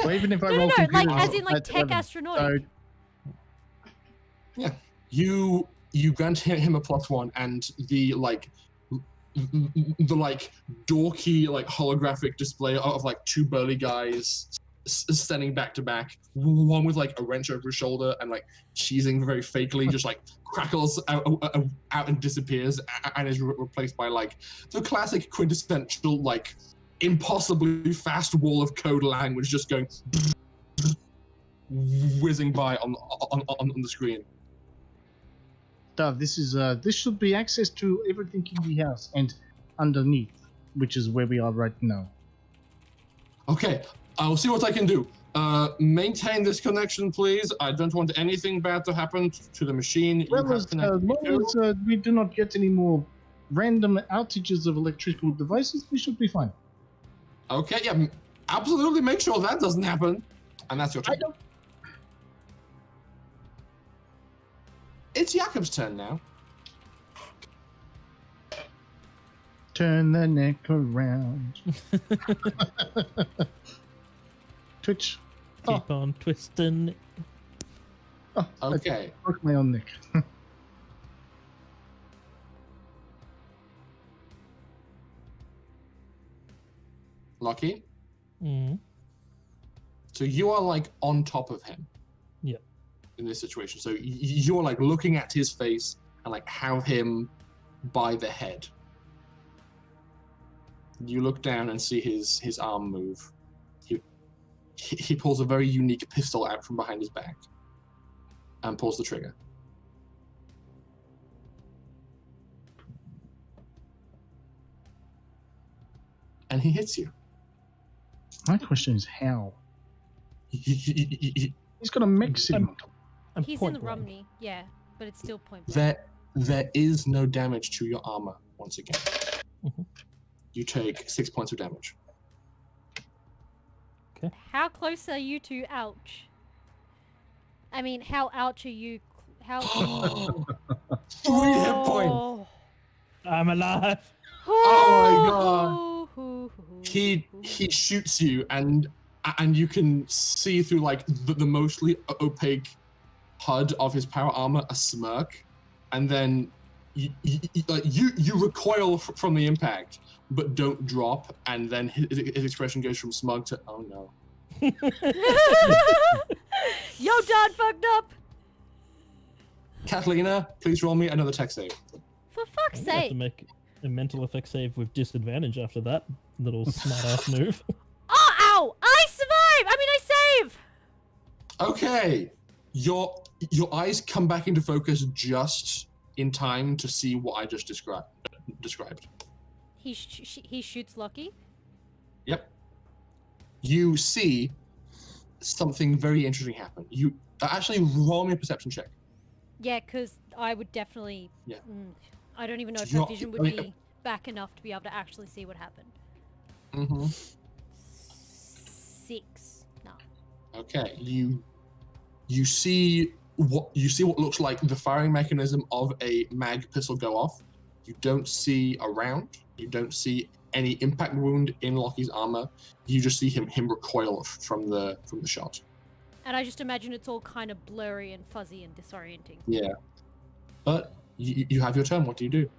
Well, even if I
No,
roll
like
computers,
as in like
that's
tech
11.
astronautic.
Yeah, you grant him a +1, and the dorky holographic display of like two burly guys standing back to back, one with like a wrench over his shoulder and like cheesing very fakely, just like crackles out and disappears, and is replaced by like the classic quintessential like impossibly fast wall of code language just going whizzing by on the screen.
This is this should be access to everything in the house and underneath, which is where we are right now.
Okay, I'll see what I can do. Maintain this connection, please. I don't want anything bad to happen to the machine.
Well, as long as we do not get any more random outages of electrical devices, we should be fine.
Okay, yeah, absolutely make sure that doesn't happen. And that's your turn. It's Yakub's turn now.
Turn the neck around. Twitch.
Keep on twisting.
Oh,
Okay.
I broke my own neck.
Locky.
Mm.
So you are like on top of him.
Yeah.
In this situation. So you're like looking at his face and like have him by the head. You look down and see his arm move. He pulls a very unique pistol out from behind his back and pulls the trigger. And he hits you.
My question is how? He's got a mech sitting on top.
I'm
He's in
point
the
blank.
Romney, yeah, but it's still point blank.
There is no damage to your armor once again.
Mhm.
You take 6 points of damage.
How close are you to ouch? I mean, how ouch are you? How?
3 hit points.
I'm alive.
Oh my god. He shoots you, and you can see through like the mostly opaque HUD of his power armor a smirk, and then you recoil from the impact, but don't drop, and then his expression goes from smug to oh no.
Yo, John fucked up.
Catalina, please roll me another tech save.
For fuck's
I'm gonna have to
sake.
make a mental effect save with disadvantage after that little smart ass move.
Oh, ow! I survive! I mean, I save!
Okay, your eyes come back into focus just in time to see what I just described.
He shoots Locky.
Yep. you see something very interesting happen. You actually roll me a perception check.
Yeah, because I would definitely.
Yeah.
I don't even know if
You're-
my vision would
I mean,
be back enough to be able to actually see what happened.
Mm-hmm.
6. No.
Okay. You see what looks like the firing mechanism of a mag pistol go off. You don't see a round. You don't see any impact wound in Locky's armor. You just see him recoil from the shot.
And I just imagine it's all kind of blurry and fuzzy and disorienting.
Yeah. But you have your turn. What do you do?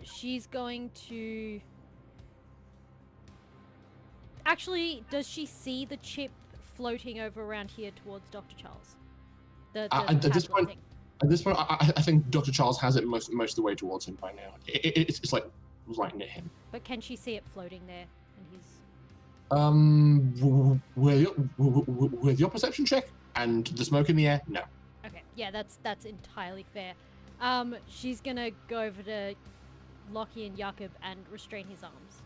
She's going to. Actually, does she see the chip floating over around here towards Dr. Charles?
At this
tablet
point,
thing.
At this point, I think Dr. Charles has it most of the way towards him by now. It's like right near him.
But can she see it floating there? And he's.
With your perception check and the smoke in the air, no.
Okay, yeah, that's entirely fair. She's gonna go over to Locky and Yakub and restrain his arms.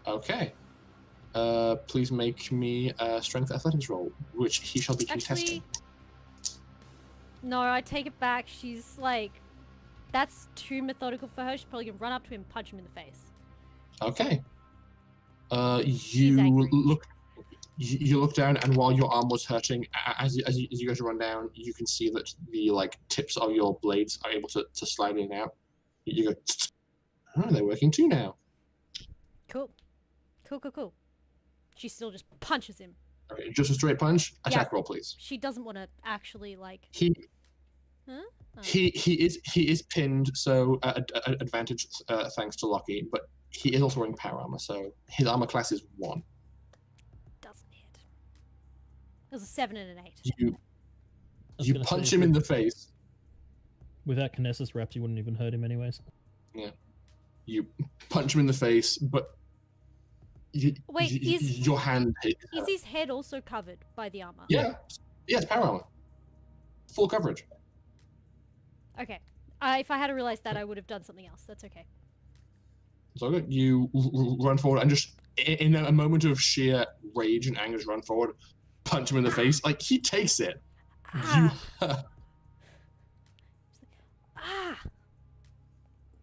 Okay. Please make me a strength athletics roll, which he shall be contesting.
No, I take it back. She's like, that's too methodical for her. She's probably gonna run up to him and punch him in the face.
Okay.
She's angry.
You look down, and while your arm was hurting, as you go to run down, you can see that the tips of your blades are able to slide in and out. You go, oh, they're working too now.
Cool. She still just punches him.
Okay, just a straight punch. Attack
Yeah.
roll, please.
She doesn't want to actually like. Huh? Oh.
He is pinned, so advantage thanks to Locky, but he is also wearing power armor, so his armor class is 1.
Doesn't hit. It was a 7 and an 8.
You punch him in the face.
Without Kinesis wraps, you wouldn't even hurt him anyways.
Yeah. You punch him in the face, but your hand hit.
Is his head also covered by the armor?
Yeah. Yes, power armor. Full coverage.
Okay. If I had realized that, I would have done something else. That's okay.
So good. You run forward and just, in a moment of sheer rage and anger, just run forward, punch him in the face. Like, he takes it.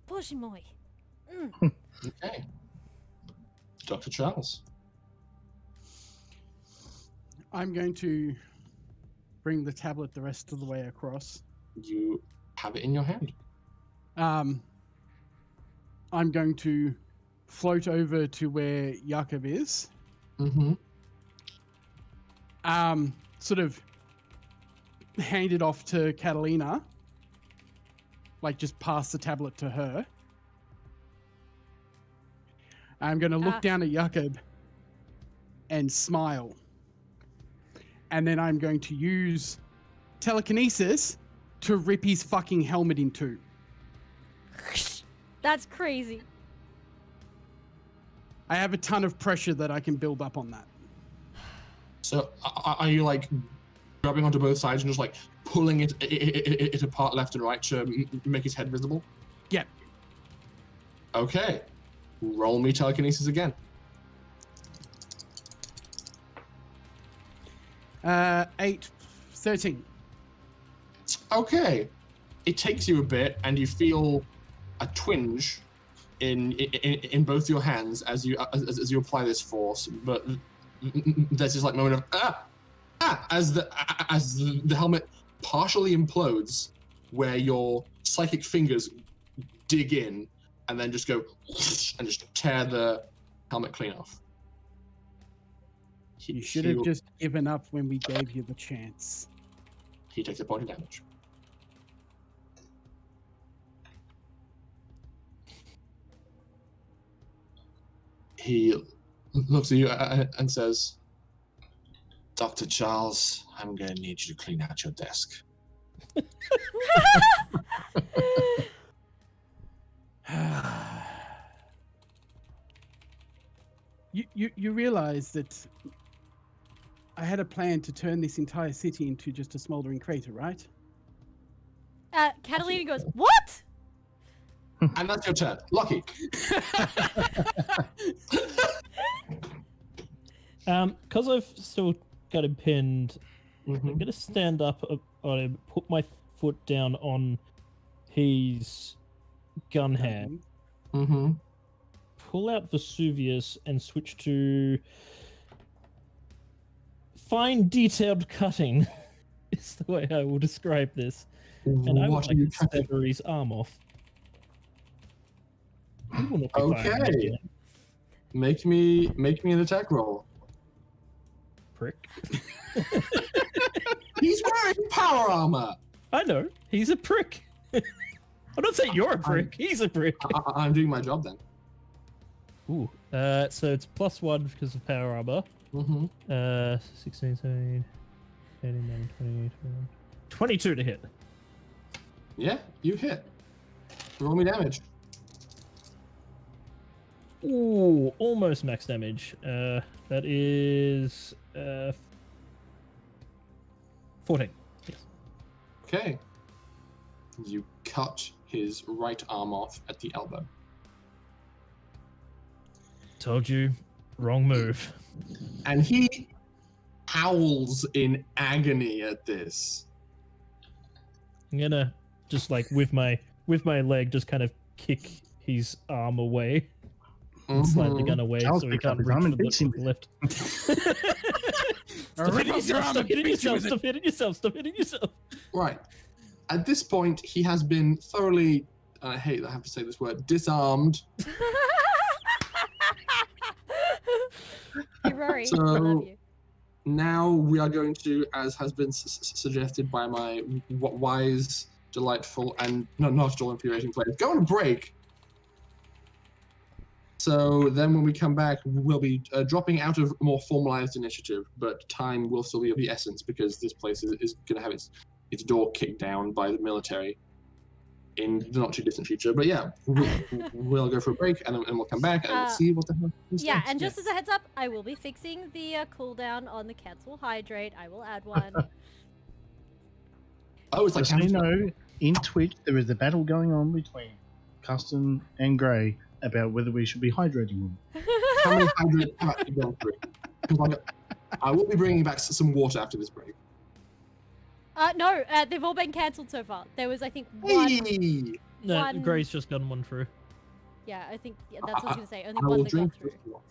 Boże mój.
Okay. Dr. Charles.
I'm going to bring the tablet the rest of the way across.
You have it in your hand.
I'm going to float over to where Yakub is.
Mm-hmm.
Sort of hand it off to Catalina. Like, just pass the tablet to her. I'm going to look down at Yakub and smile. And then I'm going to use telekinesis to rip his fucking helmet in two.
That's crazy.
I have a ton of pressure that I can build up on that.
So are you like grabbing onto both sides and just like pulling it apart left and right to make his head visible?
Yep.
Okay. Roll me telekinesis again.
8, 13.
Okay. It takes you a bit, and you feel a twinge in both your hands as you apply this force. But there's this like moment of as the helmet partially implodes, where your psychic fingers dig in and then just go and just tear the helmet clean off.
You should have just given up when we gave you the chance.
He takes a point of damage. He looks at you and says, Dr. Charles, I'm going to need you to clean out your desk.
You realize that I had a plan to turn this entire city into just a smoldering crater, right?
Catalina goes, what?
And that's your turn. Locky.
Because I've still got him pinned, I'm
Mhm.
gonna stand up on him, put my foot down on his gun hand,
Mhm.
pull out Vesuvius, and switch to fine detailed cutting. Is the way I will describe this. And I would
What are
like
you
to
cutting?
sever his arm off. He will not be firing
Okay.
again,
Make me an attack roll.
prick.
He's wearing power armor.
I know, he's a prick. I'm not saying you're a prick, he's a prick.
I'm doing my job then.
Ooh. So it's +1 because of power armor.
Mm-hmm.
16, 17, 18, 19, 20, 21, 22 to hit.
Yeah, you hit. Roll me damage.
Ooh, almost max damage. That is 14. Yes.
Okay. You cut his right arm off at the elbow.
Told you, wrong move.
And he howls in agony at this.
I'm gonna just like with my leg just kind of kick his arm away and slide the gun away
Charles
so he
picks up
can't
his arm
reach
and
for
beats him.
the left.
I'll rip off your arm
Stop
and
hitting
beat you
yourself,
with it.
stop hitting yourself, stop hitting yourself.
Right. At this point, he has been thoroughly, I hate that I have to say this word, disarmed.
You're Rory. I
So-
love you.
Now we are going to, as has been suggested by my wise, delightful, and not at all infuriating players, go on a break. So then when we come back, we'll be dropping out of more formalized initiative, but time will still be of the essence because this place is going to have its door kicked down by the military in the not too distant future. But yeah, we'll go for a break and we'll come back and see what the hell happens
Yeah,
next.
and just as a heads up, I will be fixing the cooldown on the cancel hydrate. I will add one.
Oh, it's like
Just so you know, in Twitch, there is a battle going on between Custom and Grey about whether we should be hydrating them.
how many hydrants have actually gone through? 'Cause I will be bringing back some water after this break.
No, they've all been cancelled so far. There was, I think, one.
Hey!
No,
One-
Gray's just gotten one through.
Yeah, I think that's what I was going to say. Only
I
one
will
that got
drink
through.
this water.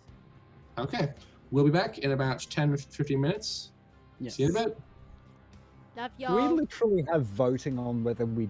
Okay, we'll be back in about 10-15 minutes.
Yes.
See you in a bit.
Love
Do we
y'all.
literally have voting on whether we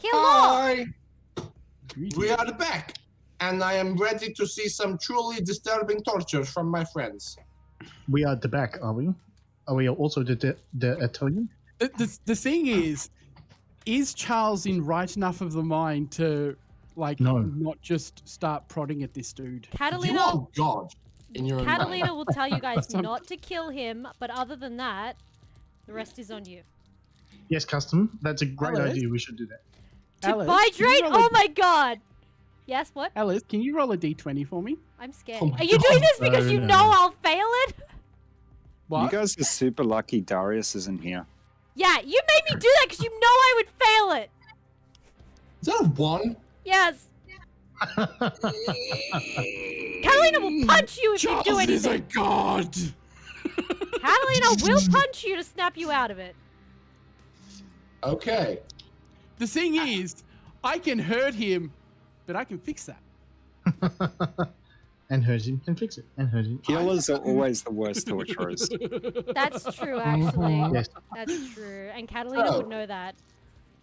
Hi! We are back, and I am ready to see some truly disturbing torture from my friends.
We are the back, are we? Are we also the Italian?
The thing is Charles in right enough of the mind to, like, not just start prodding at this dude?
Catalina,
You are God in your own mind.
Catalina will tell you guys not to kill him, but other than that, the rest is on you.
Yes, custom. That's a great
Alice?
idea. We should do that.
To
Alice,
hydrate? Oh my god! Yes, what?
Alice, can you roll a d20 for me?
I'm scared.
Oh my
Are you doing
God.
this because you
No.
know I'll fail it?
What?
You guys are super lucky Darius isn't here.
Yeah, you made me do that because you know I would fail it.
Is that a 1?
Yes. Catalina will punch you if you do
Charles is a
anything.
god!
Catalina will punch you to snap you out of it.
Okay.
The thing is, I can hurt him, but I can fix that.
And hurt him can fix it. And hurt him.
Healers are always the worst torturers.
That's true, actually.
Yes.
That's true, and Catalina
Oh.
would know that.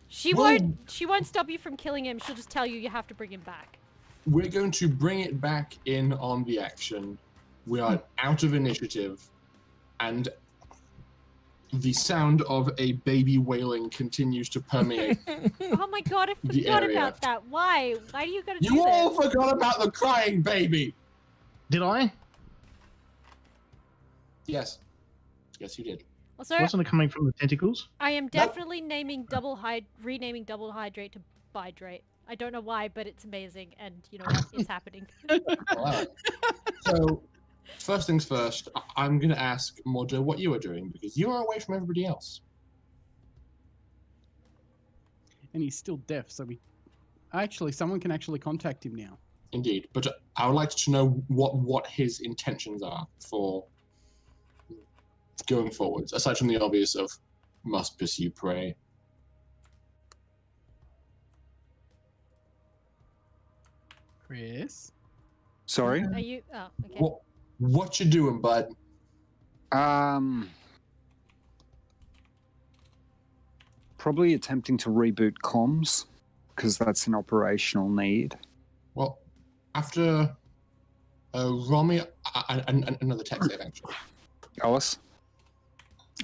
She
Well-
won't stop you from killing him. She'll just tell you you have to bring him back.
We're going to bring it back in on the action. We are out of initiative, and the sound of a baby wailing continues to permeate.
Oh my god, I
The
forgot
area.
about that. Why? Why do you gotta do
You all
this?
forgot about the crying baby!
Did I?
Yes. Yes, you did.
Also,
Wasn't it coming from the tentacles?
I am definitely renaming double hydrate to bidrate. I don't know why, but it's amazing, and you know what? It's happening.
Alright. So, first things first, I'm going to ask Mordo what you are doing, because you are away from everybody else.
And he's still deaf, so someone can actually contact him now.
Indeed. But I would like to know what his intentions are for going forwards, aside from the obvious of must pursue prey.
Chris?
Sorry?
Are you? Oh, okay.
What you doing, bud?
Probably attempting to reboot comms, because that's an operational need.
Well, after Romy, another text save, actually.
Alice?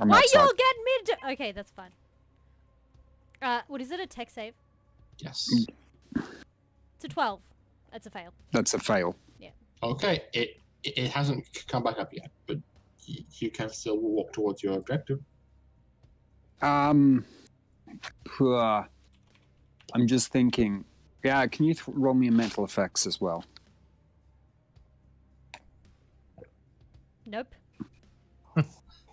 I'm
Why
outside.
y'all get me to? Okay, that's fine. What is it? A tech save?
Yes.
It's a 12. That's a fail.
That's a fail.
Okay, it hasn't come back up yet, but you can still walk towards your objective.
I'm just thinking. Yeah, can you roll me a mental effects as well?
Nope.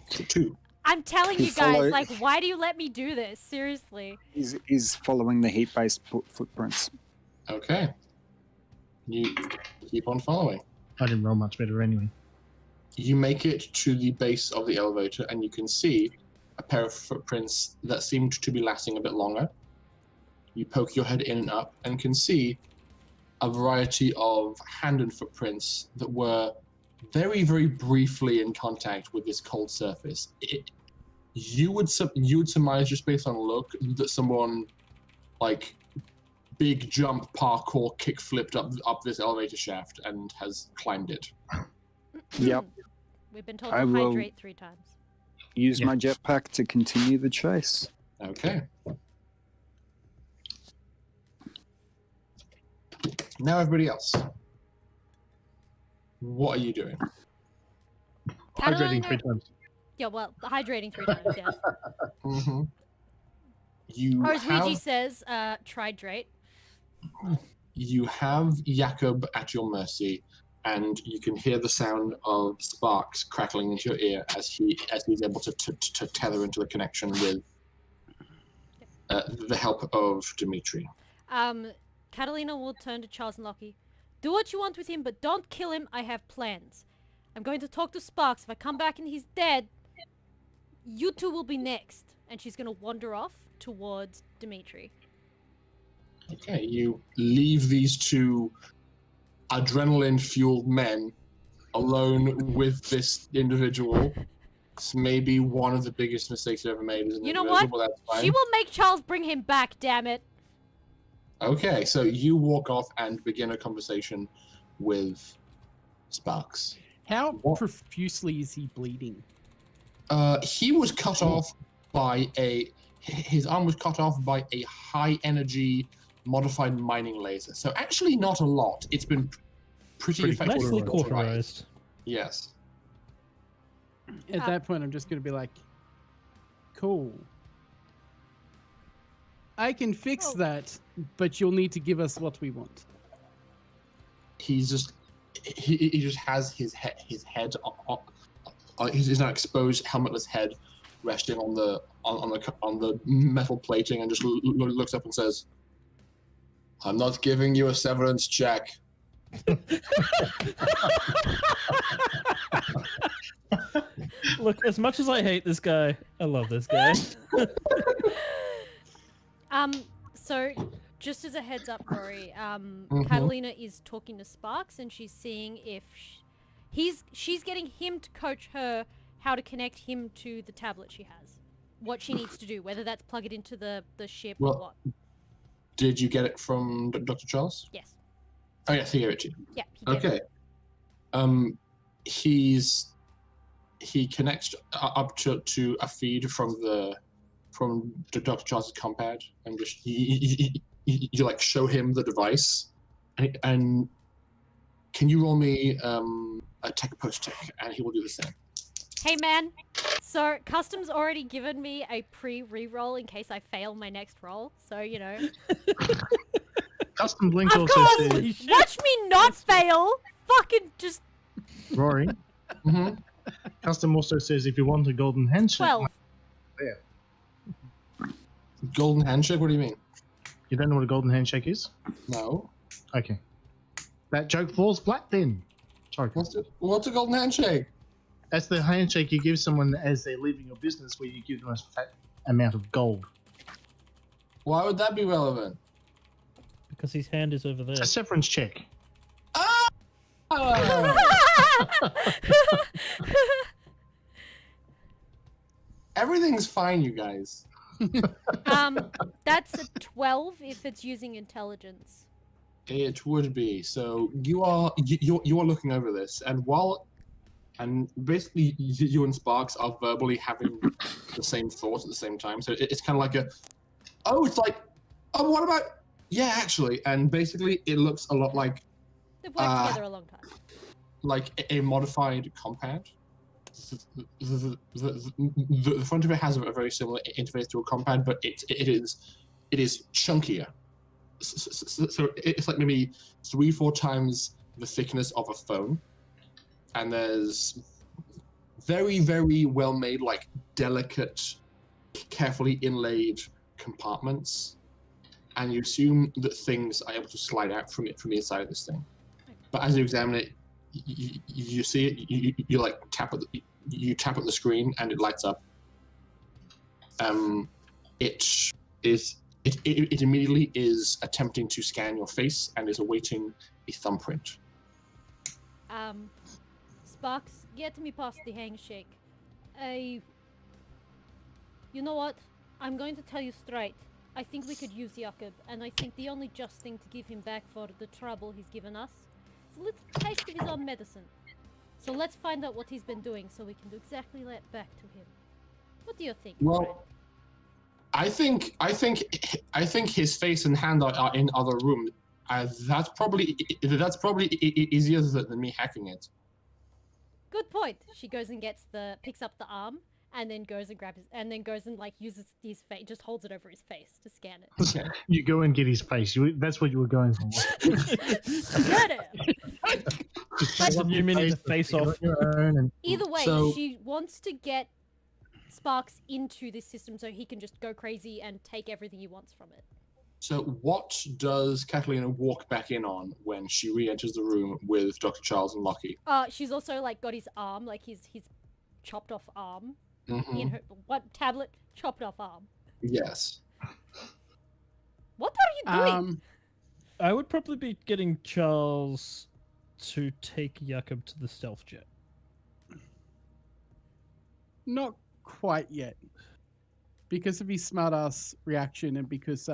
So 2.
I'm telling
Can
you guys,
follow-
like, why do you let me do this? Seriously.
Is following the heat-based footprints.
Okay. You keep on following.
I didn't roll much better anyway.
You make it to the base of the elevator, and you can see a pair of footprints that seemed to be lasting a bit longer. You poke your head in and up and can see a variety of hand and footprints that were very, very briefly in contact with this cold surface. You would surmise, just based on look, that someone, like, big jump parkour kick flipped up this elevator shaft and has climbed it.
Yep.
We've been told
I
to
will-
hydrate 3 times.
Use
Yeah.
my jetpack to continue the chase.
Okay. Now everybody else. What are you doing?
Hydrating
Catalina,
3 times.
Yeah, well, hydrating 3 times, yes.
Mm-hmm. You
Or as
have
Ouija says, tridrate.
you have Yakub at your mercy, and you can hear the sound of sparks crackling into your ear as he's able to tether into the connection with the help of Dimitri.
Catalina will turn to Charles and Locky. Do what you want with him, but don't kill him. I have plans. I'm going to talk to Sparks. If I come back and he's dead, you two will be next. And she's going to wander off towards Dimitri.
Okay, you leave these two adrenaline-fueled men alone with this individual. It's maybe one of the biggest mistakes you've ever made as an
You know
individual,
what?
but that's fine.
She will make Charles bring him back, damn it.
Okay, so you walk off and begin a conversation with Sparks.
How
What?
profusely is he bleeding?
He was cut off by his arm was cut off by a high-energy modified mining laser. So actually not a lot. It's been pretty effective.
Nicely cauterized.
Yes.
At that point, I'm just going to be like, cool. I can fix that, but you'll need to give us what we want.
He just has his head his now exposed helmetless head resting on the metal plating and just looks up and says, "I'm not giving you a severance check."
Look, as much as I hate this guy, I love this guy.
So just as a heads up, Rory,
Mhm.
Catalina is talking to Sparks and she's seeing if she's getting him to coach her how to connect him to the tablet she has. What she needs to do, whether that's plug it into the ship or
Well,
what.
Did you get it from Dr. Charles?
Yes.
Oh yes, he gave it to you.
Yeah, he gave
Okay.
it.
He connects up to a feed from Dr. Charles' compad, and just you like show him the device, and can you roll me a tech post tech, and he will do the same.
Hey man, so Custom's already given me a pre-reroll in case I fail my next roll, so you know.
Custom Blink
Of
also
course!
says,
Watch me not fail! Fucking just
Rory,
Mm-hmm.
Custom also says if you want a golden handshake,
12.
Golden handshake? What do you mean?
you don't know what a golden handshake is?
No.
Okay. That joke falls flat then. Sorry.
What's a golden handshake?
That's the handshake you give someone as they're leaving your business where you give them a fat amount of gold.
Why would that be relevant?
Because his hand is over there.
It's a severance check.
Ah! Everything's fine, you guys.
That's a 12 if it's using intelligence.
It would be. So you are looking over this, and basically you and Sparks are verbally having the same thoughts at the same time. So it's kind of like what about? Yeah, actually, and basically it looks a lot like
They've worked together a long time.
like a modified compound. The front of it has a very similar interface to a compound, but it is chunkier. So it's like maybe 3-4 times the thickness of a phone, and there's very, very well made, like delicate, carefully inlaid compartments, and you assume that things are able to slide out from the inside of this thing. But as you examine it, you see it. You like tap at the screen, and it lights up. It immediately is attempting to scan your face and is awaiting a thumbprint.
Sparks, get me past the handshake. You know what? I'm going to tell you straight. I think we could use Yakub, and I think the only just thing to give him back for the trouble he's given us is a little taste of his own medicine. So let's find out what he's been doing so we can do exactly that back to him. What do you think, friend?
I think his face and hand are in other room. That's probably easier than me hacking it.
good point. She goes and picks up the arm, and then goes and grabs, and then goes and like uses his face, just holds it over his face to scan it.
Okay.
You go and get his face. That's what you were going for.
Get it.
That's a new minute to face off.
Either way,
So-
she wants to get Sparks into this system so he can just go crazy and take everything he wants from it.
So what does Catalina walk back in on when she re-enters the room with Dr. Charles and Locky?
She's also like got his arm, like his chopped off arm
Mhm.
in her tablet, chopped off arm.
Yes.
What are you doing?
I would probably be getting Charles to take Yakub to the stealth jet.
Not quite yet. Because of his smartass reaction and because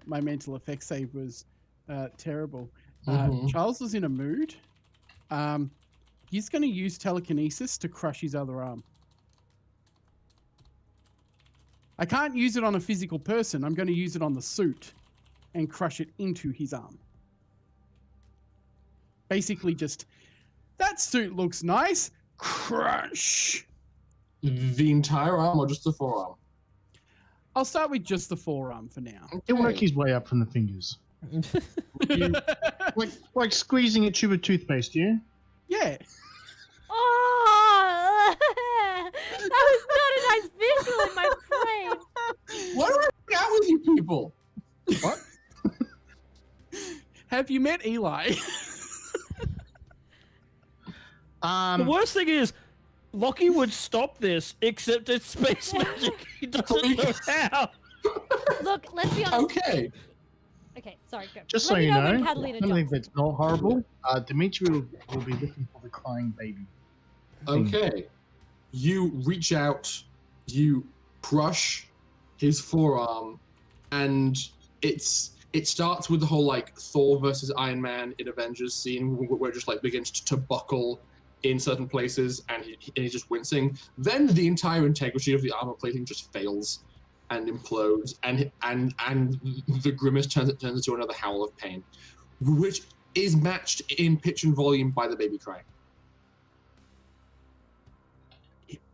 my mental effects save was terrible.
Mhm.
Charles is in a mood. He's going to use telekinesis to crush his other arm. I can't use it on a physical person. I'm going to use it on the suit and crush it into his arm. Basically just, that suit looks nice. Crush!
The entire arm or just the forearm?
I'll start with just the forearm for now.
He'll work his way up from the fingers. like squeezing a tube of toothpaste, yeah?
Yeah.
Oh, that was not a nice visual in my brain.
What do I got with you people?
What?
Have you met Eli?
The worst thing is, Locky would stop this, except it's space magic. He doesn't know how.
Look, let's be honest.
Okay.
Okay, sorry, go.
Just
Let
so
me
you know,
when Catalina
something
jumps.
that's not horrible. Dimitri will be looking for the crying baby.
Okay. You reach out, you crush his forearm, and it starts with the whole like Thor versus Iron Man in Avengers scene where it just like begins to buckle in certain places and he's just wincing. Then the entire integrity of the armor plating just fails and implodes, and the grimace turns into another howl of pain, which is matched in pitch and volume by the baby crying.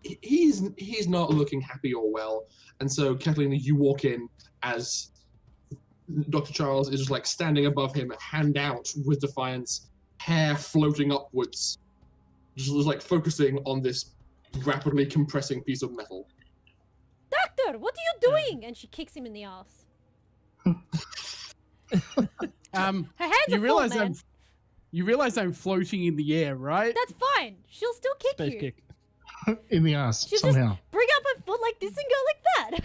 He's not looking happy or well, and so Catalina, you walk in as Dr. Charles is just like standing above him, hand out with defiance, hair floating upwards, just like focusing on this rapidly compressing piece of metal.
Doctor, what are you doing? And she kicks him in the ass. Her hands
You
are
realize
full, man.
you realize I'm floating in the air, right?
That's fine. She'll still kick
Space
you.
kick.
In the ass,
She'll
somehow.
just bring up her foot like this and go like that.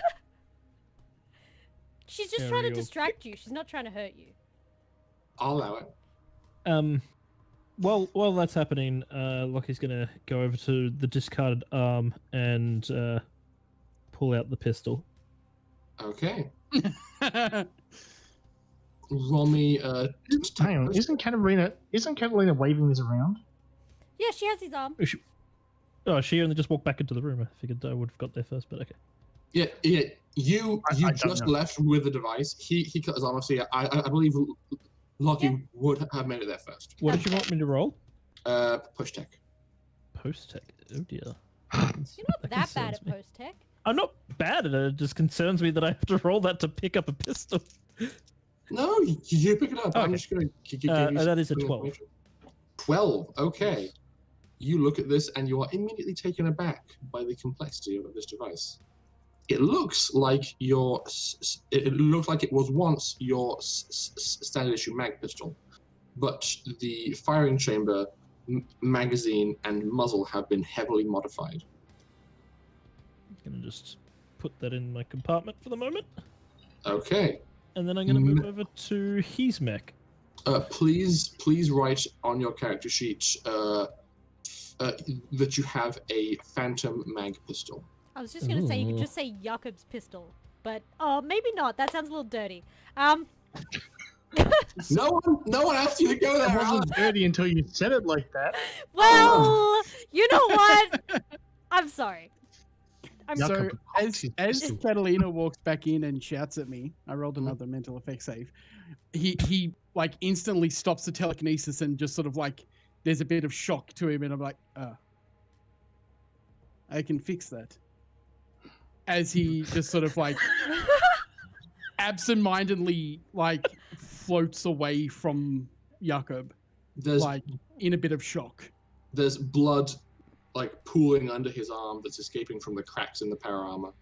She's just trying to
Aerial
distract you. She's not trying to hurt you.
I'll allow it.
While that's happening, Locky's gonna go over to the discarded arm and pull out the pistol.
Okay. Roll me
Hang on, isn't Catalina waving this around?
Yeah, she has his arm.
She only just walked back into the room. I figured I would have got there first, but okay.
Yeah. You
I don't
just
know.
left with the device. He cut his arm off. So yeah, I believe Locky
Yeah.
would have made it there first.
What did you want me to roll?
Push tech.
Post tech. Oh dear.
You're not that bad
concerns
at
me.
post tech.
I'm not bad at it. It just concerns me that I have to roll that to pick up a pistol.
No, you pick it up. I'm
Okay.
just going to give you
That is a
some
12.
information. 12. Okay. You look at this and you are immediately taken aback by the complexity of this device. It looks like it looks like it was once your standard issue mag pistol, but the firing chamber, magazine, and muzzle have been heavily modified.
I'm gonna just put that in my compartment for the moment,
Okay.
and then I'm gonna move over to his mech.
Please write on your character sheet that you have a phantom mag pistol.
I was just gonna say you could
Ooh.
just say Yakub's pistol, but maybe not. That sounds a little dirty.
No one asked you to go
It
there.
wasn't dirty until you said it like that.
Well, you know what? I'm sorry. I'm
So
Yakub cocks his
as
pistol.
Catalina walks back in and shouts at me, I rolled another mental effect save. He like instantly stops the telekinesis and just sort of like there's a bit of shock to him, and I'm like, I can fix that. As he just sort of like absentmindedly like floats away from Yakub, like in a bit of shock.
There's blood like pooling under his arm that's escaping from the cracks in the power armor.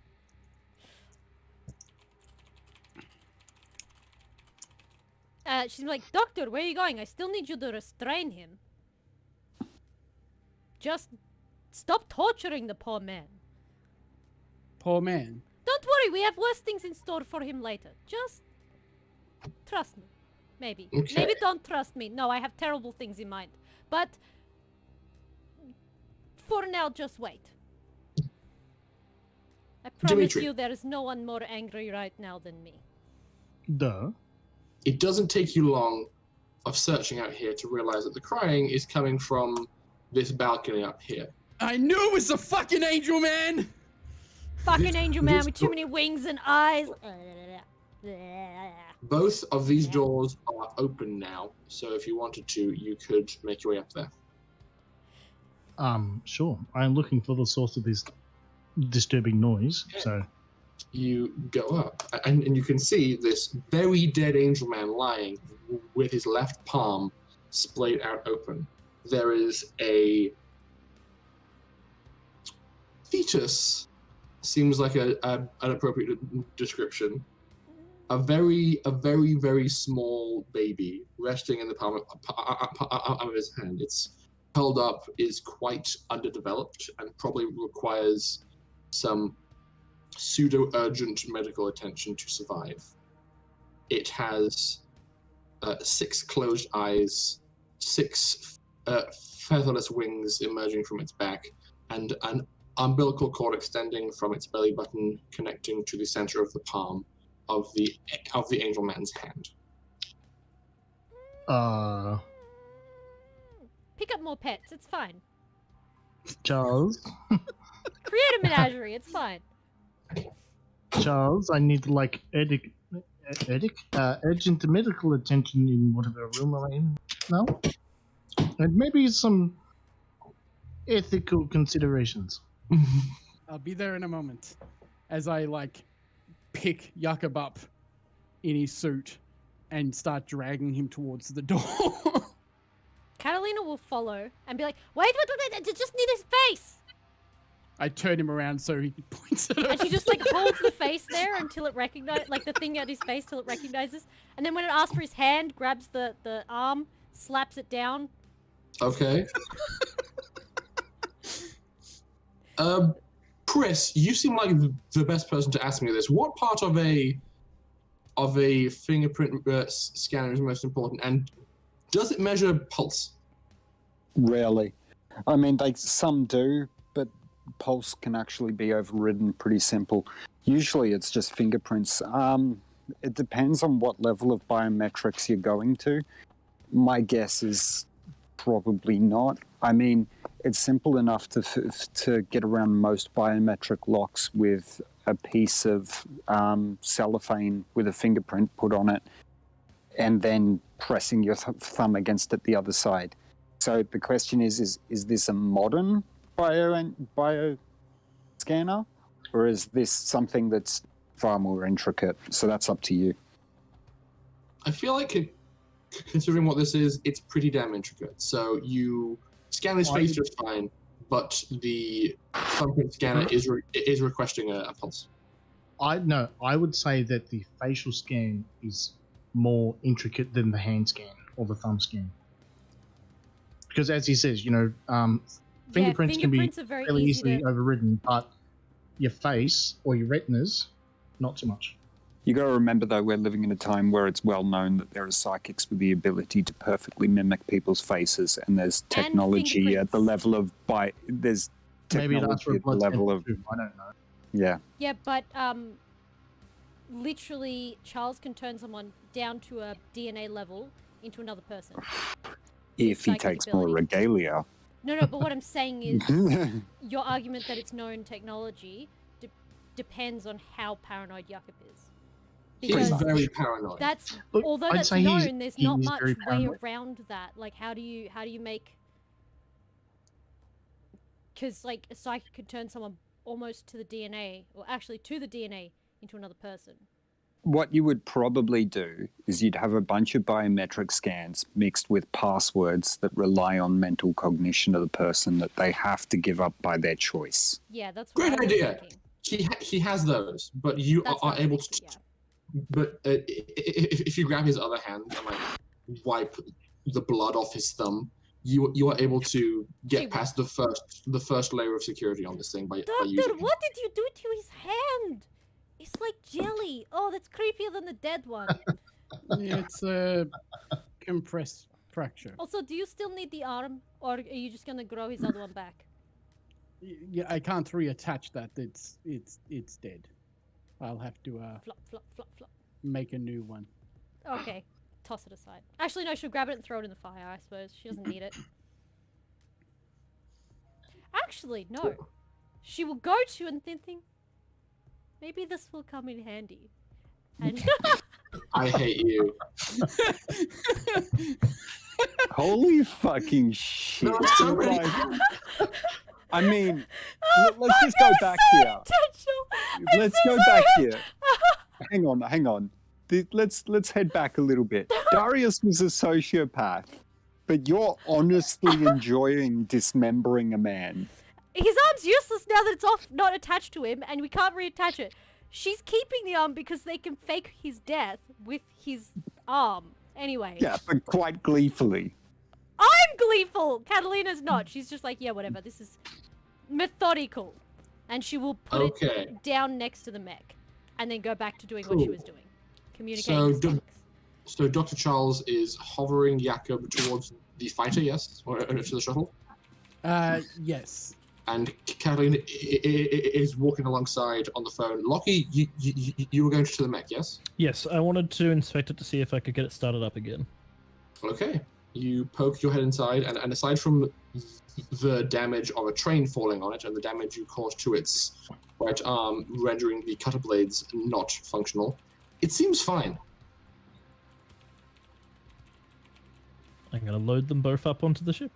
She's like, Doctor, where are you going? I still need you to restrain him. Just stop torturing the poor man.
Poor man.
Don't worry, we have worse things in store for him later. Just trust me. Maybe.
Okay.
Maybe don't trust me. No, I have terrible things in mind. But for now, just wait. I promise
Dimitri.
you there is no one more angry right now than me.
Duh.
It doesn't take you long of searching out here to realize that the crying is coming from this balcony up here.
I knew it was the fucking angel man!
Fucking angel man with too many wings and eyes.
Both of these doors are open now, so if you wanted to, you could make your way up there.
Sure. I'm looking for the source of this disturbing noise, so...
You go up, and you can see this very dead angel man lying with his left palm splayed out open. There is a fetus, seems like an appropriate description. A very, very small baby resting in the palm of his hand. It's held up, is quite underdeveloped, and probably requires some pseudo-urgent medical attention to survive. It has 6 closed eyes, 6 featherless wings emerging from its back, and an umbilical cord extending from its belly button connecting to the center of the palm of the angel man's hand.
Pick up more pets, it's fine.
Charles?
Create a menagerie, it's fine.
Charles, I need like urgent medical attention in whatever room I'm in now. And maybe some ethical considerations.
I'll be there in a moment. As I like pick Yakub up in his suit and start dragging him towards the door.
Catalina will follow and be like, wait, I just need his face!
I turn him around so he points at her.
And she just like holds the face there until it recognizes, like the thing at his face till it recognizes. And then when it asks for his hand, grabs the arm, slaps it down.
Okay. Chris, you seem like the best person to ask me this. What part of a fingerprint scanner is most important, and does it measure pulse?
Rarely. I mean, some do, but pulse can actually be overridden pretty simple. Usually it's just fingerprints. It depends on what level of biometrics you're going to. My guess is probably not. I mean, it's simple enough to get around most biometric locks with a piece of cellophane with a fingerprint put on it and then pressing your thumb against it the other side. So the question is this a modern bio scanner, or is this something that's far more intricate? So that's up to you.
I feel like, considering what this is, it's pretty damn intricate. So you scan his face just fine, but the thumbprint scanner is requesting a pulse.
I would say that the facial scan is more intricate than the hand scan or the thumb scan. Because as he says, fingerprints can be
are very
fairly
easy
easily overridden, but your face or your retinas, not so much.
You got to remember, though, we're living in a time where it's well known that there are psychics with the ability to perfectly mimic people's faces, and there's technology at the level of there's technology at the level of.
I don't know.
Yeah.
Yeah, but literally, Charles can turn someone down to a DNA level into another person.
If he takes more regalia.
No, but what I'm saying is, your argument that it's known technology depends on how paranoid Yakub is.
He's very paranoid.
Although that's known, there's not much way around that. Like, how do you make Because, like, a psychic could turn someone almost to the DNA, or actually to the DNA, into another person.
What you would probably do is you'd have a bunch of biometric scans mixed with passwords that rely on mental cognition of the person that they have to give up by their choice.
Yeah, that's what
Great
I was
idea.
thinking.
He has those, but you
That's
are
what I was
able
thinking,
to.
yeah.
But if you grab his other hand and like wipe the blood off his thumb, you are able to get past the first layer of security on this thing by using.
Doctor, what did you do to his hand? It's like jelly. Oh, that's creepier than the dead one.
It's a compressed fracture.
Also, do you still need the arm, or are you just gonna grow his other one back?
Yeah, I can't reattach that. It's dead. I'll have to
Flop, flop, flop, flop.
make a new one.
Okay, toss it aside. Actually, no, she'll grab it and throw it in the fire, I suppose. She doesn't need it. Actually, no. She will go to and then think, maybe this will come in handy. And
I hate you.
Holy fucking shit.
No, it's so many-
I mean, let's just go back here. Let's go back here. Hang on. Let's head back a little bit. Darius was a sociopath, but you're honestly enjoying dismembering a man.
his arm's useless now that it's off, not attached to him, and we can't reattach it. She's keeping the arm because they can fake his death with his arm. Anyway.
Yeah, but quite gleefully.
I'm gleeful! Catalina's not. She's just like, yeah, whatever. This is methodical. And she will put it down next to the mech. And then go back to doing what she was doing. Communicating
So Dr. Charles is hovering Yakub towards the fighter, yes? Or to the shuttle?
Yes.
And Catalina is walking alongside on the phone. Locky, you were going to the mech, yes?
Yes, I wanted to inspect it to see if I could get it started up again.
Okay. You poke your head inside, and aside from the damage of a train falling on it and the damage you caused to its right arm, rendering the cutter blades not functional, it seems fine.
I'm going to load them both up onto the ship.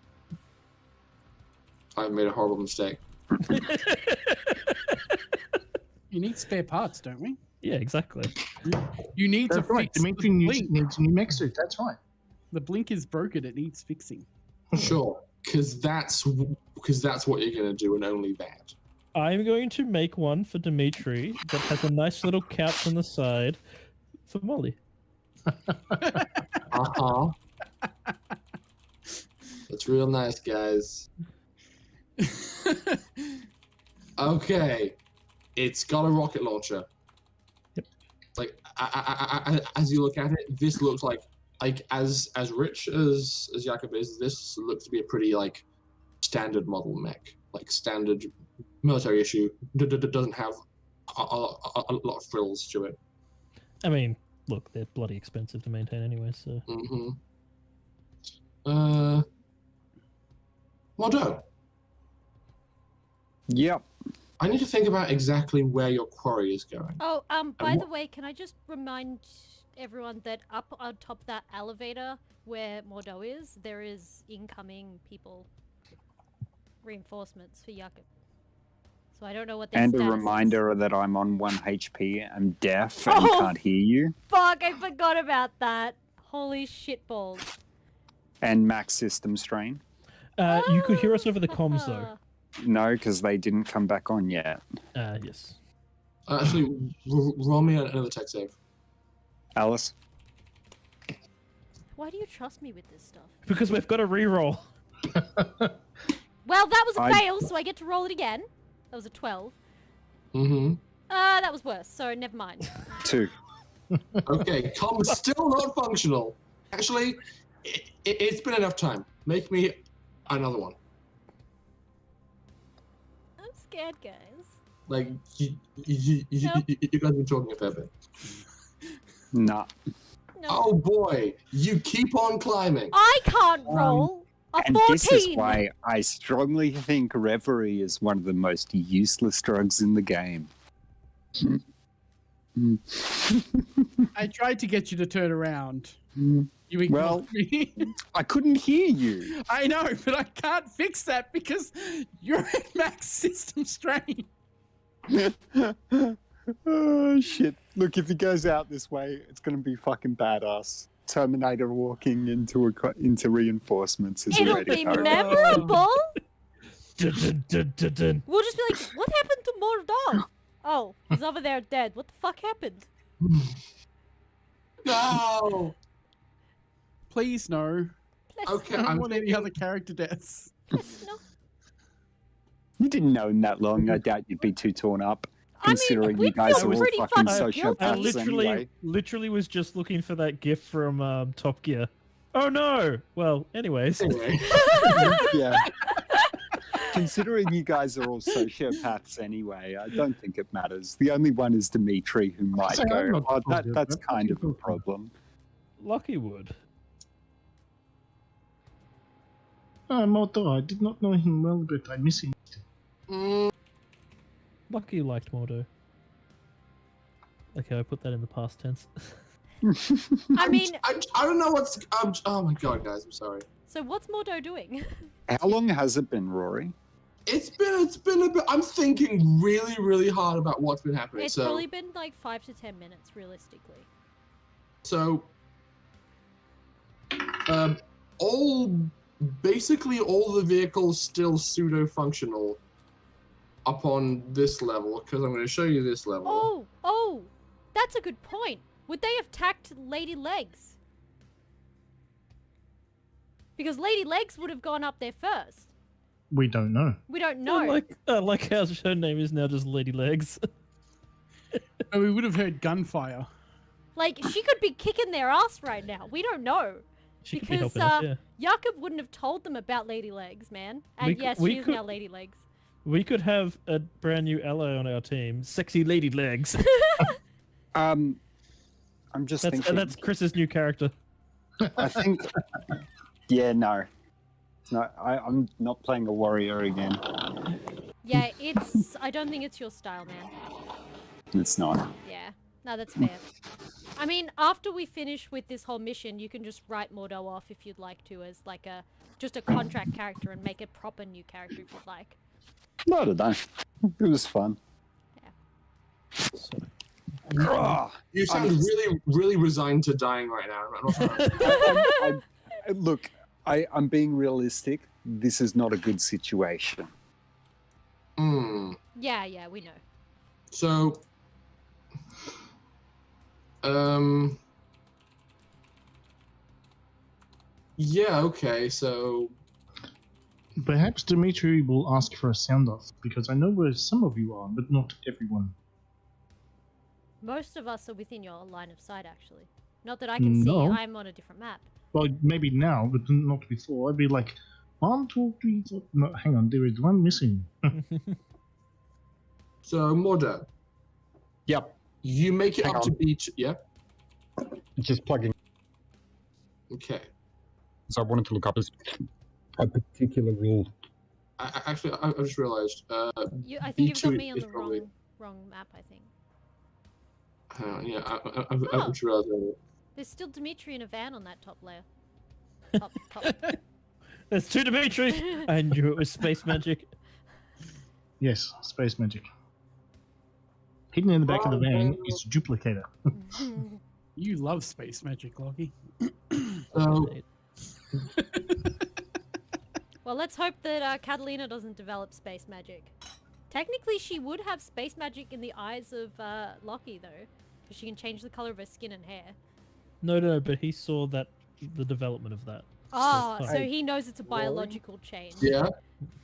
I've made a horrible mistake.
You need spare parts, don't we?
Yeah, exactly.
You need
That's
to
right.
fix
Dimitri
the
needs
blink.
a new mech suit. That's right.
The blink is broken. It needs fixing.
Sure, because that's what you're going to do, and only that.
I'm going to make one for Dimitri that has a nice little couch on the side for Molly.
Uh-huh. That's real nice, guys. Okay. It's got a rocket launcher.
Yep.
Like, as you look at it, this looks like as rich as Yakub is, this looks to be a pretty, like, standard model mech. Like, standard military issue. Doesn't have a lot of frills to it.
I mean, look, they're bloody expensive to maintain anyway, so...
Mm-hmm. Modo,
Yep.
I need to think about exactly where your quarry is going.
Oh, by the way, can I just remind everyone that up on top of that elevator where Mordo is, there is incoming people, reinforcements for Yakub. So I don't know what their
And a
status
reminder
is.
that I'm on 1 HP, I'm deaf and can't hear you.
Fuck, I forgot about that. Holy shitballs.
And max system strain.
You could hear us over the comms, though.
No, because they didn't come back on yet.
Yes.
Actually, roll me another tech save.
Alice?
Why do you trust me with this stuff?
Because we've got a reroll.
Well, that was a
I-
fail, so I get to roll it again. That was a 12.
Mm-hmm.
That was worse, so never mind.
2.
Okay, comms still not functional. Actually, it's been enough time. Make me another one.
I'm scared, guys.
Like, you guys have been talking a fair bit.
Nah.
No.
Oh boy, you keep on climbing.
I can't roll a 14!
And this is why I strongly think Reverie is one of the most useless drugs in the game.
I tried to get you to turn around. You ignored
Well-
me.
I couldn't hear you.
I know, but I can't fix that because you're in max system strain.
Oh shit! Look, if he goes out this way, it's gonna be fucking badass. Terminator walking into reinforcements is
It'll
ready.
be memorable.
Dun, dun, dun, dun, dun.
We'll just be like, what happened to Molotov? Oh, he's over there dead. What the fuck happened?
No.
Please no.
Let's
Okay,
I don't
I'm
want any
thinking-
other character deaths.
no.
You didn't know him that long. I doubt you'd be too torn up.
I mean,
Considering you
we'd
guys
feel
are all
pretty
fucking
fucking guilty.
I
sociopaths anyway.
literally was just looking for that gif from Top Gear. Oh no! Well, anyways.
Anyway.
Yeah. Considering you guys are all sociopaths anyway, I don't think it matters. The only one is Dimitri, who might
Say, I'm
go,
not
oh,
sociopath.
that's kind of a problem.
Locky would.
Moto, I did not know him well, but I miss him.
Mm,
Locky liked Mordo. Okay, I put that in the past tense.
I mean,
I don't know what's. Oh my god, guys, I'm sorry.
so what's Mordo doing?
How long has it been, Rory?
It's been a bit. I'm thinking really hard about what's been happening.
It's
so
probably been like 5 to 10 minutes, realistically.
so basically all the vehicles still pseudo functional up on this level because I'm going to show you this level.
Oh, that's a good point. Would they have tacked Lady Legs? Because Lady Legs would have gone up there first.
We don't know.
We don't know.
Like how her name is now just Lady Legs.
Oh, we would have heard gunfire.
Like, she could be kicking their ass right now. We don't know.
She could be
Because
helping us, yeah.
Yakub wouldn't have told them about Lady Legs, man. And
We c-
yes,
we
she is
could-
now Lady Legs.
We could have a brand new ally on our team, Sexy Lady Legs.
I'm just thinking.
That's Chris's new character.
I think. Yeah, no. No, I'm not playing a warrior again.
Yeah, I don't think it's your style, man.
It's not.
Yeah. No, that's fair. I mean, after we finish with this whole mission, you can just write Mordo off if you'd like to as like just a contract character and make a proper new character if you'd like.
I don't know. It was fun.
So,
You sound really resigned to dying right now. I'm not
Look, I'm being realistic. This is not a good situation.
Yeah, we know.
So, yeah, okay, so
Perhaps Dimitri will ask for a sound off, because I know where some of you are, but not everyone.
Most of us are within your line of sight, actually. Not that I can see,
No.
I'm on a different map.
Well, maybe now, but not before. I'd be like, 1, 2, 3, 4. No, hang on, there is one missing.
so Mordo,
Yep.
you make it
Hang
up to
on.
beach. Yeah.
Just plugging.
Okay.
So I wanted to look up a particular rule.
I just realized.
I think you've got
B2
me on
is
the
probably-
wrong map, I think.
Hang on, yeah, I
Oh.
just realized.
There's still Dimitri in a van on that top layer. Top.
there's two Dimitri, and you it was space magic.
Yes, space magic. Hidden in the back of the van is a duplicator.
You love space magic, Locky.
So,
Well, let's hope that Catalina doesn't develop space magic. Technically, she would have space magic in the eyes of Locky, though. Because she can change the color of her skin and hair.
No, but he saw the development of that.
Oh,
fine.
so he knows it's a biological change.
yeah.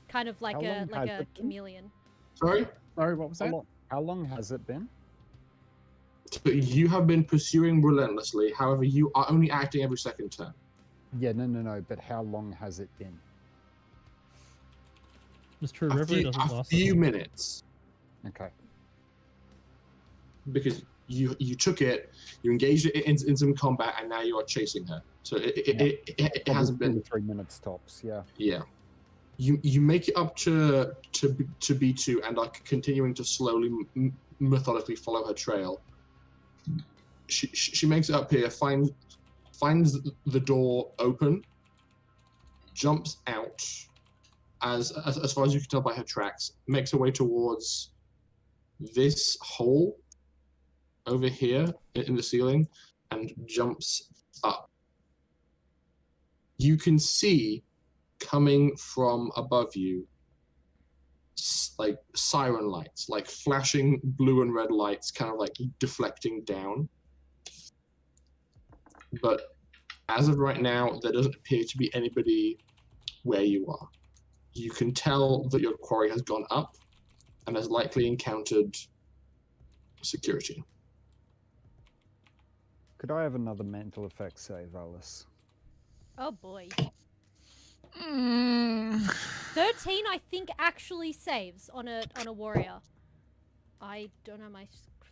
Kind of like
How long
a
has it been?
chameleon.
Sorry.
Sorry, what was that?
How long has it been?
So you have been pursuing relentlessly. However, you are only acting every second turn.
Yeah, no. But how long has it been?
It's true,
A
Reverie
few,
doesn't last. that
few
long.
minutes.
Okay.
Because you took it, you engaged it in some combat, and now you are chasing her. So it hasn't been.
3 minutes tops. Yeah.
Yeah. You make it up to B2 and are continuing to slowly, methodically follow her trail. She makes it up here, finds finds the door open, jumps out, as far as you can tell by her tracks, makes her way towards this hole over here in the ceiling, and jumps up. You can see coming from above you like siren lights, like flashing blue and red lights, kind of like deflecting down. But as of right now, there doesn't appear to be anybody where you are. You can tell that your quarry has gone up and has likely encountered security.
Could I have another mental effect save, Alice?
Oh boy. 13, I think, actually saves on a warrior. I don't know my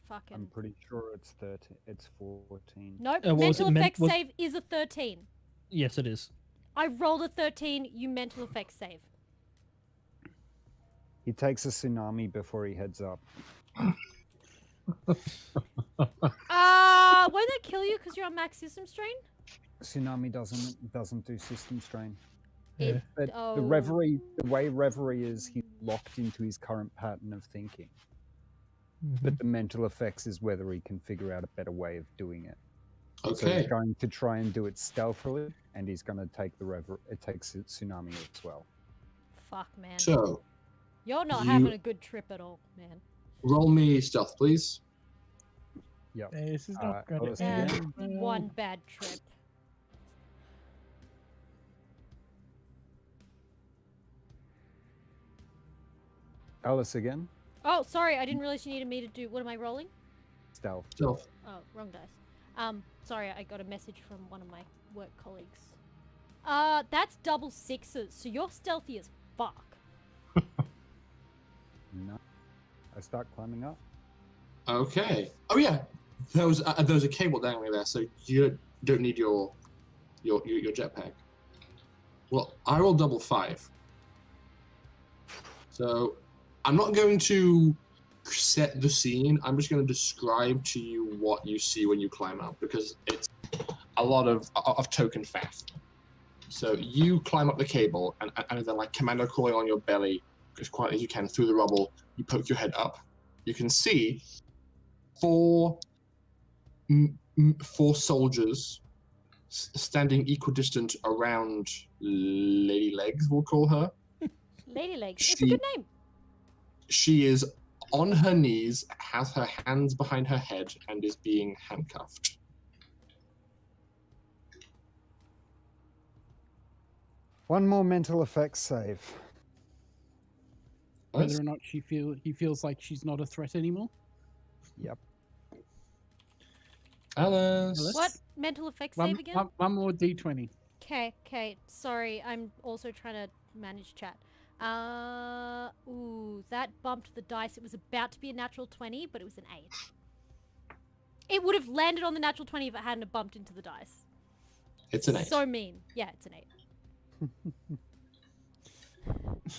fucking.
I'm pretty sure it's 13. It's 14.
Nope.
was
Mental
it
effect save is a 13.
Yes, it is.
I rolled a 13. You mental effect save.
He takes a tsunami before he heads up.
Won't that kill you because you're on max system strain?
Tsunami doesn't do system strain.
Yeah.
But the way Reverie is, he's locked into his current pattern of thinking. But the mental effects is whether he can figure out a better way of doing it. So
Okay.
he's going to try and do it stealthily, and he's going to take it takes tsunami as well.
Fuck, man.
So,
You're not
you-
having a good trip at all, man.
roll me stealth, please.
Yep.
This is not good.
Alice
Yeah,
again.
one bad trip.
Alice again.
Oh, sorry, I didn't realize you needed me to do. What am I rolling?
Stealth.
Stealth.
Oh, wrong dice. Sorry, I got a message from one of my work colleagues. That's double sixes, so you're stealthy as fuck.
No. I start climbing up.
Okay. Oh yeah, there was a cable dangling there, so you don't need your jetpack. Well, I rolled double 5. So I'm not going to set the scene. I'm just going to describe to you what you see when you climb up, because it's a lot of token faff. So you climb up the cable, and then like commando crawling on your belly as quietly as you can through the rubble. You poke your head up. You can see 4 soldiers standing equidistant around Lady Legs, we'll call her.
Lady Legs. It's a good name.
She is on her knees, has her hands behind her head, and is being handcuffed.
One more mental effects save.
Whether or not he feels like she's not a threat anymore.
Yep.
Alice.
What mental effects
One,
save again?
one more D20.
Okay. Sorry, I'm also trying to manage chat. Ooh, that bumped the dice. It was about to be a natural 20, but it was an 8. It would have landed on the natural 20 if it hadn't have bumped into the dice.
It's an 8.
So mean. Yeah, it's an 8.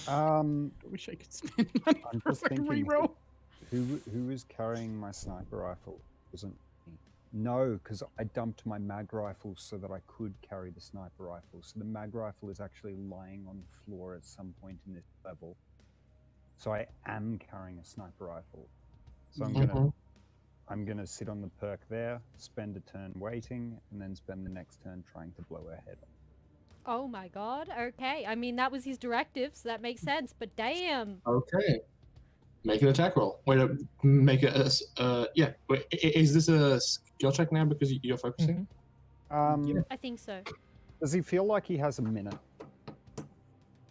I wish I could spend money
I'm
for
just
a
thinking
reroll.
who is carrying my sniper rifle? Wasn't me. No, because I dumped my mag rifle so that I could carry the sniper rifle. So the mag rifle is actually lying on the floor at some point in this level. So I am carrying a sniper rifle. So I'm gonna sit on the perk there, spend a turn waiting, and then spend the next turn trying to blow her head off.
Oh my god. Okay. I mean, that was his directive, so that makes sense. But damn.
Okay. Make an attack roll. Wait, make it yeah. Wait, is this a skill check now because you're focusing?
I think so.
Does he feel like he has a minute?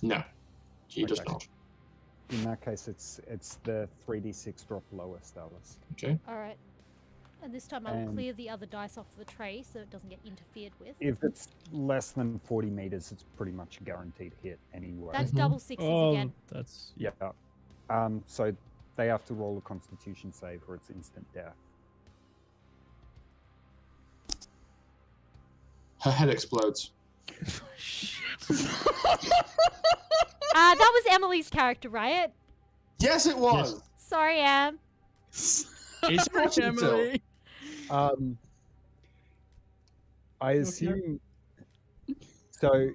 No, he does
Okay.
not.
In that case, it's the 3d6 drop lowest, Alice.
Okay.
All right. And this time I will
And-
clear the other dice off the tray so it doesn't get interfered with.
If it's less than 40 meters, it's pretty much a guaranteed hit anyway.
That's double sixes
Oh,
again.
that's
Yeah. So they have to roll a Constitution save or it's instant death.
Her head explodes.
That was Emily's character, right?
Yes, it was.
Sorry, Em.
It's watching still.
Emily.
I assume. So,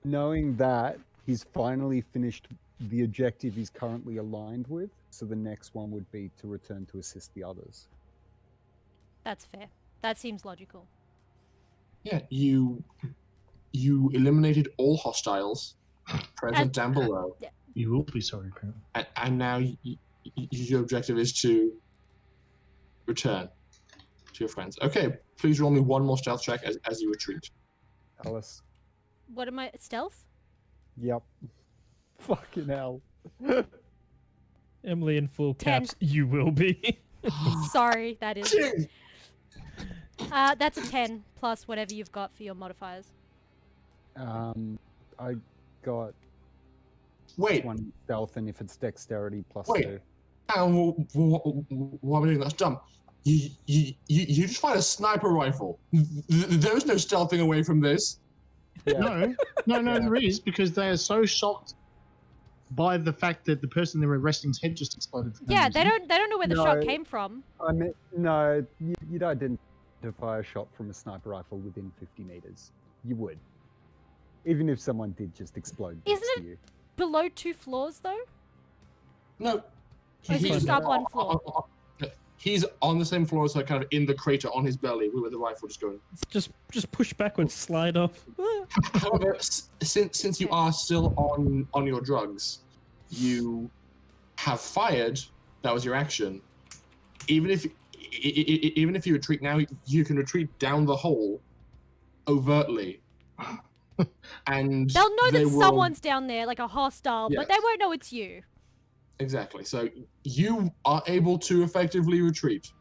knowing that, he's finally finished the objective he's currently aligned with. So the next one would be to return to assist the others.
That's fair. That seems logical.
Yeah, you eliminated all hostiles present down below.
You will be sorry, apparently.
And now your objective is to return to your friends. Okay, please roll me one more stealth check as you retreat.
Alice.
What am I? Stealth?
Yep. Fucking hell.
Emily in full
10.
caps. You will be.
Sorry, that is. That's a 10 plus whatever you've got for your modifiers.
I got
Wait.
1 stealth, and if it's dexterity plus
Wait.
2.
What am I doing? That's dumb. You just fired a sniper rifle. There's no stealthing away from this.
Yeah.
No, there is, because they are so shocked by the fact that the person they were arresting's head just exploded. for no
Yeah,
reason.
they don't know where the
No.
shot came from.
I mean, no, you'd identify a shot from a sniper rifle within 50 meters. You would. Even if someone did just explode next
Isn't
to
it-
you.
Below 2 floors, though?
No.
Or is it
He's
just up one floor?
He's on the same floor, so kind of in the crater on his belly with the rifle just going.
just push backwards, slide off.
However, since you are still on your drugs, you have fired. That was your action. Even if you retreat now, you can retreat down the hole overtly, and
They'll know
they
that
will-
someone's down there, like a hostile, but they
Yes.
won't know it's you.
Exactly. So you are able to effectively retreat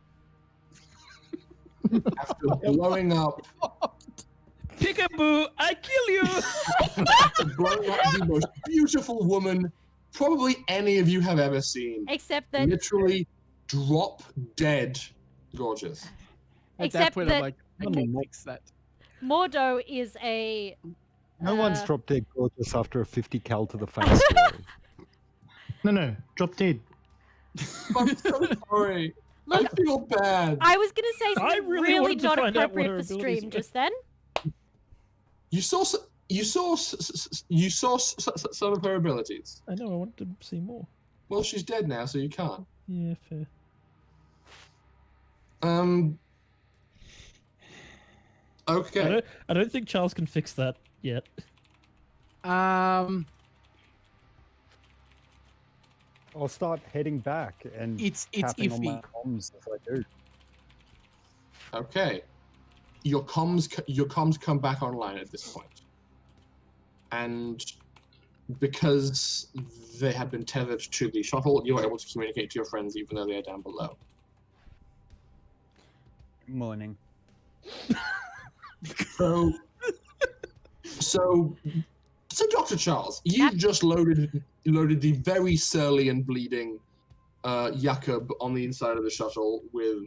after blowing up.
Peekaboo! I kill you!
After blowing up the most beautiful woman probably any of you have ever seen.
Except that
Literally drop dead gorgeous.
At
Except
that point,
that-
I'm like, I can fix that.
Mordo is a...
No one's
uh,
dropped dead gorgeous after a 50 cal to the face. Really.
No, drop dead.
I'm so sorry.
Look,
I feel bad.
I was going to say
I
something
really
really
wanted to
not
find out what
appropriate
her
for
abilities
stream
were.
just then.
You saw some of her abilities.
I know, I want to see more.
Well, she's dead now, so you can't.
Yeah, fair.
Okay.
I don't think Charles can fix that yet.
I'll start heading back and
It's
tapping on
iffy.
my comms as I do.
Okay. Your comms come back online at this point. And because they had been tethered to the shuttle, you were able to communicate to your friends even though they are down below.
Morning.
So Dr. Charles, you just loaded the very surly and bleeding Yakub on the inside of the shuttle with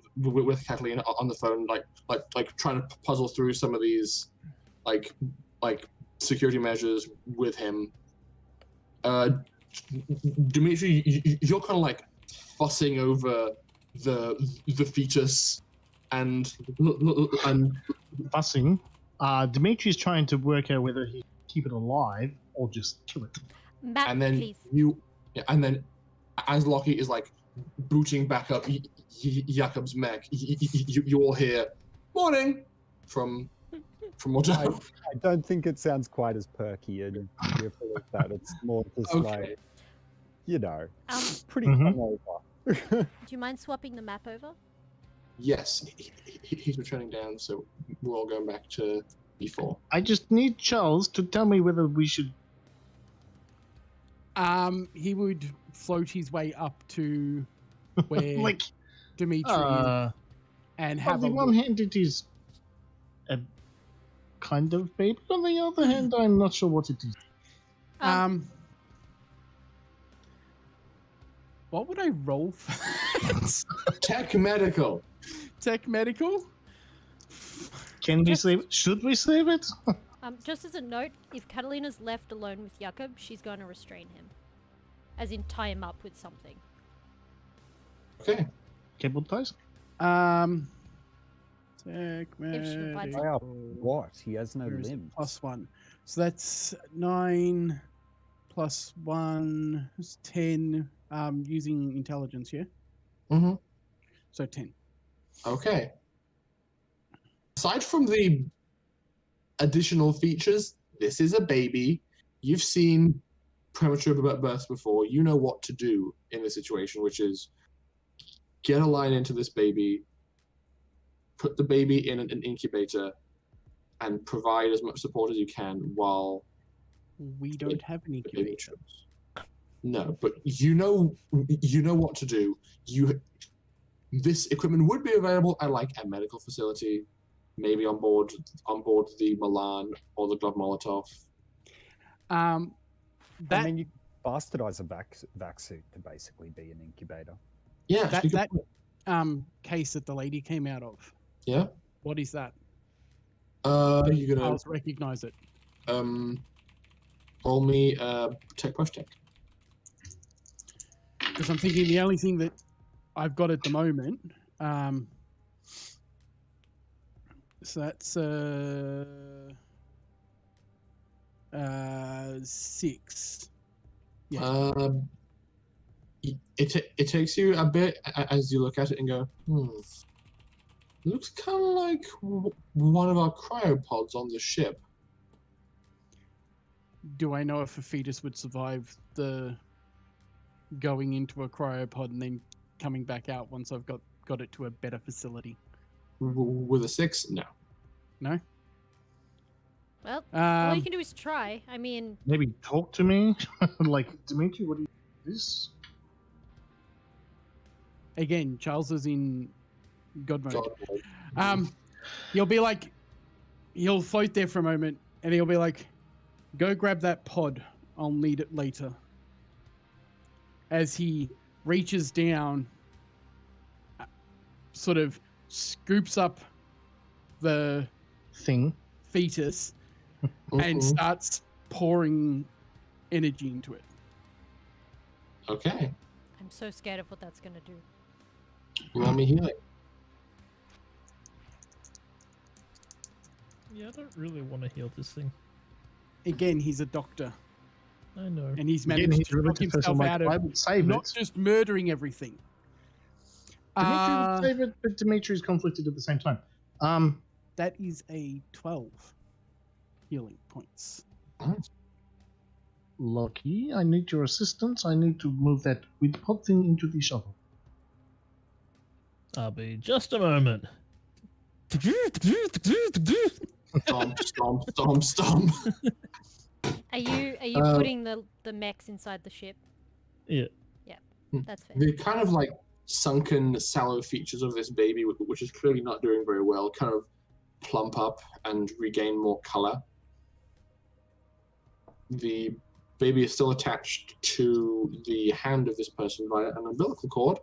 Kathleen on the phone, like trying to puzzle through some of these like security measures with him. Dimitri, you're kind of like fussing over the fetus and
Fussing. Dimitri's trying to work out whether he keep it alive or just kill it.
Matt,
and then
please.
and then as Locky is like booting back up Yakub's mech, you all hear "morning" from Molotov.
I don't think it sounds quite as perky and cheerful as that. It's more just
Okay.
like, you know, pretty
Mhm.
hungover.
Do you mind swapping the map over?
Yes, he's returning down, so we're all going back to before.
I just need Charles to tell me whether we should.
He would float his way up to where
like,
Dimitri is and
on
have
the
a
one
look.
hand, it is a kind of baby. On the other hand, I'm not sure what it is.
What would I roll for that?
Tech medical.
Tech medical?
Can we save it? Should we save it?
Just as a note, if Catalina's left alone with Yakub, she's going to restrain him. As in, tie him up with something.
Okay.
Cable ties?
Tech
should provide
Wow,
medical.
what? He has no
Where is it?
limbs.
+1. So that's 9 plus 1 is 10. Using intelligence, yeah?
Mm-hmm.
So 10.
Okay. Aside from the additional features, this is a baby. You've seen premature births before. You know what to do in this situation, which is get a line into this baby, put the baby in an incubator, and provide as much support as you can while
We don't have an
the baby
incubator.
matures. No, but you know what to do. This equipment would be available at like a medical facility, maybe on board the Milan or the Glove Molotov.
I
That
mean, you bastardize a vac suit to basically be an incubator.
Yeah,
that case that the lady came out of.
yeah.
What is that?
You're gonna
I'll recognize it.
roll me tech push tech.
Because I'm thinking the only thing that I've got at the moment. So that's 6. Yeah.
It takes you a bit as you look at it and go, looks kind of like one of our cryopods on the ship.
Do I know if a fetus would survive the going into a cryopod and then coming back out once I've got it to a better facility?
With a 6, no.
No?
Well, all you can do is try. I mean,
Maybe talk to me, like Dimitri. What do you this?
Again, Charles is in God mode.
God.
He'll float there for a moment and he'll be like, go grab that pod. I'll need it later. As he reaches down, sort of scoops up the
Thing.
fetus and starts pouring energy into it.
Okay.
I'm so scared of what that's gonna do.
Roll me healing.
Yeah, I don't really want to heal this thing.
Again, he's a doctor
I know.
and he's
Again,
managed
he's
to knock
relative person.
himself
Like,
out
I
of
would save
not
it.
just murdering everything.
Dimitri would save it, but Dimitri's conflicted at the same time.
That is a 12 healing points.
Locky, I need your assistance. I need to move that with pod thing into the shuttle.
I'll be just a moment.
Stomp.
Are you putting the mechs inside the ship?
Yeah.
That's fair.
The kind of like sunken, sallow features of this baby, which is clearly not doing very well, kind of plump up and regain more color. The baby is still attached to the hand of this person via an umbilical cord,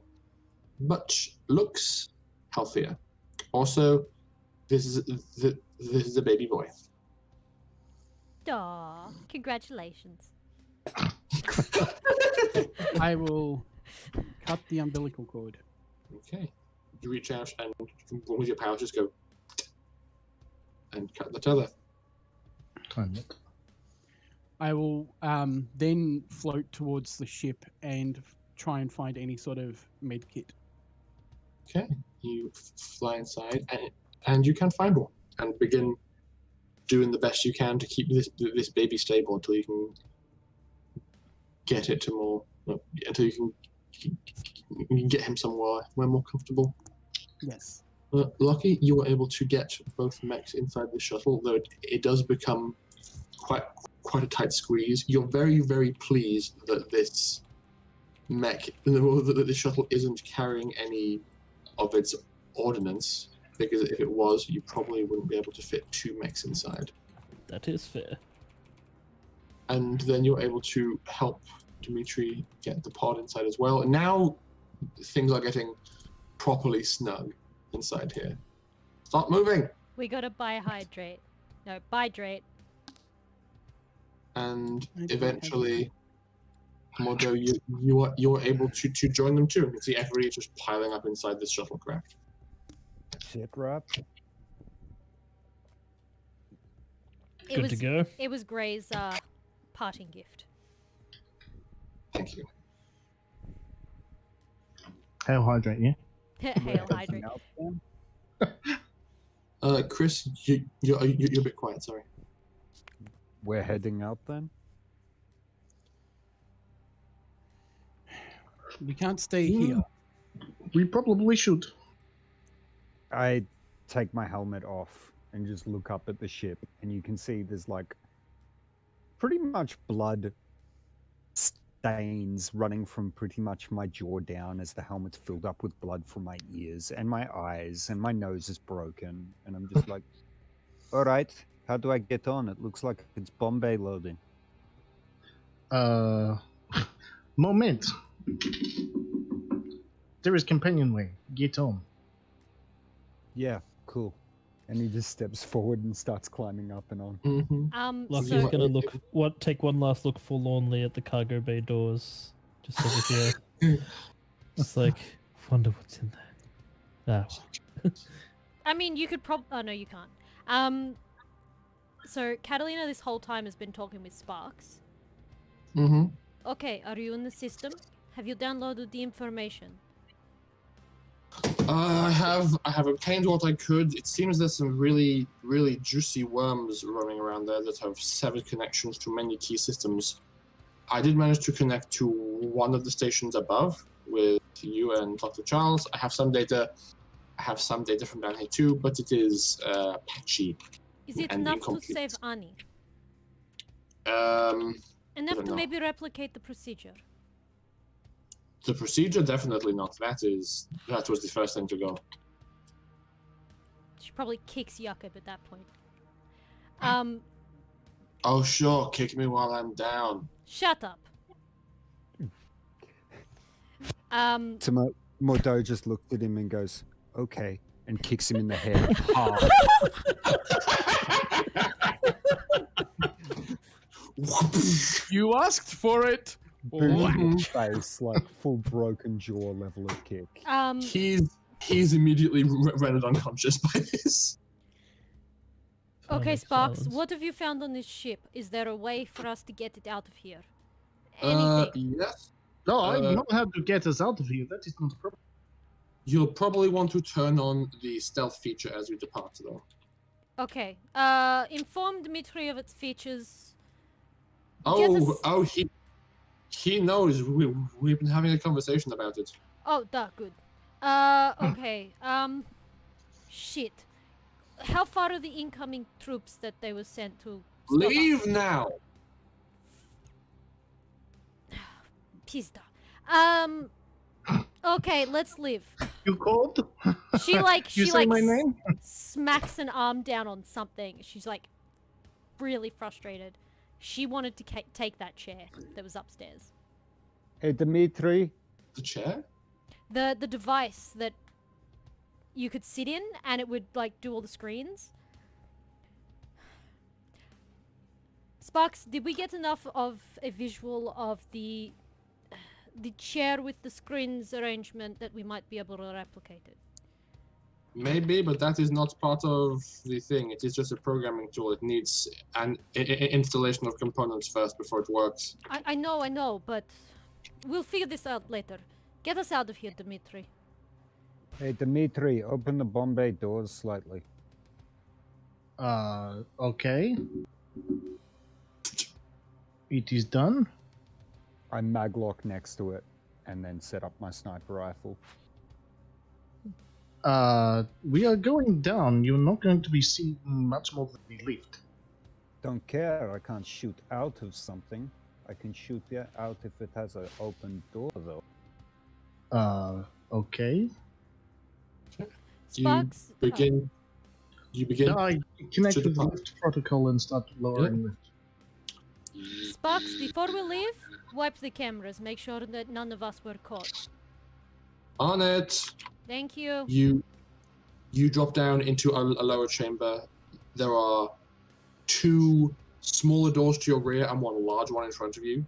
but looks healthier. Also, this is a baby boy.
Aw, congratulations.
I will cut the umbilical cord.
Okay. You reach out and with your power just go and cut the tether.
Time it.
I will then float towards the ship and try and find any sort of med kit.
Okay. You fly inside and you can find one and begin doing the best you can to keep this baby stable until you can get it to until you can get him somewhere more comfortable.
Yes.
Locky, you were able to get both mechs inside the shuttle, though it does become quite a tight squeeze. You're very, very pleased that this that the shuttle isn't carrying any of its ordnance, because if it was, you probably wouldn't be able to fit 2 mechs inside.
That is fair.
And then you're able to help Dimitri get the pod inside as well. And now things are getting properly snug inside here. Stop moving!
We gotta bihydrate. No, bihydrate.
And eventually, Mojo, you're able to join them too. You can see everybody just piling up inside this shuttlecraft.
Shit, right?
Good to go.
It was Gray's parting gift.
Thank you.
Hail hydrate, yeah?
Hail hydrate.
Chris, you're a bit quiet. Sorry.
We're heading out then?
We can't stay here.
We probably should.
I take my helmet off and just look up at the ship, and you can see there's like pretty much blood stains running from pretty much my jaw down as the helmet's filled up with blood from my ears and my eyes, and my nose is broken. And I'm just like, all right, how do I get on? It looks like it's Bombay loading.
Moment. There is companionway. Get on.
Yeah, cool. And he just steps forward and starts climbing up and on.
Mm-hmm.
Lucky's
So
gonna take one last look forlornly at the cargo bay doors, just over here. Just like, wonder what's in there. Ah.
I mean, you could oh no, you can't. So Catalina this whole time has been talking with Sparks.
Mm-hmm.
Okay, are you in the system? Have you downloaded the information?
I have obtained what I could. It seems there's some really juicy worms roaming around there that have severed connections to many key systems. I did manage to connect to one of the stations above with you and Dr. Charles. I have some data. From down here too, but it is patchy.
Is it
and
enough to
incomplete.
save Annie?
I
Enough
don't
to
know.
maybe replicate the procedure?
The procedure, definitely not. That was the first thing to go.
She probably kicks Yakub at that point.
Oh sure, kick me while I'm down.
Shut up.
Mordo just looked at him and goes, okay, and kicks him in the head hard.
You asked for it.
Boom in the face, like full broken jaw level of kick.
He's immediately rendered unconscious by this.
Okay,
makes
Sparks,
sense.
what have you found on this ship? Is there a way for us to get it out of here? Anything?
Yes.
No, I know how to get us out of here. That is not a problem.
You'll probably want to turn on the stealth feature as you depart, though.
Okay. Inform Dimitri of its features.
He knows. We've been having a conversation about it.
Oh, good. Okay. Shit. How far are the incoming troops that they were sent to? stop us?
Leave now.
Pizda. Okay, let's live.
You called?
She
You say my name?
smacks an arm down on something. She's like really frustrated. She wanted to take that chair that was upstairs.
Hey, Dimitri.
The chair?
The device that you could sit in and it would like do all the screens. Sparks, did we get enough of a visual of the chair with the screens arrangement that we might be able to replicate it?
Maybe, but that is not part of the thing. It is just a programming tool. It needs an installation of components first before it works.
I know, but we'll figure this out later. Get us out of here, Dimitri.
Hey, Dimitri, open the Bombay doors slightly.
Okay. It is done.
I maglock next to it and then set up my sniper rifle.
We are going down. You're not going to be seeing much more than the lift.
Don't care, I can't shoot out of something. I can shoot out if it has an open door, though.
Okay.
Sparks.
You begin.
I connect
to the
with the
part.
lift protocol and start lowering lift.
Sparks, before we leave, wipe the cameras. Make sure that none of us were caught.
On it.
Thank you.
You drop down into a lower chamber. There are two smaller doors to your rear and one large one in front of you.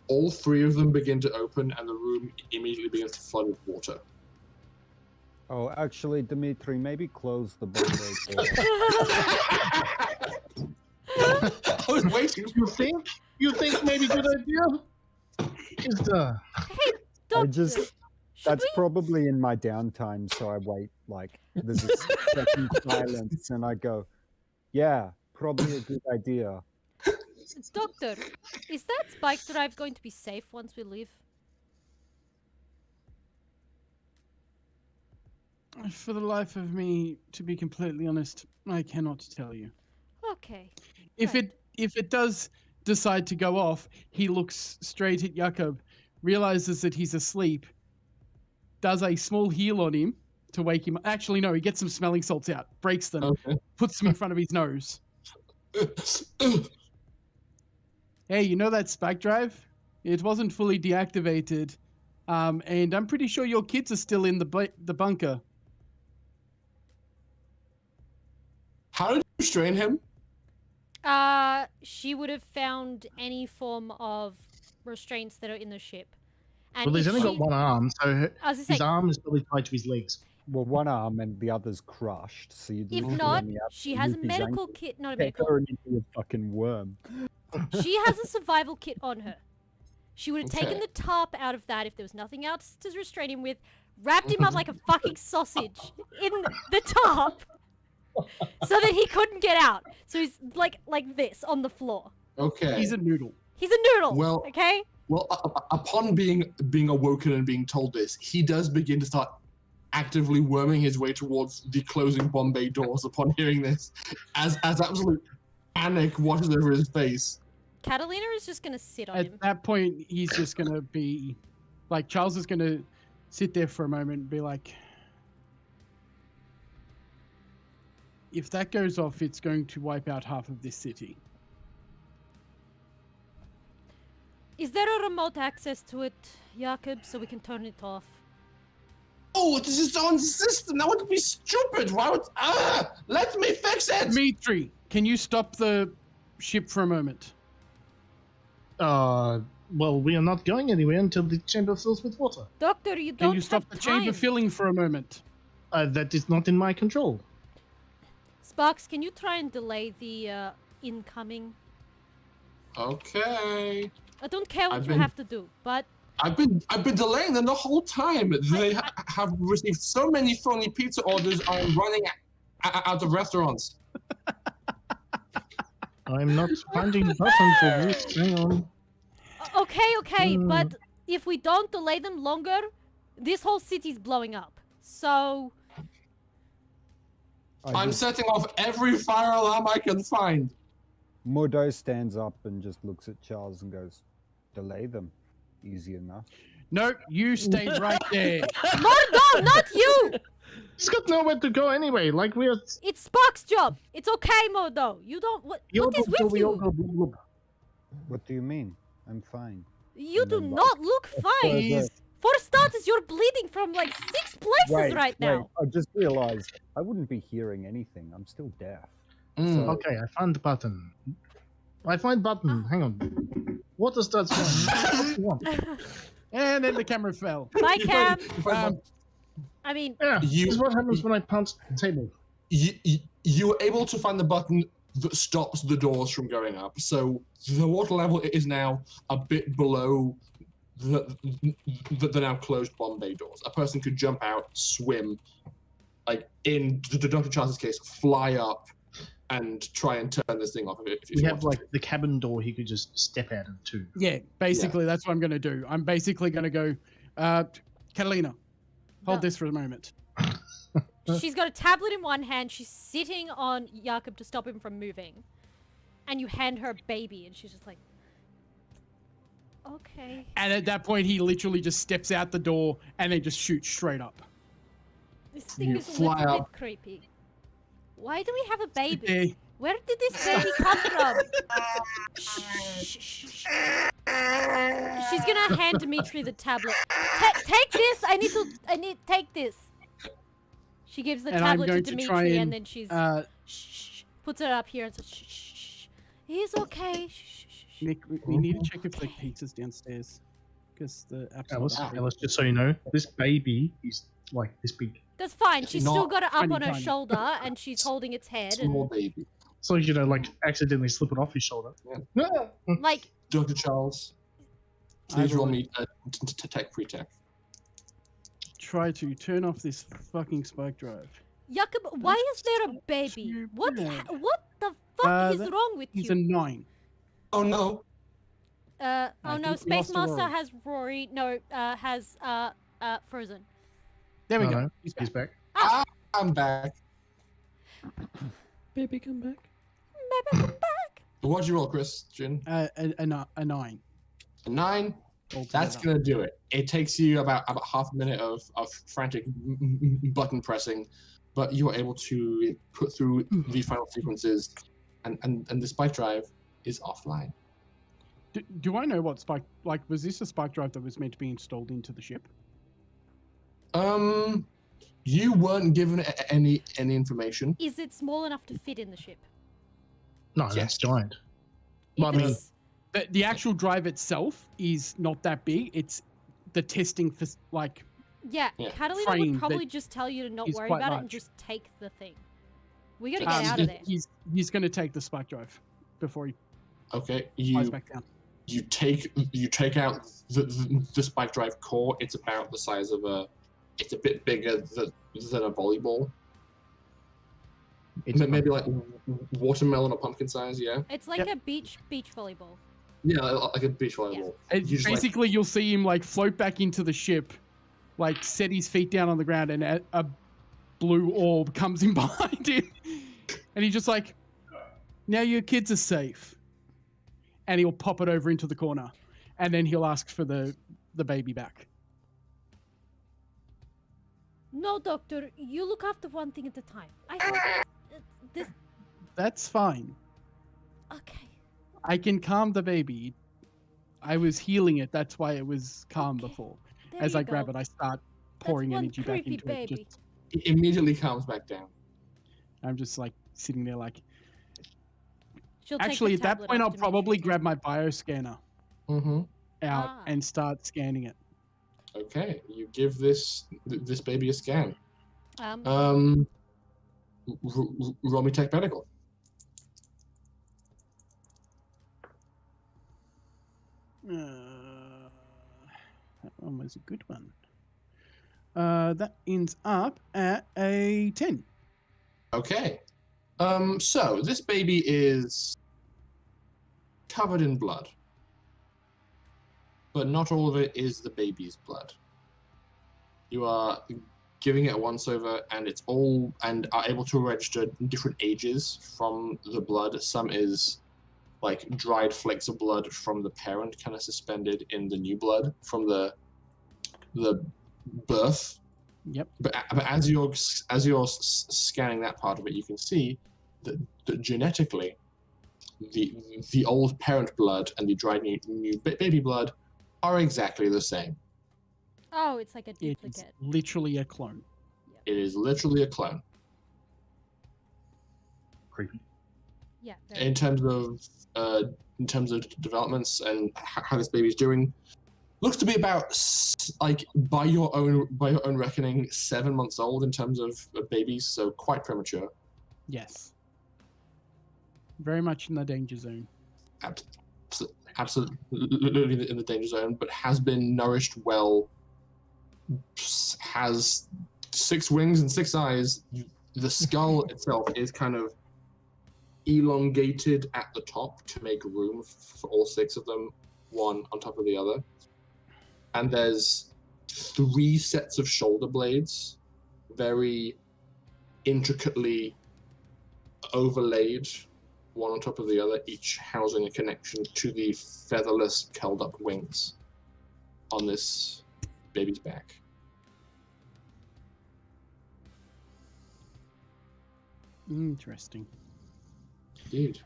All three of them begin to open and the room immediately begins to flood with water.
Oh, actually, Dimitri, maybe close the boat door.
I was waiting.
You think maybe good idea? Just
Hey, Doctor.
That's probably in my downtime, so I wait, like, there's a second silence, and I go, yeah, probably a good idea.
Doctor, is that spike drive going to be safe once we leave?
For the life of me, to be completely honest, I cannot tell you.
Okay.
If it does decide to go off, he looks straight at Yakub, realizes that he's asleep, does a small heal on him to wake him. Actually, no, he gets some smelling salts out, breaks them, puts them in front of his nose. Hey, you know that spike drive? It wasn't fully deactivated, and I'm pretty sure your kids are still in the bunker.
How did you restrain him?
She would have found any form of restraints that are in the ship. And
well, he's
if
only
she-
got one arm, so
I was gonna
his
say,
arm is probably tied to his legs.
Well, one arm and the other's crushed, so you'd
if
literally
not,
only have
she
to
has a
rip his
medical
ankle.
kit. Not a
Take
medical.
her into a fucking worm.
She has a survival kit on her. She would have taken
Okay.
the tarp out of that if there was nothing else to restrain him with, wrapped him up like a fucking sausage in the tarp, so that he couldn't get out. So he's like this on the floor.
Okay.
He's a noodle.
He's a noodle.
Well-
okay.
Well, upon being awoken and being told this, he does begin to start actively worming his way towards the closing bomb bay doors upon hearing this, as absolute panic washes over his face.
Catalina is just gonna sit on
At
him.
that point, he's just going to be like, Charles is going to sit there for a moment and be like, if that goes off, it's going to wipe out half of this city.
Is there a remote access to it, Yakub, so we can turn it off?
Oh, it is its own system. That would be stupid. Why would? Let me fix it.
Dimitri, can you stop the ship for a moment?
Well, we are not going anywhere until the chamber fills with water.
Doctor, you don't
Can you stop
have
the
time.
chamber filling for a moment?
That is not in my control.
Sparks, can you try and delay the incoming?
Okay.
I don't care what
I've
you
been-
have to do, but
I've been delaying them the whole time. They have received so many phony pizza orders. I'm running out of restaurants.
I'm not finding the button for this. Hang on.
okay, but if we don't delay them longer, this whole city's blowing up. So
I'm setting off every fire alarm I can find.
Mordo stands up and just looks at Charles and goes, delay them. Easy enough.
No, you stay right there.
no, not you.
He's got nowhere to go anyway. Like we're.
It's Sparks' job. It's okay, Modo. You don't. What is with you?
What do you mean? I'm fine.
You
And
do
then,
not look fine.
Please.
For starters, you're bleeding from like 6 places right now.
I just realized I wouldn't be hearing anything. I'm still deaf.
Mm.
Okay, I found the button. I find button. Hang on. Water starts flowing. What do you want?
And then the camera fell.
Bye, Cam.
Um,
I mean,
Yeah,
You-
this is what happens when I punch the table.
You were able to find the button that stops the doors from going up. So the water level is now a bit below the now closed bomb bay doors. A person could jump out, swim, like in Dr. Charles's case, fly up and try and turn this thing off if
We
you
have
wanted
like the cabin door he could just step out of too.
yeah, basically that's what I'm going to do. I'm basically going to go, Catalina, hold
No.
this for a moment.
she's got a tablet in one hand. She's sitting on Yakub to stop him from moving. And you hand her a baby, and she's just like, okay.
And at that point, he literally just steps out the door and then just shoots straight up.
This thing
You
is a
fly
little
up.
bit creepy. Why do we have a baby?
Okay.
Where did this baby come from? Shh, shh, shh, shh. She's gonna hand Dimitri the tablet. Take this. Take this. She gives the
And I'm
tablet to
going to try
Dimitri,
and,
and then she's shh, puts it up here and says, shh, shh, shh. He's okay. Shh, shh, shh, shh.
Nick, we need to check if the pizza's downstairs. Because the app's not
Alice,
updated.
Alice, just so you know, this baby is like this big.
That's fine. She's still
Not
got it up on her
tiny.
shoulder, and she's holding its head.
Small
And
baby.
So like accidentally slip it off his shoulder.
like,
Dr. Charles,
I
please roll
will
me to tech pre-tech.
try to turn off this fucking spike drive.
Yakub, why is there a baby? What?
Stupid.
What the fuck is
that-
wrong with
He's
you?
a 9.
Oh no.
Oh
I
no,
think we
Space
lost to
Master
Rory.
has Rory. No, has Frozen.
There we
No,
go.
no,
He's
he's
back.
back.
I'm back.
Baby, come back.
Maybe come back.
What'd you roll, Christian?
A 9.
A 9. That's
altogether.
gonna do it. It takes you about half a minute of frantic button pressing, but you are able to put through the final sequences, and the spike drive is offline.
Do I know what spike? Like, was this a spike drive that was meant to be installed into the ship?
You weren't given any information.
Is it small enough to fit in the ship?
No,
Yes.
that's giant.
If
Well, I mean-
it's-
The actual drive itself is not that big. It's the testing for like.
yeah,
Yeah.
Catalina
frame
would
that
probably just tell you to not
is
worry
quite
about it and
large.
just take the thing. We gotta get out of there.
He's going to take the spike drive before he
Okay,
flies back down.
you take out the spike drive core. It's about the size of it's a bit bigger than a volleyball.
It's
Maybe like watermelon or pumpkin size. Yeah,
It's like
Yep.
a beach volleyball.
yeah, like a beach volleyball.
And
You just, like-
basically, you'll see him like float back into the ship, like set his feet down on the ground, and a blue orb comes in behind him, and he's just like, "Now your kids are safe," and he'll pop it over into the corner, and then he'll ask for the baby back.
No, Doctor, you look after one thing at a time. I thought this.
That's fine.
Okay.
I can calm the baby. I was healing it. That's why it was calm
Okay.
before.
There
As
you
I grab
go.
it, I start pouring
one
energy back
creepy
into
baby.
it.
It immediately calms back down.
I'm just like sitting there like.
She'll take the
Actually, at that
tablet
point, I'll
off to make
probably
sure-
grab my bioscanner
Mm-hmm.
out
Ah.
and start scanning it.
Okay, you give this baby a scan. Roll me tech medical.
That one was a good one. That ends up at a 10.
Okay. So this baby is covered in blood. But not all of it is the baby's blood. You are giving it a once over, and it's all and are able to register different ages from the blood. Some is like dried flakes of blood from the parent, kind of suspended in the new blood from the birth.
Yep.
But as you're scanning that part of it, you can see that genetically, the old parent blood and the dried new baby blood are exactly the same.
Oh, it's like a
It's
duplicate.
literally a clone.
It is literally a clone.
creepy.
Yeah.
In terms of developments and how this baby's doing, looks to be about like by your own reckoning 7 months old in terms of babies, so quite premature.
Yes. Very much in the danger zone.
Absolutely in the danger zone, but has been nourished well, has 6 wings and 6 eyes. The skull itself is kind of elongated at the top to make room for all 6 of them, one on top of the other. And there's 3 sets of shoulder blades, very intricately overlaid, one on top of the other, each housing a connection to the featherless, curled up wings on this baby's back.
Interesting.
Indeed.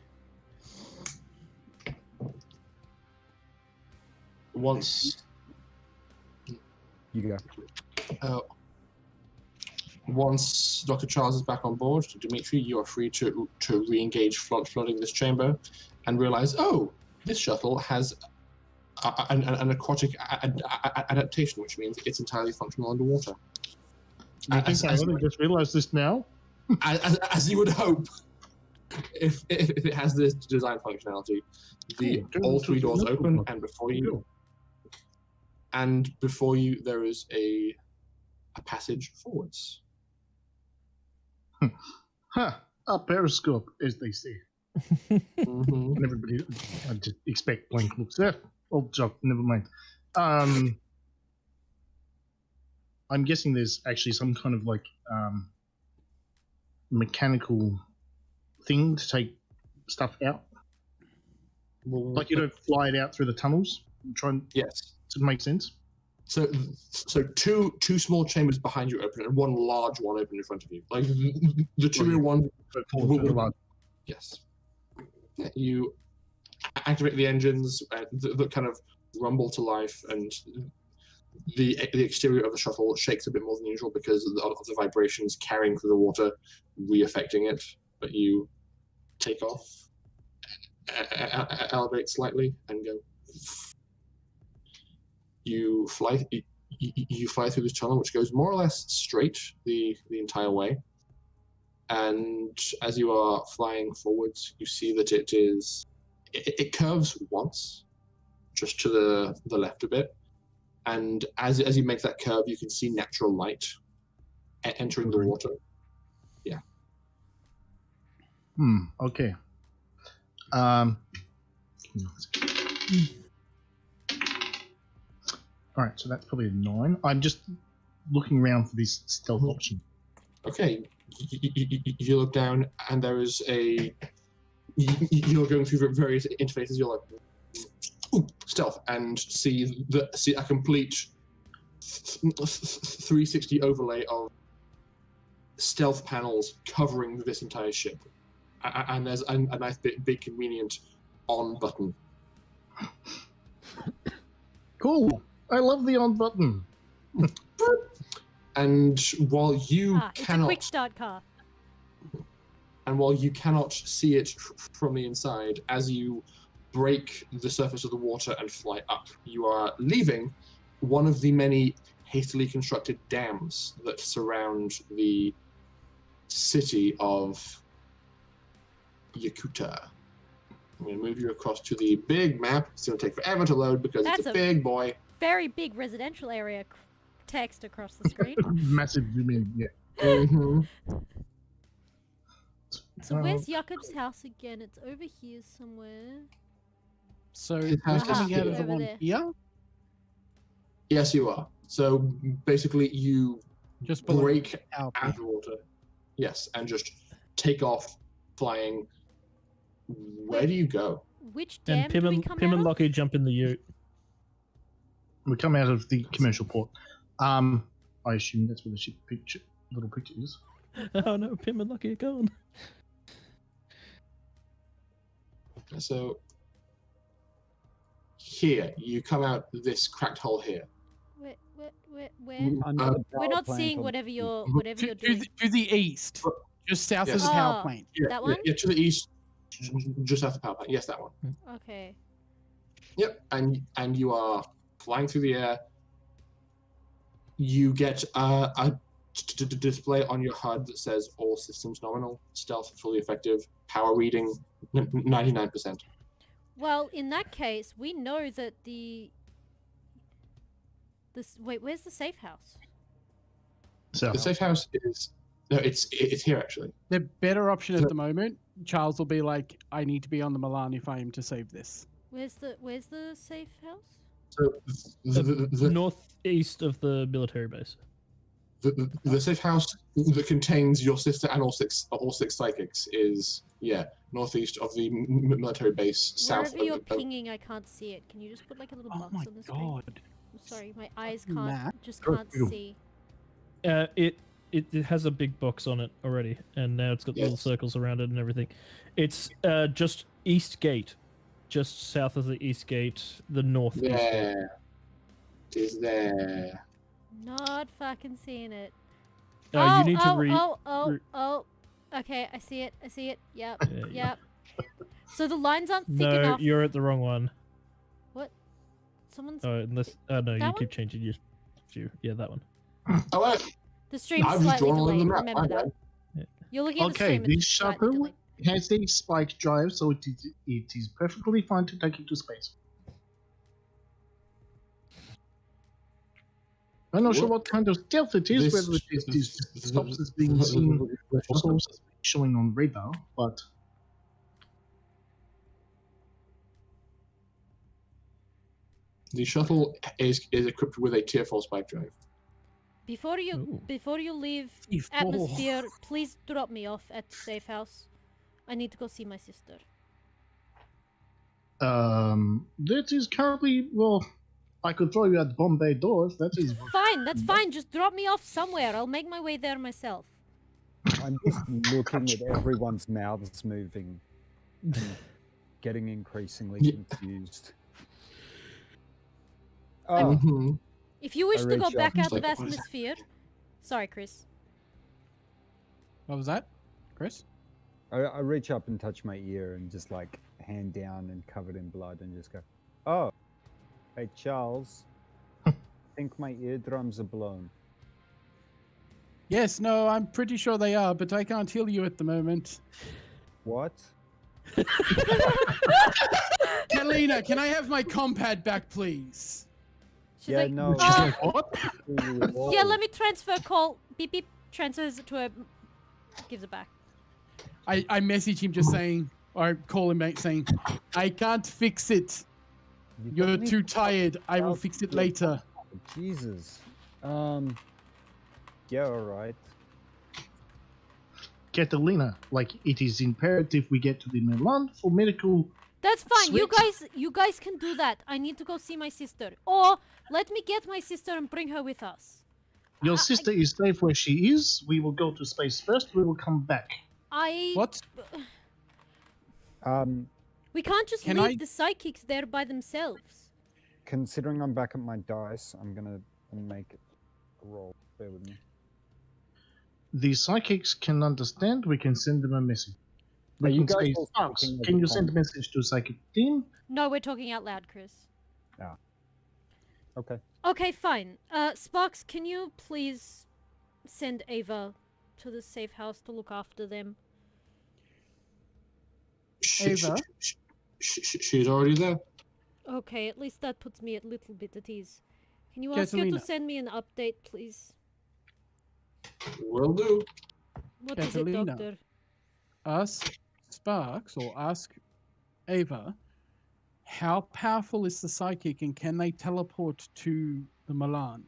Once
You go.
Once Dr. Charles is back on board, Dimitri, you are free to re-engage flooding this chamber and realize, oh, this shuttle has an aquatic adaptation, which means it's entirely functional underwater.
I just realised this now.
As you would hope, if it has this design functionality, all three doors open, and before you there is a passage forwards.
A periscope, as they say. And everybody, I just expect blank looks there. Oh, joke, never mind. I'm guessing there's actually some kind of like mechanical thing to take stuff out. Like you don't fly it out through the tunnels. Try and
yes,
to make sense.
So two small chambers behind you open and one large one open in front of you. Like the two rear ones. Yes. You activate the engines that kind of rumble to life, and the exterior of the shuttle shakes a bit more than usual because of the vibrations carrying through the water, re-affecting it. But you take off, elevate slightly, and go. You fly. You fly through this tunnel, which goes more or less straight the entire way. And as you are flying forwards, you see that it curves once, just to the left a bit. And as you make that curve, you can see natural light entering the water. Yeah.
Okay. All right, so that's probably a 9. I'm just looking around for this stealth option.
Okay. You look down, and there is you're going through various interfaces. You're like, ooh, stealth, and see a complete 360 overlay of stealth panels covering this entire ship, and there's a nice big convenient on button.
Cool. I love the on button.
And while you cannot,
it's a quick start car.
And while you cannot see it from the inside, as you break the surface of the water and fly up, you are leaving one of the many hastily constructed dams that surround the city of Yakuta. I'm going to move you across to the big map. It's going to take forever to load because it's a big boy.
Very big residential area text across the screen.
Massive zoom in, yeah.
So where's Yakub's house again? It's over here somewhere.
So we're coming out of the
over
one
there.
here?
Yes, you are. So basically you
Just
break
out
out of the water. Yes, and just take off flying. Where do you go?
Which dam do we come
Pim
out
and
of?
Locky jump in the ute.
We come out of the commercial port. I assume that's where the ship little picture is.
Oh no, Pim and Locky are gone.
So here, you come out this cracked hole here.
Where?
Under the
We're
power
not
plant
seeing
on-
whatever you're
To
doing.
the east, just south of
Yes.
the power
Oh.
plant.
That one?
Yeah, to the east, just after the power plant. Yes, that one.
Okay.
Yep, and you are flying through the air. You get a display on your HUD that says all systems nominal, stealth fully effective, power reading 99%.
Well, in that case, we know that wait, where's the safe house?
So
The safe house is it's here actually.
The better option at the moment, Charles will be like, I need to be on the Milan if I am to save this.
Where's the safe house?
So the
Northeast of the military base.
the safe house that contains your sister and all six psychics is northeast of the military base, south
Wherever you're
of
pinging, I can't see it. Can you just put like a little
Oh
box
my
on the screen?
god.
I'm sorry, my eyes
Fucking
can't
map.
can't
Ew.
see.
It has a big box on it already, and now it's got little
Yes.
circles around it and everything. It's just East Gate, just south of the East Gate, the Northeast Gate.
there. It is there.
Not fucking seeing it.
You need to read.
Oh. Okay, I see it. Yep.
Yeah,
Yep. So the lines aren't thick
No,
enough.
you're at the wrong one.
What? Someone's.
Oh, unless no, you
That
keep changing your view. Yeah, that one.
Oh,
The stream's
I've just
slightly
drawn all over the
delayed.
map.
Remember
my
that.
bad.
You're looking at the
Okay,
stream.
this
It's slightly
shuttle
delayed.
has a spike drive, so it is perfectly fine to take it to space. I'm not sure what kind of stealth it is, whether it just stops us being seen or stops us showing on radar, but
The shuttle is equipped with a tier 4 spike drive.
Before you leave
T4.
atmosphere, please drop me off at safe house. I need to go see my sister.
that is currently, well, I could throw you at Bombay doors. That is
Fine, that's fine. Just drop me off somewhere. I'll make my way there myself.
I'm just looking at everyone's mouths moving, and getting increasingly confused. Oh,
Mhm.
If you wish
I
to go
reach
back
up.
out of
Like, what is
atmosphere, sorry, Chris.
What was that, Chris?
I reach up and touch my ear and just like hand down and covered in blood and just go, oh, hey Charles, I think my eardrums are blown.
Yes, no, I'm pretty sure they are, but I can't heal you at the moment.
What?
Catalina, can I have my compad back, please?
She's
Yeah,
like,
no.
what?
yeah, let me transfer call. Beep beep. Transfers it to her. Gives it back.
I message him just saying, or call him back saying, I can't fix it. You're
don't need
too
to
tired. I will
out
fix it
your
later.
Jesus. Yeah, alright.
Catalina, like it is imperative we get to the Milan for medical.
That's fine.
Sweet.
You guys can do that. I need to go see my sister. Or let me get my sister and bring her with us.
Your sister is safe where she is. We will go to space first. We will come back.
What?
We can't just
Can
leave
I-
the psychics there by themselves.
Considering I'm back at my dice, I'm gonna make it a roll. Bear with me.
The psychics can understand. We can send them a message.
Are
We
you
can
guys
say,
all
"Fox,
speaking as
can
a
you send a
com-
message to psychic team?"
No, we're talking out loud, Chris.
Okay.
Okay, fine. Sparks, can you please send Ava to the safe house to look after them?
Ava?
She's already there.
Okay, at least that puts me a little bit at ease. Can you ask her
Catalina.
to send me an update, please?
Will do.
What is it,
Catalina.
Doctor?
Ask Sparks or ask Ava, how powerful is the psychic and can they teleport to the Milan?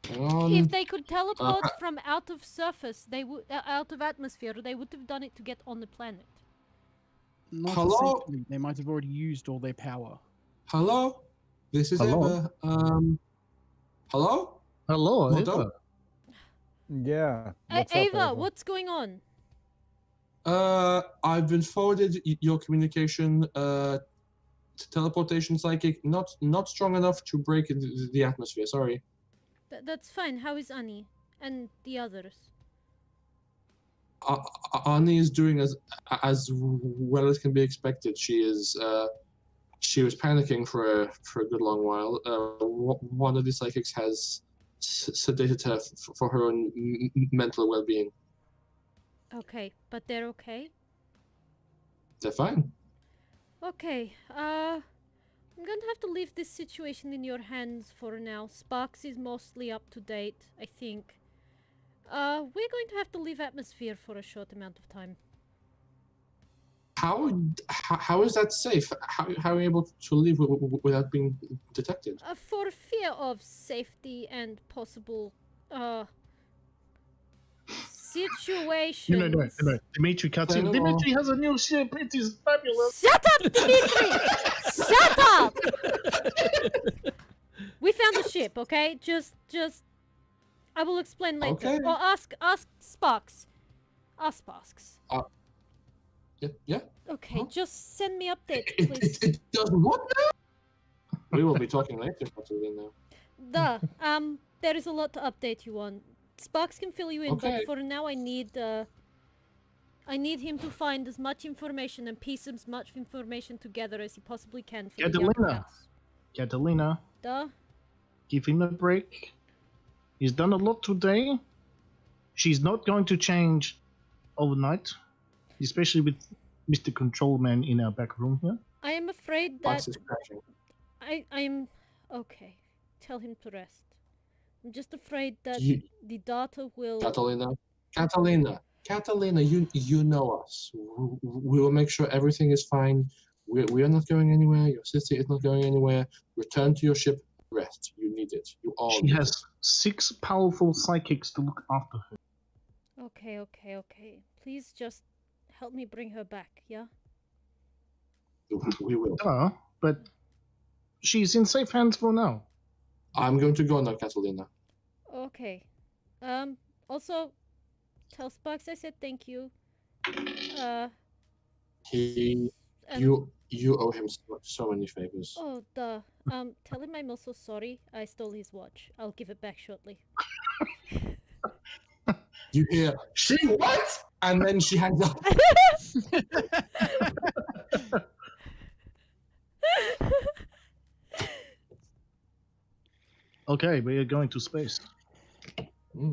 If they could teleport from out of surface, they would out of atmosphere. They would have done it to get on the planet.
Not
Hello?
essentially. They might have already used all their power.
Hello? This is
Hello?
Eva. Hello?
Hello,
Well
Eva.
done.
Yeah. What's up,
Ava, what's going on?
I've been forwarded your communication. Teleportation psychic, not strong enough to break the atmosphere. Sorry.
That's fine. How is Annie and the others?
Annie is doing as well as can be expected. She is. She was panicking for a good long while. One of the psychics has sedated her for her own mental well-being.
Okay, but they're okay.
They're fine.
Okay, I'm gonna have to leave this situation in your hands for now. Sparks is mostly up to date, I think. We're going to have to leave atmosphere for a short amount of time.
How is that safe? How are you able to leave without being detected?
For fear of safety and possible, situations.
No. Dimitri cuts in.
No.
Dimitri has a new ship. It is fabulous.
Shut up, Dimitri! Shut up! We found the ship, okay? Just. I will explain later.
Okay.
Or ask Sparks. Ask Sparks.
Yeah.
Okay,
Huh?
just send me updates,
It
please.
does what now? We will be talking later, possibly now.
There is a lot to update you on. Sparks can fill you in,
Okay.
but for now I need him to find as much information and piece as much information together as he possibly can for the Yakub
Catalina.
house.
Catalina,
Duh.
give him a break. He's done a lot today. She's not going to change overnight, especially with Mr. Control Man in our back room here.
I am afraid
Box
that
is crashing.
I'm okay. Tell him to rest. I'm just afraid that
You,
the data will.
Catalina, you know us. We will make sure everything is fine. We are not going anywhere. Your sister is not going anywhere. Return to your ship. Rest. You need it. You all
She
need
has 6 powerful psychics to look after her.
Okay. Please just help me bring her back, yeah?
it. We will.
But she's in safe hands for now.
I'm going to go now, Catalina.
Okay. Also, tell Sparks I said thank you.
He,
and-
you owe him so many favors.
Oh, duh. Tell him I'm also sorry I stole his watch. I'll give it back shortly.
You hear, she what? And then she hangs up.
Okay, we are going to space.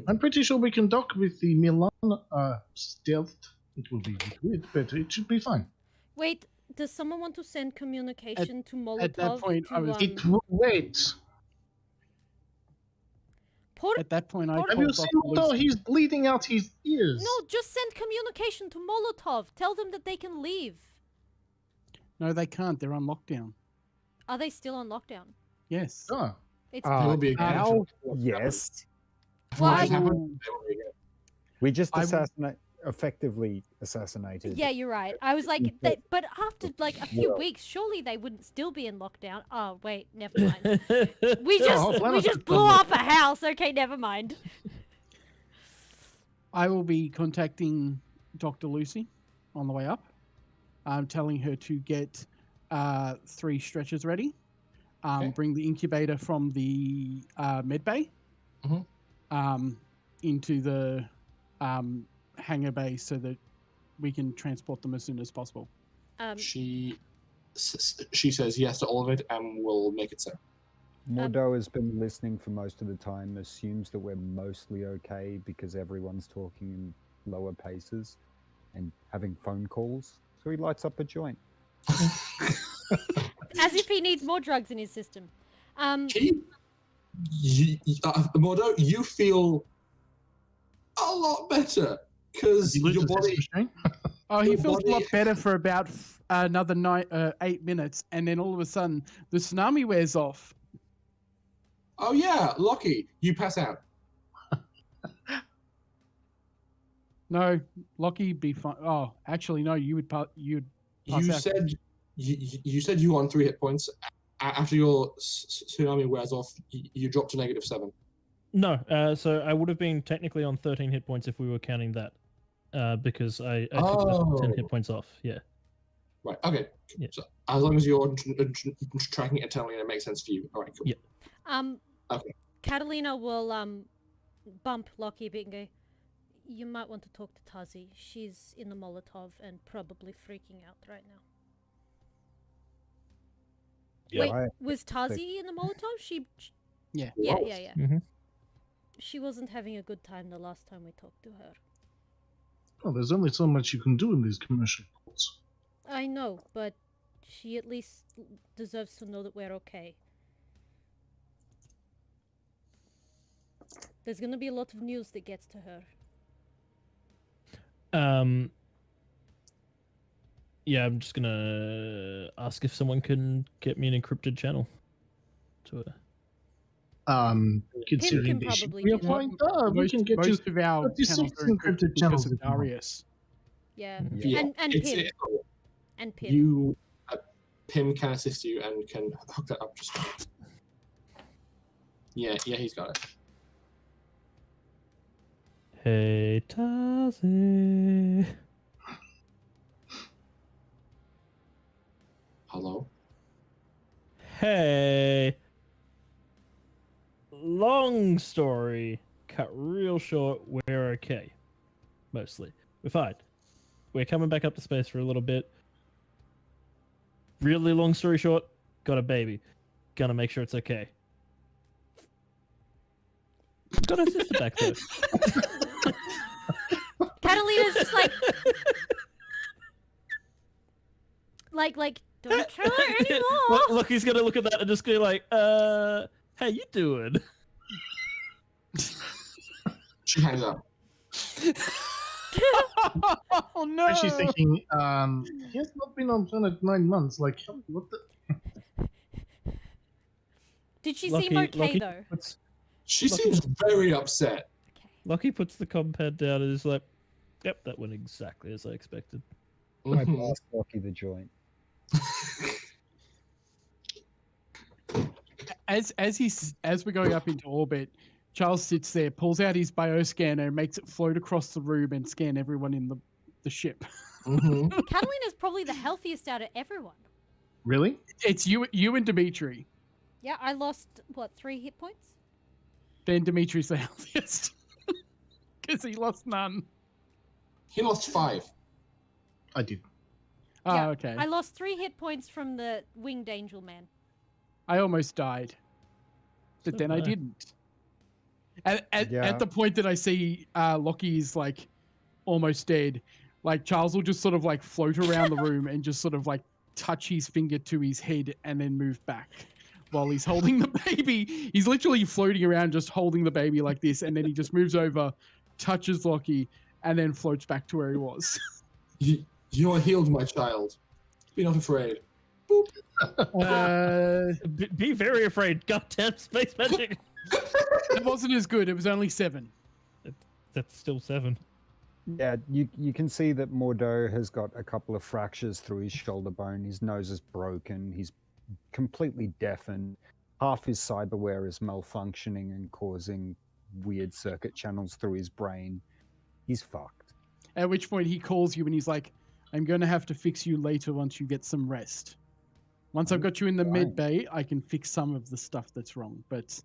I'm pretty sure we can dock with the Milan stealth. It will be weird, but it should be fine.
Wait, does someone want to send communication to Molotov?
at that point, I was-
It will wait.
At that point, I
Have
told
you
Dr.
seen Otto?
Lucy-
He's bleeding out his ears.
No, just send communication to Molotov. Tell them that they can leave.
No, they can't. They're on lockdown.
Are they still on lockdown?
Yes.
Oh.
It's
There will be a
Now, yes.
Why?
We just
I will-
effectively assassinated.
Yeah, you're right. I was like, but after like a few weeks, surely they wouldn't still be in lockdown. Oh wait, never mind. We just blew up a house. Okay, never mind.
I will be contacting Dr. Lucy on the way up. I'm telling her to get 3 stretchers ready.
Okay.
Bring the incubator from the med bay into the hangar bay so that we can transport them as soon as possible.
She says yes to all of it, and we'll make it so.
Mordo has been listening for most of the time, assumes that we're mostly okay because everyone's talking in lower paces and having phone calls. So he lights up a joint.
As if he needs more drugs in his system.
Mordo, you feel a lot better because your body.
Oh, he
Your
feels a lot
body-
better for about another 8 minutes, and then all of a sudden the tsunami wears off.
Oh yeah, Locky, you pass out.
No, Locky be fine. Oh, actually, no, you'd pass
You
out.
said you said you were on 3 hit points. After your tsunami wears off, you drop to -7.
No, so I would have been technically on 13 hit points if we were counting that, because I took the 10 hit points off. Yeah.
Right. Okay.
Yeah.
So as long as you're tracking it internally, and it makes sense for you. All right. Cool.
Yeah.
Okay.
Catalina will bump Locky a bit and go, you might want to talk to Tazi. She's in the Molotov and probably freaking out right now.
Yeah.
Wait, was Tazi in the Molotov?
Yeah.
Yeah.
Mhm.
She wasn't having a good time the last time we talked to her.
Oh, there's only so much you can do in these commercial ports.
I know, but she at least deserves to know that we're okay. There's gonna be a lot of news that gets to her.
Yeah, I'm just gonna ask if someone can get me an encrypted channel to her.
Considering
can
the ship
probably
we are
do
flying, we can get you
most of our
36
channels are
encrypted
because
channels
of
if you want.
Darius.
Yeah.
Yeah.
And
It's-
Pim.
it-
And Pim.
You, Pim can assist you and can hook that up. Just yeah, he's got it.
Hey, Tazi.
Hello.
Hey. Long story cut real short. We're okay. Mostly. We're fine. We're coming back up to space for a little bit. Really long story short, got a baby. Gonna make sure it's okay. Got her sister back though.
Catalina's just like, don't try anymore.
Locky's gonna look at that and just go like, how you doing?
She hangs up.
Oh no!
And she's thinking, he has not been on planet 9 months. Like, what the?
Did she
Lucky-
seem okay
Lucky
though?
She seems very upset.
Okay.
Lucky puts the compad down and is like, yep, that went exactly as I expected.
I
Mhm.
blast Locky the joint.
As we're going up into orbit, Charles sits there, pulls out his bioscanner, and makes it float across the room and scan everyone in the ship.
Mhm.
Catalina's probably the healthiest out of everyone.
Really?
It's you and Dimitri.
Yeah, I lost what 3 hit points?
Then Dimitri's the healthiest because he lost none.
He lost 5.
I did.
Oh,
Yeah,
okay.
I lost 3 hit points from the winged angel man.
I almost died, but
So
then I
did I.
didn't. At
Yeah.
the point that I see Locky's like almost dead, like Charles will just sort of like float around the room and just sort of like touch his finger to his head and then move back while he's holding the baby. He's literally floating around just holding the baby like this, and then he just moves over, touches Locky, and then floats back to where he was.
You're healed, my child. Be not afraid.
Be very afraid. Goddamn space magic.
It wasn't as good. It was only 7.
That's still 7.
Yeah, you can see that Mordeaux has got a couple of fractures through his shoulder bone. His nose is broken. He's completely deafened. Half his cyberware is malfunctioning and causing weird circuit channels through his brain. He's fucked.
At which point he calls you and he's like, I'm going to have to fix you later once you get some rest. Once I've got you in the med bay, I can fix some of the stuff that's wrong, but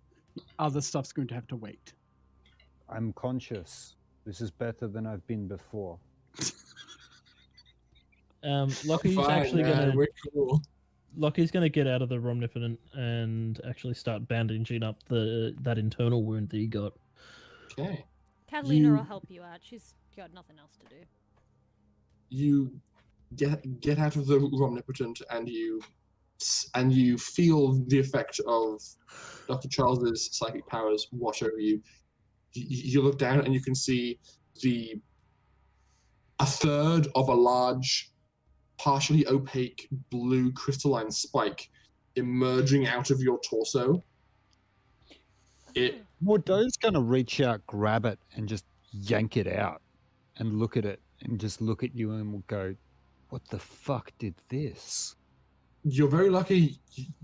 other stuff's going to have to wait.
I'm conscious. This is better than I've been before.
Locky's
Fine,
actually
man,
gonna
We're cool.
Locky's gonna get out of the Romnipotent and actually start bandaging up that internal wound that he got.
Okay.
Catalina will help you out. She's got nothing else to do.
You get out of the Romnipotent and you feel the effect of Dr. Charles's psychic powers wash over you. You look down and you can see a third of a large, partially opaque blue crystalline spike emerging out of your torso.
Mordeaux's going to reach out, grab it, and just yank it out and look at it and just look at you and will go, what the fuck did this?
You're very lucky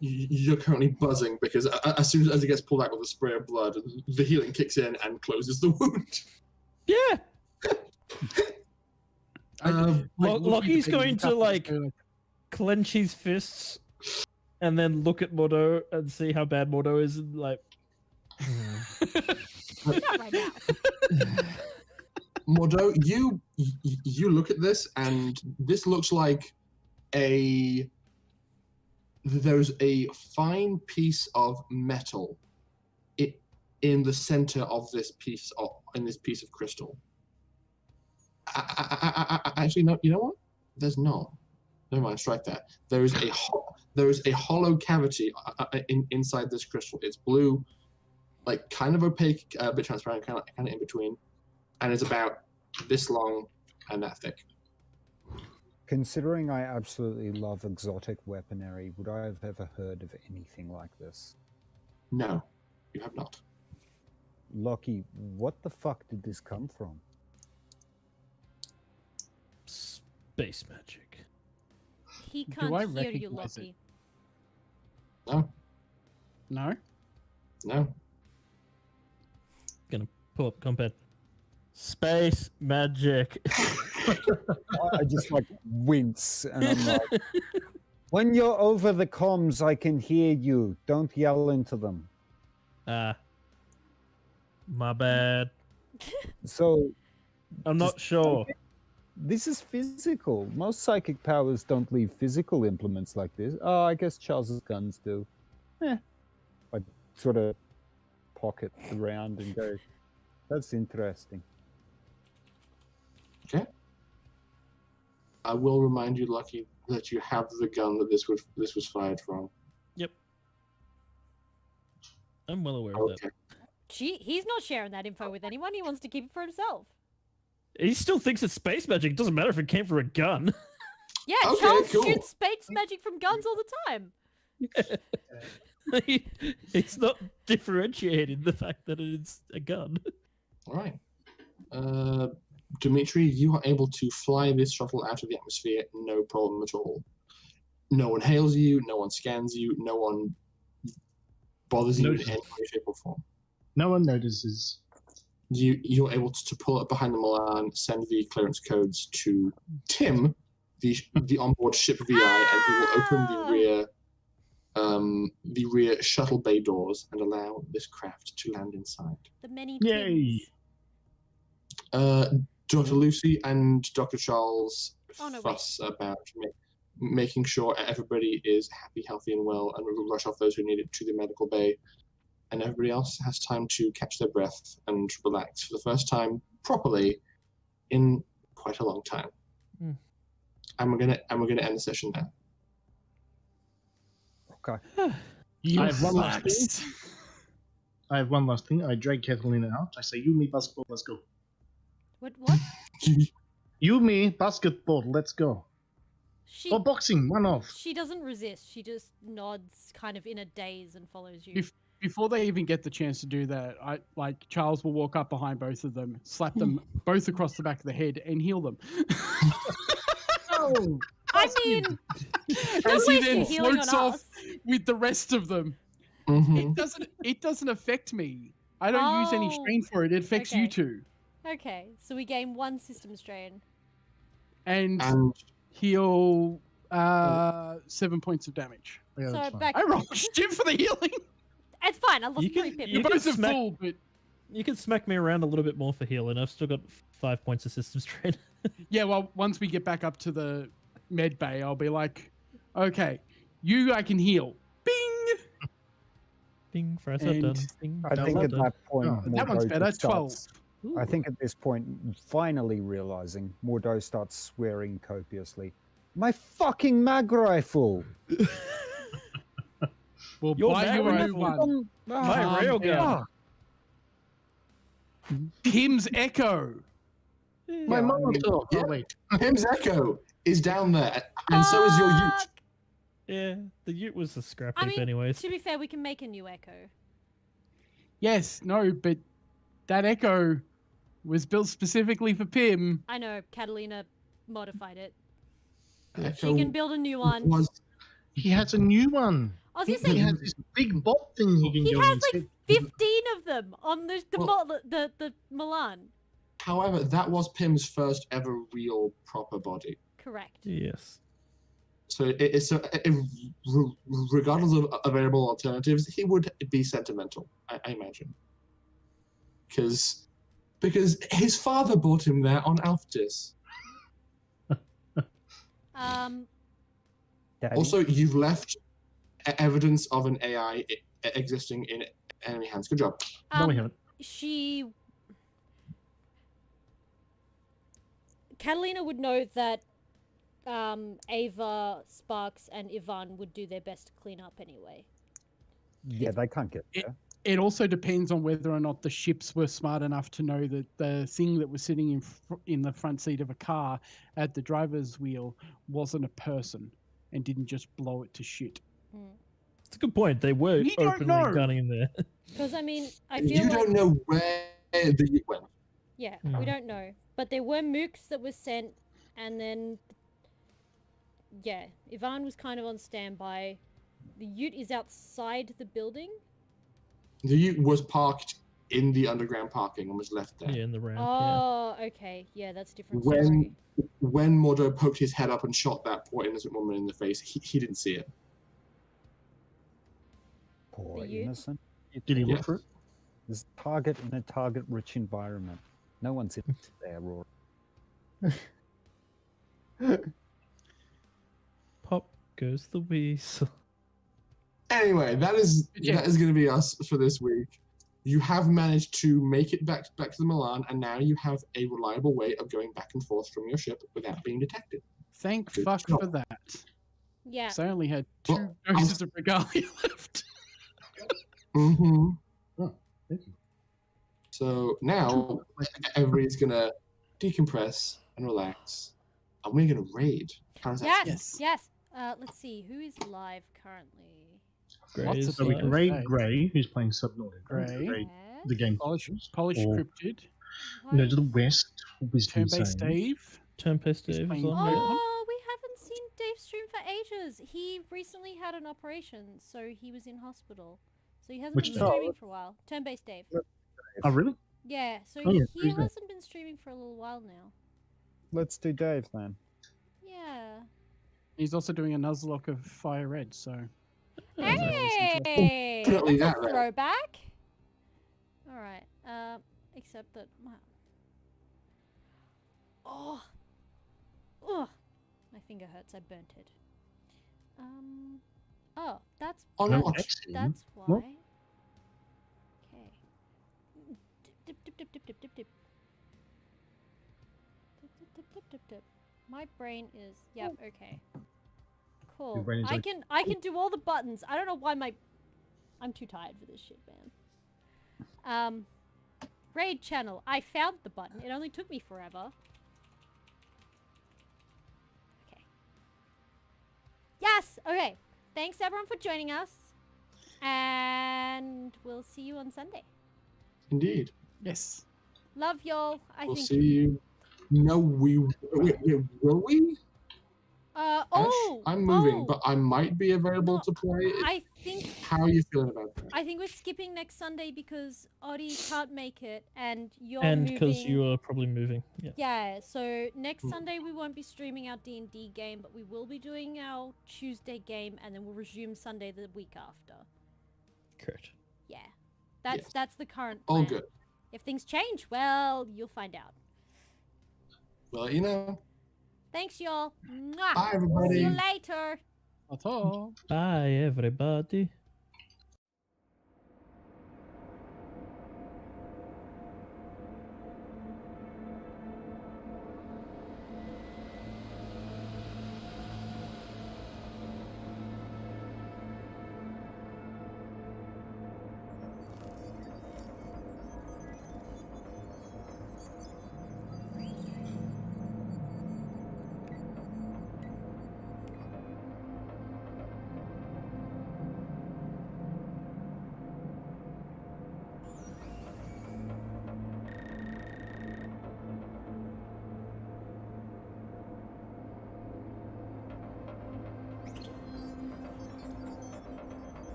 you're currently buzzing because as soon as it gets pulled out with a spray of blood, the healing kicks in and closes the wound.
Yeah.
Like,
Locky's going to like
like,
clench his fists and then look at Mordeaux and see how bad Mordeaux is and like
Not right now.
Mordeaux, you look at this and this looks like there's a fine piece of metal in the center of this piece of crystal. Actually, no. You know what? There's not. Never mind. Strike that. There is a hollow cavity inside this crystal. It's blue, like kind of opaque, a bit transparent, kind of in between, and it's about this long and that thick.
Considering I absolutely love exotic weaponry, would I have ever heard of anything like this?
No, you have not.
Locky, what the fuck did this come from?
space magic.
He
Do
can't
I
hear you,
recognize it?
Locky.
No,
No?
no.
Gonna pull up compad. Space magic.
I just like wince and I'm like, when you're over the comms, I can hear you. Don't yell into them.
My bad.
So
I'm not sure.
this is physical. Most psychic powers don't leave physical implements like this. Oh, I guess Charles's guns do. I sort of pocket around and go, that's interesting.
Okay. I will remind you, Lucky, that you have the gun that this was fired from.
Yep. I'm well aware of that.
Okay.
He's not sharing that info with anyone. He wants to keep it for himself.
He still thinks it's space magic. It doesn't matter if it came from a gun.
Yeah,
Okay,
Charles
cool.
shoots space magic from guns all the time.
It's not differentiating the fact that it's a gun.
All right. Dimitri, you are able to fly this shuttle out of the atmosphere, no problem at all. No one hails you, no one scans you, no one bothers you in any way, shape, or form.
No one notices.
You're able to pull up behind the Milan, send the clearance codes to Tim, the onboard ship VI, and he will open the rear shuttle bay doors and allow this craft to land inside.
The many
Yay!
Tims.
Dr. Lucy and Dr. Charles
Oh,
fuss about making sure everybody is happy, healthy, and well, and will rush off those who need it to the medical bay. And everybody else has time to catch their breath and relax for the first time properly in quite a long time.
Mm.
And we're gonna end the session there.
Okay.
I have one last thing. I drag Catalina out. I say, you, me, basketball, let's go.
What?
You, me, basketball, let's go.
She
Or boxing, one off.
she doesn't resist. She just nods, kind of in a daze, and follows you.
Before they even get the chance to do that, Charles will walk up behind both of them, slap them both across the back of the head, and heal them.
Oh,
I mean,
As he then
healing
floats
on
off
us.
with the rest of them.
Mhm.
It doesn't affect me. I don't use any
Oh,
strain for it. It affects you
okay.
two.
Okay, so we gain 1 system strain.
And
And
heal 7 points of damage.
yeah,
So
that's fine.
back.
I rolled shit for the healing.
It's fine. I lost
You
3
can-
pip.
you
You're
can
both at
smack-
full, but
You can smack me around a little bit more for healing. I've still got 5 points of system strain.
yeah, well, once we get back up to the med bay, I'll be like, okay, I can heal. Bing!
Bing, fries are done.
And
Bing,
I
fries
think
are
at
done.
that point,
Oh,
that one's
Mordo
better.
just
12.
starts- I think at this point, finally realizing, Mordo starts swearing copiously. My fucking mag rifle!
We'll
Your
buy you a
mag
new
rifle.
one.
My
Calm
railgun.
down. Tim's Echo.
My Molotov.
Yeah.
Oh, wait.
Tim's Echo is down there, and so is your Ute.
Fuck!
Yeah, the Ute was a scrap
I
heap
mean,
anyways.
to be fair, we can make a new Echo.
Yes, no, but that Echo was built specifically for Pim.
I know, Catalina modified it.
Echo
She can build a new one.
was
He has a new one.
I was gonna
He
say,
has this big bolt thing he can
he
go
has
instead.
like 15 of them on the
Well-
the Milan.
However, that was Pim's first ever real proper body.
Correct.
Yes.
So regardless of available alternatives, he would be sentimental, I imagine. Because his father bought him there on Alptis.
Daddy.
Also, you've left evidence of an AI existing in enemy hands. Good job.
No, we haven't.
Catalina would know that Ava, Sparks, and Ivan would do their best to clean up anyway.
Yeah, they can't get there.
It also depends on whether or not the ships were smart enough to know that the thing that was sitting in the front seat of a car at the driver's wheel wasn't a person and didn't just blow it to shit.
It's a good point. They were
We don't
openly
know.
gunning there.
Because, I mean, I feel
You
like...
don't know where the Ute went.
Yeah,
Hmm.
we don't know. But there were mooks that were sent, and then... Yeah, Ivan was kind of on standby. The Ute is outside the building.
The Ute was parked in the underground parking and was left there.
Yeah, in the ramp.
Oh, okay. Yeah, that's a different
When
story.
when Mordo poked his head up and shot that poor innocent woman in the face, he didn't see it.
Poor
The Ute?
innocent.
Did he
Yeah.
look for it?
There's a target in a target-rich environment. No one's in there, Rory.
Yeah. Pop goes the weasel.
Anyway, that is
Yeah.
going to be us for this week. you have managed to make it back to the Milan, and now you have a reliable way of going back and forth from your ship without being detected.
Thank
Good
fuck
job.
for that.
Yeah.
So I only had 2
Well,
doses of regalia left.
Mm-hmm.
Oh, thank you.
So now everybody's gonna decompress and relax, and we're gonna raid. How does that
Yes.
sound?
Yes. Let's see who is live currently.
Gray
Lots
is
of
So we
live.
can
live.
raid
Okay.
Gray, who's playing Subnautica.
Gray.
Raid
Yes.
the game.
Polish
Or
cryptid.
go to the
Right.
west. Wisdom
Turn-based
saying.
Dave.
Tempest
He's
Dave is
playing
on
Pokemon.
here.
Oh, we haven't seen Dave stream for ages. He recently had an operation, so he was in hospital. So he hasn't
Which
been
Dave?
streaming for a while. Turn-based Dave.
Oh, really?
Yeah, so
Oh, yeah,
he
who's that?
hasn't been streaming for a little while now.
Let's do Dave then.
Yeah.
He's also doing a Nuzlocke of Fire Red, so
Hey!
Definitely
That's
that,
a
right?
throwback. Alright, except that my... Oh! Ugh! My finger hurts, I burnt it. Oh, that's...
Oh,
No,
no.
excellent.
That's why.
Well-
Okay. Dip, dip, dip, dip, dip, dip, dip. Dip, dip, dip, dip, dip, dip. My brain is... Yep, okay. Cool.
brain is
I can do all the buttons. I don't know why my... I'm too tired for this shit, man. Raid channel. I found the button. It only took me forever. Okay. Yes! Okay. Thanks everyone for joining us. And we'll see you on Sunday.
Indeed.
yes.
Love y'all. I
We'll
think...
see you. No, will we? Ash,
Oh!
I'm moving,
oh,
but I might be available
no,
to play.
I think...
How are you feeling about that?
I think we're skipping next Sunday because Oddie can't make it and you're
And
moving.
because you are probably moving. Yeah.
Yeah, so next
Hmm.
Sunday we won't be streaming our D&D game, but we will be doing our Tuesday game and then we'll resume Sunday the week after.
Correct.
Yeah. That's the current
All
plan.
good.
If things change, well, you'll find out.
We'll let you know.
Thanks y'all. Mwah.
Bye,
See
everybody.
you later.
At all.
Bye, everybody.